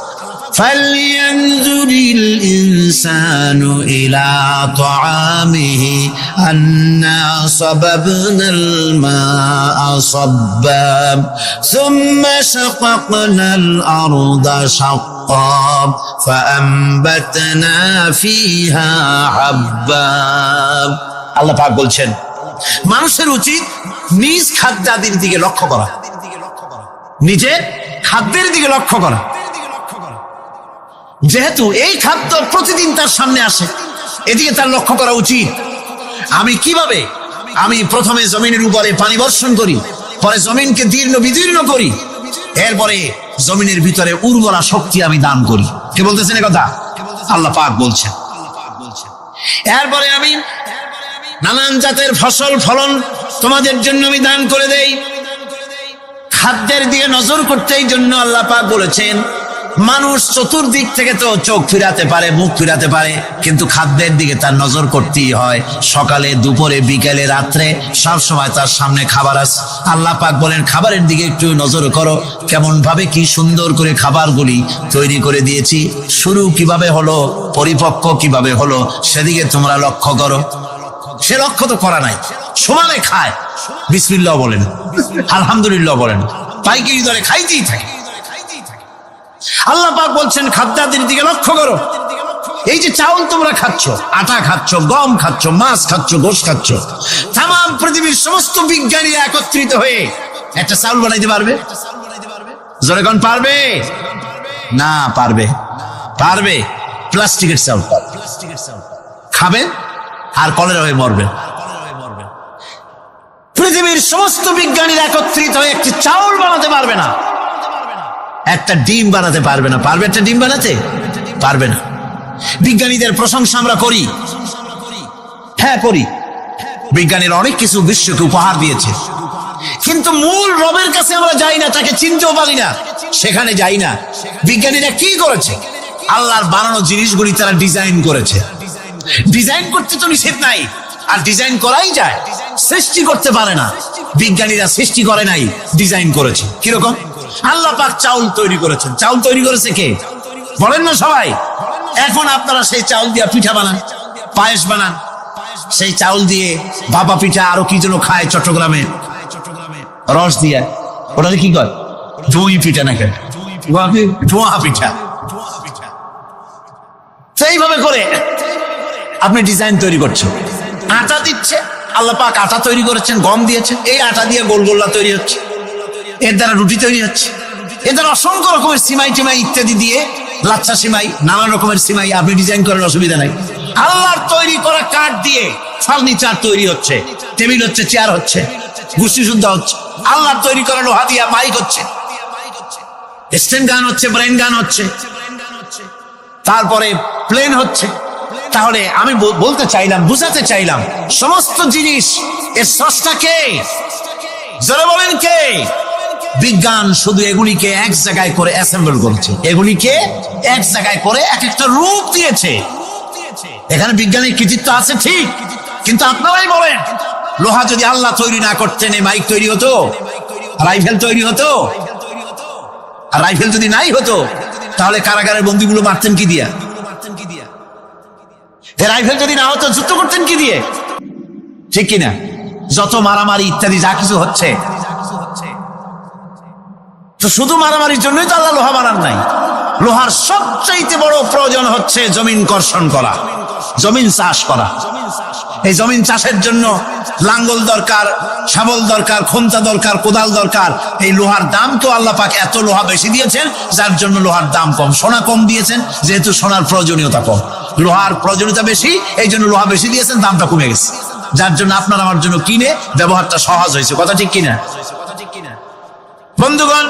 فَلْيَنْظُرِ الْإِنسَانُ إِلَى طَعَامِهِ أَنَّا صَبَبْنَا الْمَاءَ صَبًّا ثُمَّ شَقَقْنَا الْأَرْضَ شَقًّا فَأَنبَتْنَا فِيهَا حَبًّا। আল্লাহ পাক বলছেন, মানুষের উচিত নিজ খাদ্যাদির দিকে লক্ষ্য করা, নিজের খাদ্যের দিকে লক্ষ্য করা। যেহেতু এই খাদ্য প্রতিদিন তার সামনে আসে, এদিকে তার লক্ষ্য করা উচিত। আমি প্রথমে জমিনের উপরে পানি বর্ষণ করি, পরে জমিনকে দীর্ণ বিদীর্ণ করি, এরপরে জমিনের ভিতরে উর্বরা শক্তি আমি দান করি। কে বলতেছেন এ কথা? আল্লাহ পাক বলছেন। এরপরে আমি নানান জাতের ফসল ফলন তোমাদের জন্য আমি দান করে দেই। খাদ্যের দিকে নজর করতে এই জন্য আল্লাহ পাক বলেছেন, মানুষ চতুর্দিক থেকে তো চোখ ফিরাতে পারে, মুখ ফিরাতে পারে, কিন্তু খাদ্যের দিকে তার নজর করতেই হয়। সকালে, দুপুরে, বিকেলে, রাত্রে সব সময় তার সামনে খাবার আছে। আল্লাহ পাক বলেন, খাবারের দিকে একটু নজর করো, কেমন ভাবে কি সুন্দর করে খাবারগুলি তৈরি করে দিয়েছি, শুরু কিভাবে হলো, পরিপক্ক কিভাবে হলো, সেদিকে তোমরা লক্ষ্য করো। সে লক্ষ্য তো করা নাই, সমানে খায়, বিসমিল্লাহ বলেন, আলহামদুলিল্লাহ বলেন, পাইকারি দরে খাইতেই থাকে। আল্লাহ পাক বলছেন, খাদ্যাদির দিকে লক্ষ্য করো। এই যে চাউল তোমরা খাচ্ছ, আটা খাচ্ছ, গম খাচ্ছ, মাছ খাচ্ছ, গোশ খাচ্ছ, তাম পৃথিবীর সমস্ত বিজ্ঞানীরা একত্রিত হয়ে একটা চাউল বানাইতে পারবে? জোরে কোন পারবে? না পারবে। পারবে প্লাস্টিকের চাউল খাবেন আর কলেরা হয়ে মরবেন। পৃথিবীর সমস্ত বিজ্ঞানীরা একত্রিত হয়ে একটি চাউল বানাতে পারবে না, একটা ডিম বানাতে পারবে না। পারবে একটা ডিম বানাতে? পারবে না। বিজ্ঞানীদের প্রশংসা আমরা করি, হ্যাঁ করি, বিজ্ঞানীরা অনেক কিছু বিশ্বকে উপহার দিয়েছে, কিন্তু মূল রবের কাছে আমরা যাই না, তাকে চিনতেও পারি না, সেখানে যাই না। বিজ্ঞানীরা কি করেছে? আল্লাহর বানানো জিনিসগুলি তারা ডিজাইন করেছে। ডিজাইন করতে তো নিষেধ নাই, আর ডিজাইন করাই যায়, সৃষ্টি করতে পারে না। বিজ্ঞানীরা সৃষ্টি করে নাই, ডিজাইন করেছে। কিরকম? আল্লাহ পাক চাউল তৈরি করেছেন। চাউল তৈরি করেছে কে? বলেন না সবাই। এখন আপনারা সেই চাউল দিয়ে পিঠা বানান, পায়েস বানান, সেই চাউল দিয়ে ভাপা পিঠা, আরো কি যেন খায় চট্টগ্রামে, রস দিয়ে, ওটা কি কয়? দই পিঠা না, কেন ধোঁয়া পিঠা। করে আপনি ডিজাইন তৈরি করছেন। আটা দিচ্ছে, আল্লাহ পাক আটা তৈরি করেছেন, গম দিয়েছেন, এই আটা দিয়ে গোল গোল্লা তৈরি হচ্ছে, এর দ্বারা রুটি তৈরি হচ্ছে, এর দ্বারা অসংখ্য রকমের সিমাই টিমাই ইত্যাদি দিয়ে, লাচ্ছা সিমাই, নানা রকমের সিমাই আপনি ডিজাইন করেন, অসুবিধা নাই। আল্লাহর তৈরি করা কাঠ দিয়ে ফার্নিচার তৈরি হচ্ছে, টেবিল হচ্ছে, চেয়ার হচ্ছে, গোষ্ঠী শুদ্ধ হচ্ছে। আল্লাহর তৈরি করা লোহা দিয়া মাইক হচ্ছে, স্ট্যান্ড গান হচ্ছে, ব্রেন গান হচ্ছে, তারপরে প্লেন হচ্ছে। তাহলে আমি বলতে চাইলাম, বুঝাতে চাইলাম, সমস্ত জিনিস এর স্রষ্টা কে? যারা বলেন কে? বিজ্ঞান শুধু এগুলিকে এক জায়গায় করে অ্যাসেম্বল করেছে, এগুলিকে এক জায়গায় করে এক একটা রূপ দিয়েছে। এখানে বিজ্ঞানের কৃতিত্ব আছে ঠিক, কিন্তু আপনারাই বলেন, লোহা যদি আল্লাহ তৈরি না করতেন এই মাইক তৈরি হতো, রাইফেল তৈরি হতো। আর রাইফেল যদি নাই হতো তাহলে কারাগারের বন্দীগুলো মারতেন কি দিয়া? রাইফেল যদি না হতো যুদ্ধ করতেন কি দিয়ে? ঠিক কিনা? যত মারামারি ইত্যাদি যা কিছু হচ্ছে, তো শুধু মারামারির জন্যই তো আল্লাহ লোহা বানান নাই। লোহার সবচাইতে বড় প্রয়োজন হচ্ছে জমিন কর্ষণ করা, জমিন চাষ করা। এই জমিন চাষের জন্য লাঙ্গল দরকার, শাবল দরকার, খন্তা দরকার, কোদাল দরকার। এই লোহার দাম তো আল্লাহ পাক এত লোহা বেশি দিয়েছেন, যার জন্য লোহার দাম কম। সোনা কম দিয়েছেন যেহেতু সোনার প্রয়োজনীয়তা কম, লোহার প্রয়োজনীয়তা বেশি, এই জন্য লোহা বেশি দিয়েছেন, দামটা কমে গেছে, যার জন্য আপনার আমার জন্য কিনে ব্যবহারটা সহজ হয়েছে। কথা ঠিক কিনা বন্ধুগণ?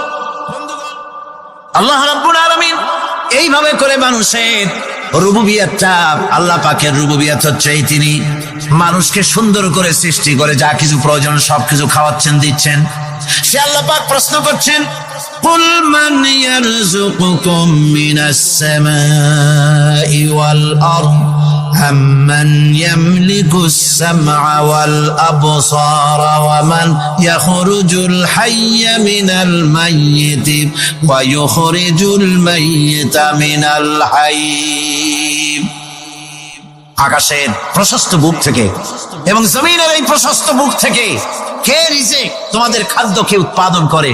আল্লাহ রাব্বুল আলামিন এইভাবে করে মানুষের রুবুবিয়তটা, আল্লাহ পাকের রুবুবিয়ত হচ্ছে এই, তিনি মানুষকে সুন্দর করে সৃষ্টি করে যা কিছু প্রয়োজন সবকিছু খাওয়াচ্ছেন, দিচ্ছেন। সে আল্লাহ পাক প্রশ্ন করছেন, কুল মান ইয়ারযুকুকুম মিনাস সামাই ওয়াল আরদ أَمَّنْ يَمْلِكُ السَّمْعَ وَالْأَبْصَارَ وَمَنْ يَخْرُجُ الْحَيَّ مِنَ الْمَيِّتِ وَيُخْرِجُ الْمَيِّتَ مِنَ الْحَيِّ। আকাশের প্রশস্ত বুক থেকে এবং জমিনের এই প্রশস্ত বুক থেকে কে রিজিক, তোমাদের খাদ্যকে উৎপাদন করে?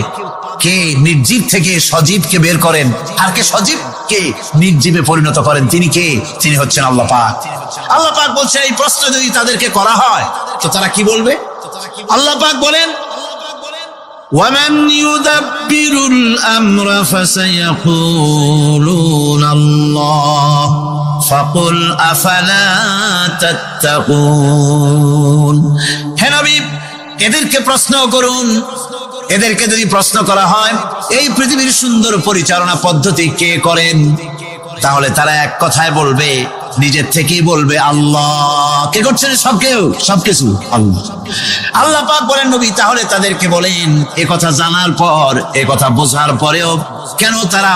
কে নির্জীব থেকে সজীবকে বের করেন? আর কে সজীবকে নির্জীবে পরিণত করেন? তিনি কে? তিনি হচ্ছেন আল্লাহ পাক। আল্লাহ পাক বলছে, এই প্রশ্ন যদি তাদেরকে করা হয় তো তারা কি বলবে? আল্লাহ পাক বলেন, وَمَنْ يُدَبِّرُ الْأَمْرَ فَسَيَقُولُونَ اللَّهُ فَقُلْ أَفَلَا تَتَّقُونَ। হে নবী, এদেরকে প্রশ্ন করুন, এদেরকে যদি প্রশ্ন করা হয় এই পৃথিবীর সুন্দর পরিচালনা পদ্ধতি কে করেন, তাহলে তারা এক কথায় বলবে, নিজের থেকেই বলবে আল্লাহ। কে করছেন? সবকিছু আল্লাহ। আল্লাহ পাক বলেন, নবী তাহলে তাদেরকে বলেন, এ কথা জানার পর, এ কথা বোঝার পরেও কেন তারা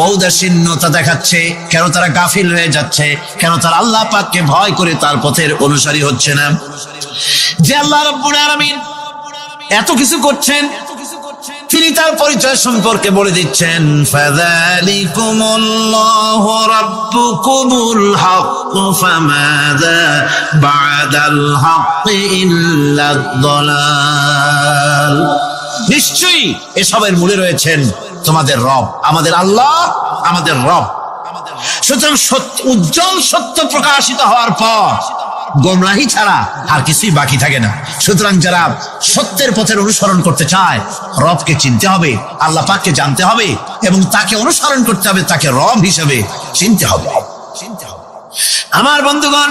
ঔদাসীন্যতা দেখাচ্ছে? কেন তারা গাফিল হয়ে যাচ্ছে? কেন তারা আল্লাহ পাককে ভয় করে তার পথের অনুসারী হচ্ছে না? যে আল্লাহ রাব্বুল আলামিন এত কিছু করছেন, তিনি তার পরিচয় সম্পর্কে বলে দিচ্ছেন, ফাযালিকুমুল্লাহু রাব্বুকুমুল হক ফামাযা বা'দাল হক ইল্লাদ দালাল। নিশ্চয়ই এসবের মূলে রয়েছেন তোমাদের রব, আমাদের আল্লাহ, আমাদের রব। সুতরাং উজ্জ্বল সত্য প্রকাশিত হওয়ার পর গোমরাহি ছাড়া আর কিছুই বাকি থাকে না। সুতরাং যারা সত্যের পথের অনুসরণ করতে চায়, রবকে চিনতে হবে, আল্লাহ পাককে জানতে হবে এবং তাকে অনুসরণ করতে হবে, তাকে রব হিসেবে চিনতে হবে। আমার বন্ধুগণ,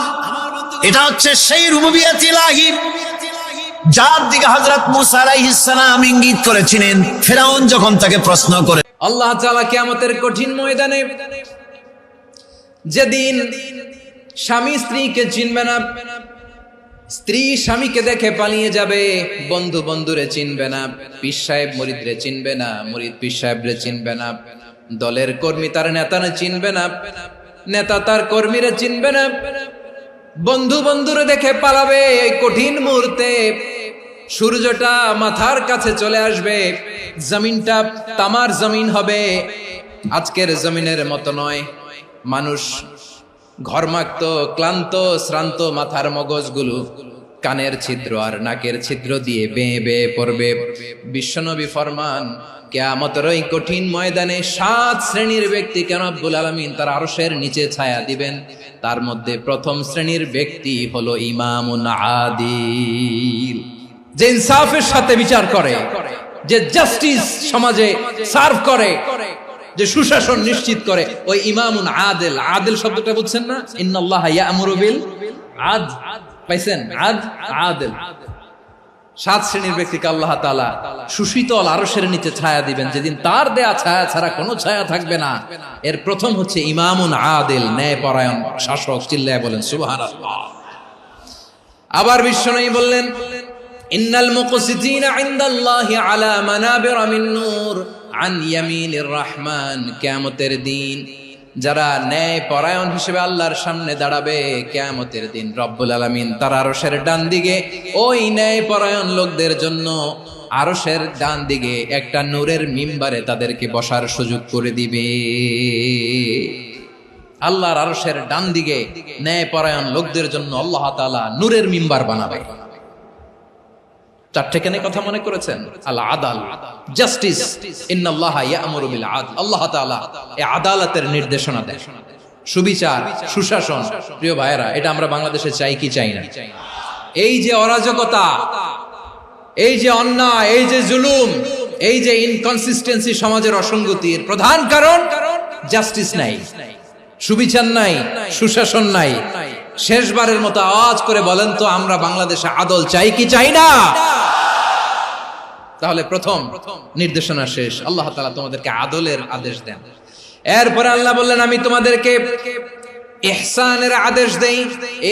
এটা হচ্ছে সেই রুবুবিয়ত ইলাহি যার দিকে হযরত মুসা আলাইহিস সালাম ইঙ্গিত করেছিলেন ফেরাউন যখন তাকে প্রশ্ন করে। আল্লাহ তাআলা কিয়ামতের কঠিন ময়দানে, যেদিন স্বামী স্ত্রীকে চিনবে না, স্ত্রী স্বামীকে দেখে পালিয়ে যাবে, বন্ধু বন্ধুরে চিনবে না, পীর সাহেব মুরিদরে চিনবে না, মুরিদ পীর সাহেবরে চিনবে না, দলের কর্মী তার নেতারে চিনবে না, নেতা তার কর্মীরে চিনবে না, বন্ধু বন্ধুরে দেখে পালাবে। এই কঠিন মুহূর্তে সূর্যটা মাথার কাছে চলে আসবে, জমিনটা তামার জমিন হবে, আজকের জমিনের মতো নয়। মানুষ ঘর্মাক্ত, ক্লান্ত, শ্রান্ত মাথার মগজগুলো কানের ছিদ্র আর নাকের ছিদ্র দিয়ে বেয়ে বেয়ে পড়বে। বিশ্বনবী ফরমান, কিয়ামতের ওই কঠিন ময়দানে 7 শ্রেণীর ব্যক্তিকে রব্বুল আলামিন তার আরশের নিচে ছায়া দিবেন। তার মধ্যে প্রথম শ্রেণীর ব্যক্তি হলো ইমামুন আদিল, যে ইনসাফের সাথে বিচার করে, যে জাস্টিস সমাজে সার্ভ করে, যে সুশাসন নিশ্চিত করে, ওই ইমামুন আদিল। আদিল শব্দটা বুঝছেন না? ইন্নাল্লাহা ইয়া'মুরু বিল আদল, পাইছেন? আদিল। 7 শ্রেণীর ব্যক্তিকে আল্লাহ তাআলা সুশীতল আরশের নিচে ছায়া দিবেন, যেদিন তার দেয়া ছায়া ছাড়া কোনো ছায়া থাকবে না। এর প্রথম হচ্ছে ইমামুন আদিল, ন্যায়পরায়ণ শাসক। চিল্লায় বলেন সুবহানাল্লাহ। আবার বিশ্বনবী বললেন, ইন্নাল মুকসিতিনা ইনদাল্লাহি আলা মানাবিরা মিন নূর আন ইয়ামিনির রহমান। কিয়ামতের দিন যারা ন্যায় পরায়ণ হিসেবে আল্লাহর সামনে দাঁড়াবে, কিয়ামতের দিন রব্বুল আলামিন তার আরশের ডান দিকে ওই ন্যায় পরায়ণ লোকদের জন্য আরশের ডান দিকে একটা নূরের মিম্বারে তাদেরকে বসার সুযোগ করে দিবে। আল্লাহর আরশের ডান দিকে ন্যায় পরায়ণ লোকদের জন্য আল্লাহ তাআলা নূরের মিম্বার বানাবে। 4টে কেন কথা মনে করেছেন? আল আদাল, জাস্টিস। ইন্নাল্লাহা ইয়া'মুরু বিল আদল। আল্লাহ তাআলা এই আদালতের নির্দেশনা দেন, সুবিচার, সুশাসন। প্রিয় ভাইয়েরা, এটা আমরা বাংলাদেশে চাই কি চাই না? এই যে অরাজকতা, এই যে অন্যায়, এই যে জুলুম, এই যে ইনকনসিস্টেন্সি সমাজের অসঙ্গতির প্রধান কারণ জাস্টিস নাই, সুবিচার নাই, সুশাসন নাই। শেষবারের মতো আওয়াজ করে বলেন তো, আমরা বাংলাদেশে আদল চাই কি চাই না? তাহলে প্রথম নির্দেশনা শেষ। আল্লাহ তাআলা তোমাদেরকে আদলের আদেশ দেন। এরপরে আল্লাহ বললেন, আমি তোমাদেরকে ইহসানের আদেশ দেই।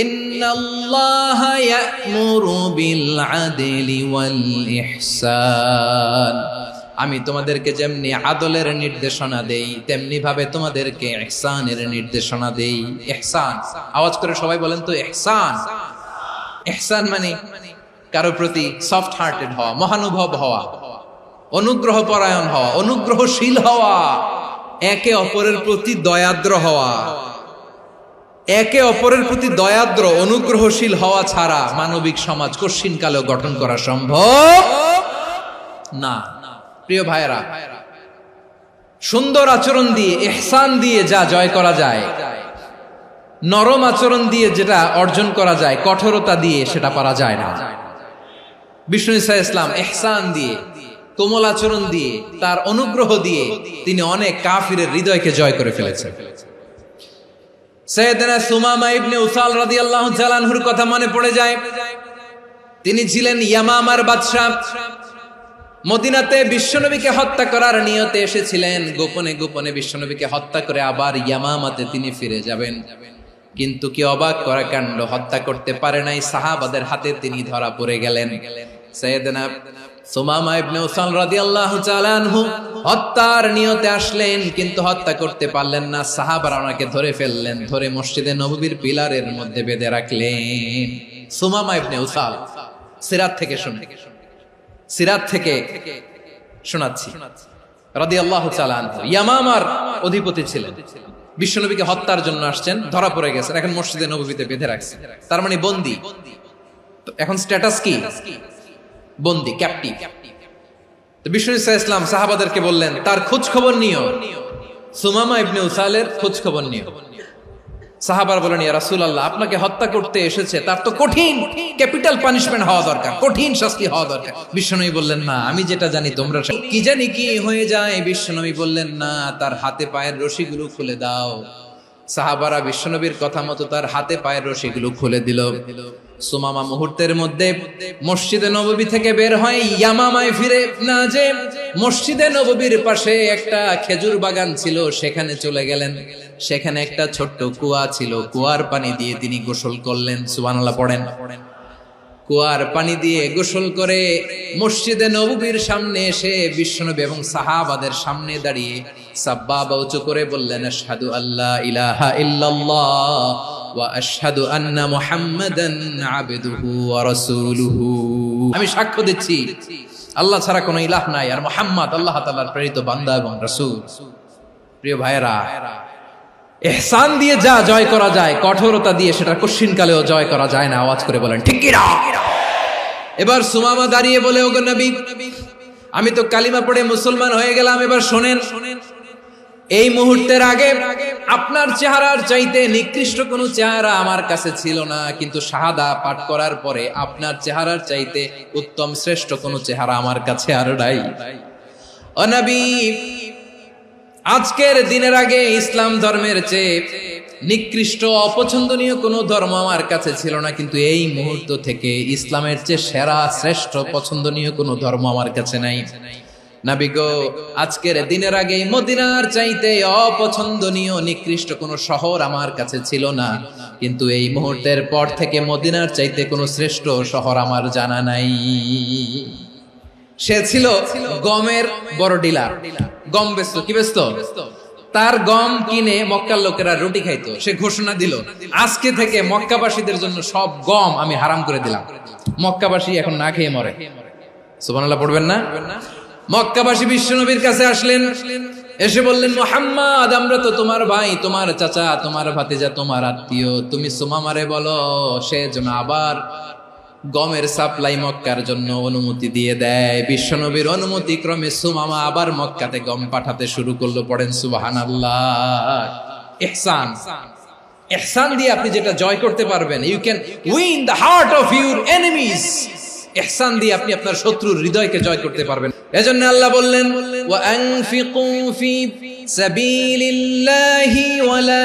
ইন্নাল্লাহা ইয়া'মুরু বিল আদলি ওয়াল ইহসান। আমি তোমাদেরকে যেমনি আদলের নির্দেশনা দেই, তেমনি ভাবে তোমাদেরকে ইহসানের নির্দেশনা দেই। ইহসান, আওয়াজ করে সবাই বলেন তো ইহসান। ইহসান মানে কারো প্রতি সফট হার্টেড হওয়া, মহানুভব হওয়া, অনুগ্রহ পরায়ণ হওয়া, অনুগ্রহশীল হওয়া, একে অপরের প্রতি দয়াদ্র হওয়া। একে অপরের প্রতি দয়াদ্র, অনুগ্রহশীল হওয়া ছাড়া মানবিক সমাজ কশিনকালেও গঠন করা সম্ভব না। প্রিয় ভাইয়েরা, সুন্দর আচরণ দিয়ে, ইহসান দিয়ে যা জয় করা যায়, নরম আচরণ দিয়ে যেটা অর্জন করা যায়, কঠোরতা দিয়ে সেটা পারা যায় না। বিষ্ণু ঈসা ইসলাম ইহসান দিয়ে, কোমল আচরণ দিয়ে, তার অনুগ্রহ দিয়ে তিনি অনেক কাফিরের হৃদয়কে জয় করে ফেলেছেন। সাইয়েদনা সুমামা ইবনে উসাল রাদিয়াল্লাহু তাআলা আনহুর কথা মনে পড়ে যায়। তিনি ছিলেন ইয়ামামার বাদশা। মদিনাতে বিশ্বনবীকে হত্যা করার নিয়তে এসেছিলেন। গোপনে গোপনে বিশ্বনবীকে হত্যা করে আবার ইয়ামামাতে তিনি ফিরে যাবেন। কিন্তু কি অবাক করা কাণ্ড, হত্যা করতে পারে নাই, সাহাবাদের হাতে তিনি ধরা পড়ে গেলেন। সাইয়েদনা সুমামা ইবনে উসাল রাদিয়াল্লাহু তাআলা আনহু হত্যার নিয়তে আসলেন, কিন্তু হত্যা করতে পারলেন না। সাহাবারা ওনাকে ধরে ফেললেন, ধরে মসজিদে নববীর পিলারের মধ্যে বেঁধে রাখলেন। সুমামা ইবনে উসাল, সিরাত থেকে শুনে, সিরাত থেকে শোনাচ্ছি, রাদিয়াল্লাহু তাআলা আনহু ইয়ামামার অধিপতি ছিলেন। বিশ্বনবীকে হত্যার জন্য আসছেন, ধরা পড়ে গেছেন, এখন মসজিদে নববীতে বেঁধে রাখছে, তার মানে বন্দী। এখন স্ট্যাটাস কি? বন্দী, ক্যাপটিভ। তো বিষ্ণু ঈসা ইসলাম সাহাবাদেরকে বললেন, তার খোঁজ খবর নিও, সুমামা ইবনে উসালের খোঁজ খবর নিও। সাহাবার বলেন, ইয়া রাসূলুল্লাহ, আপনাকে হত্যা করতে এসেছে, তার তো কঠিন ক্যাপিটাল পানিশমেন্ট হওয়া দরকার, কঠিন শাস্তি হওয়া দরকার। বিশ্বনবী বললেন, না, আমি যেটা জানি তোমরা কি জানি কি হয়ে যায়। বিশ্বনবী বললেন, না, তার হাতে পায়ের রশিগুলো খুলে দাও। সাহাবারা বিশ্বনবীর কথা মতো তার হাতে পায়ের রশিগুলো খুলে দিল। সুমামা মুহূর্তের মধ্যে মসজিদে নববী থেকে বের হয়, ইয়ামামায় ফিরে না যে মসজিদে নববীর পাশে একটা খেজুর বাগান ছিল, সেখানে চলে গেলেন। সেখানে একটা ছোট্ট কুয়া ছিল, কুয়ার পানি দিয়ে তিনি গোসল করলেন। সুবহানাল্লাহ পড়েন। কুয়ার পানি দিয়ে গোসল করে মসজিদে নববীর সামনে এসে বিশ্বনবী এবং সাহাবাদের সামনে দাঁড়িয়ে সাব্বাবা উঁচু করে বললেন, আশহাদু আল্লা ইলাহা ইল্লাল্লাহ ওয়া আশহাদু আন্না মুহাম্মাদান আবদুহু ওয়া রাসূলুহু। আমি সাক্ষ্য দিচ্ছি আল্লাহ ছাড়া কোনো ইলাহ নাই, আর মুহাম্মদ আল্লাহ তাআলার প্রেরিত বান্দা এবং রাসূল। প্রিয় ভাইয়েরা, ইহসান দিয়ে যা জয় করা যায়, কঠোরতা দিয়ে সেটা কশিনকালেও জয় করা যায় না। আওয়াজ করে বলেন ঠিক কি না? এবার সুমামা দাঁড়িয়ে বলে, ওগো নবী, আমি তো কালিমা পড়ে মুসলমান হয়ে গেলাম, এবার শোনেন, এই মুহূর্তের আগে আপনার চেহারার চাইতে নিকৃষ্ট কোনো চেহারা আমার কাছে ছিল না, কিন্তু শাহাদা পাঠ করার পরে আপনার চেহারার চাইতে উত্তম শ্রেষ্ঠ কোনো চেহারা আমার কাছে আর নাই। ও নবী, আজকের দিনের আগে ইসলাম ধর্মের চেয়ে নিকৃষ্ট অপছন্দনীয় কোনো ধর্ম আমার কাছে ছিল না, কিন্তু এই মুহূর্ত থেকে ইসলামের চেয়ে সেরা শ্রেষ্ঠ পছন্দনীয় কোনো ধর্ম আমার কাছে নাই। নবী গো, আজকের দিনের আগে মদিনার চাইতে অপছন্দনীয় নিকৃষ্ট কোনো শহর আমার কাছে ছিল না, কিন্তু এই মুহূর্তের পর থেকে মদিনার চাইতে কোনো শ্রেষ্ঠ শহর আমার জানা নাই। সে ছিল গমের বড় ডিলার, গম বেচতো। কি বেচতো? তার গম কিনে মক্কার লোকেরা রুটি খাইতো। সে ঘোষণা দিল, আজকে থেকে মক্কাবাসীদের জন্য সব গম আমি হারাম করে দিলাম, মক্কাবাসী এখন না খেয়ে মরে। সুবহানাল্লাহ পড়বেন না? মক্কাবাসী বিশ্বনবীর কাছে আসলেন, এসে বললেন, মুহাম্মদ, আমরা তো তোমার ভাই, তোমার চাচা, তোমার ভাতিজা, তোমার আত্মীয়, তুমি সুমামারে বলো সে যেন আবার গমের সাপ্লাই মক্কার জন্য অনুমতি দিয়ে দেয়। বিশ্বনবীর অনুমতি ক্রমে সুমামা আবার মক্কাতে গম পাঠাতে শুরু করলো। পড়েন সুবহানাল্লাহ। ইহসান, ইহসান দিয়ে আপনি যেটা জয় করতে পারবেন, you can win the heart of your enemies. ইহসান দিয়ে আপনি আপনার শত্রুর হৃদয়কে জয় করতে পারবেন। এজন্য আল্লাহ বললেন, ওয়া আনফিকু ফি সাবিলিল্লাহি ওয়া লা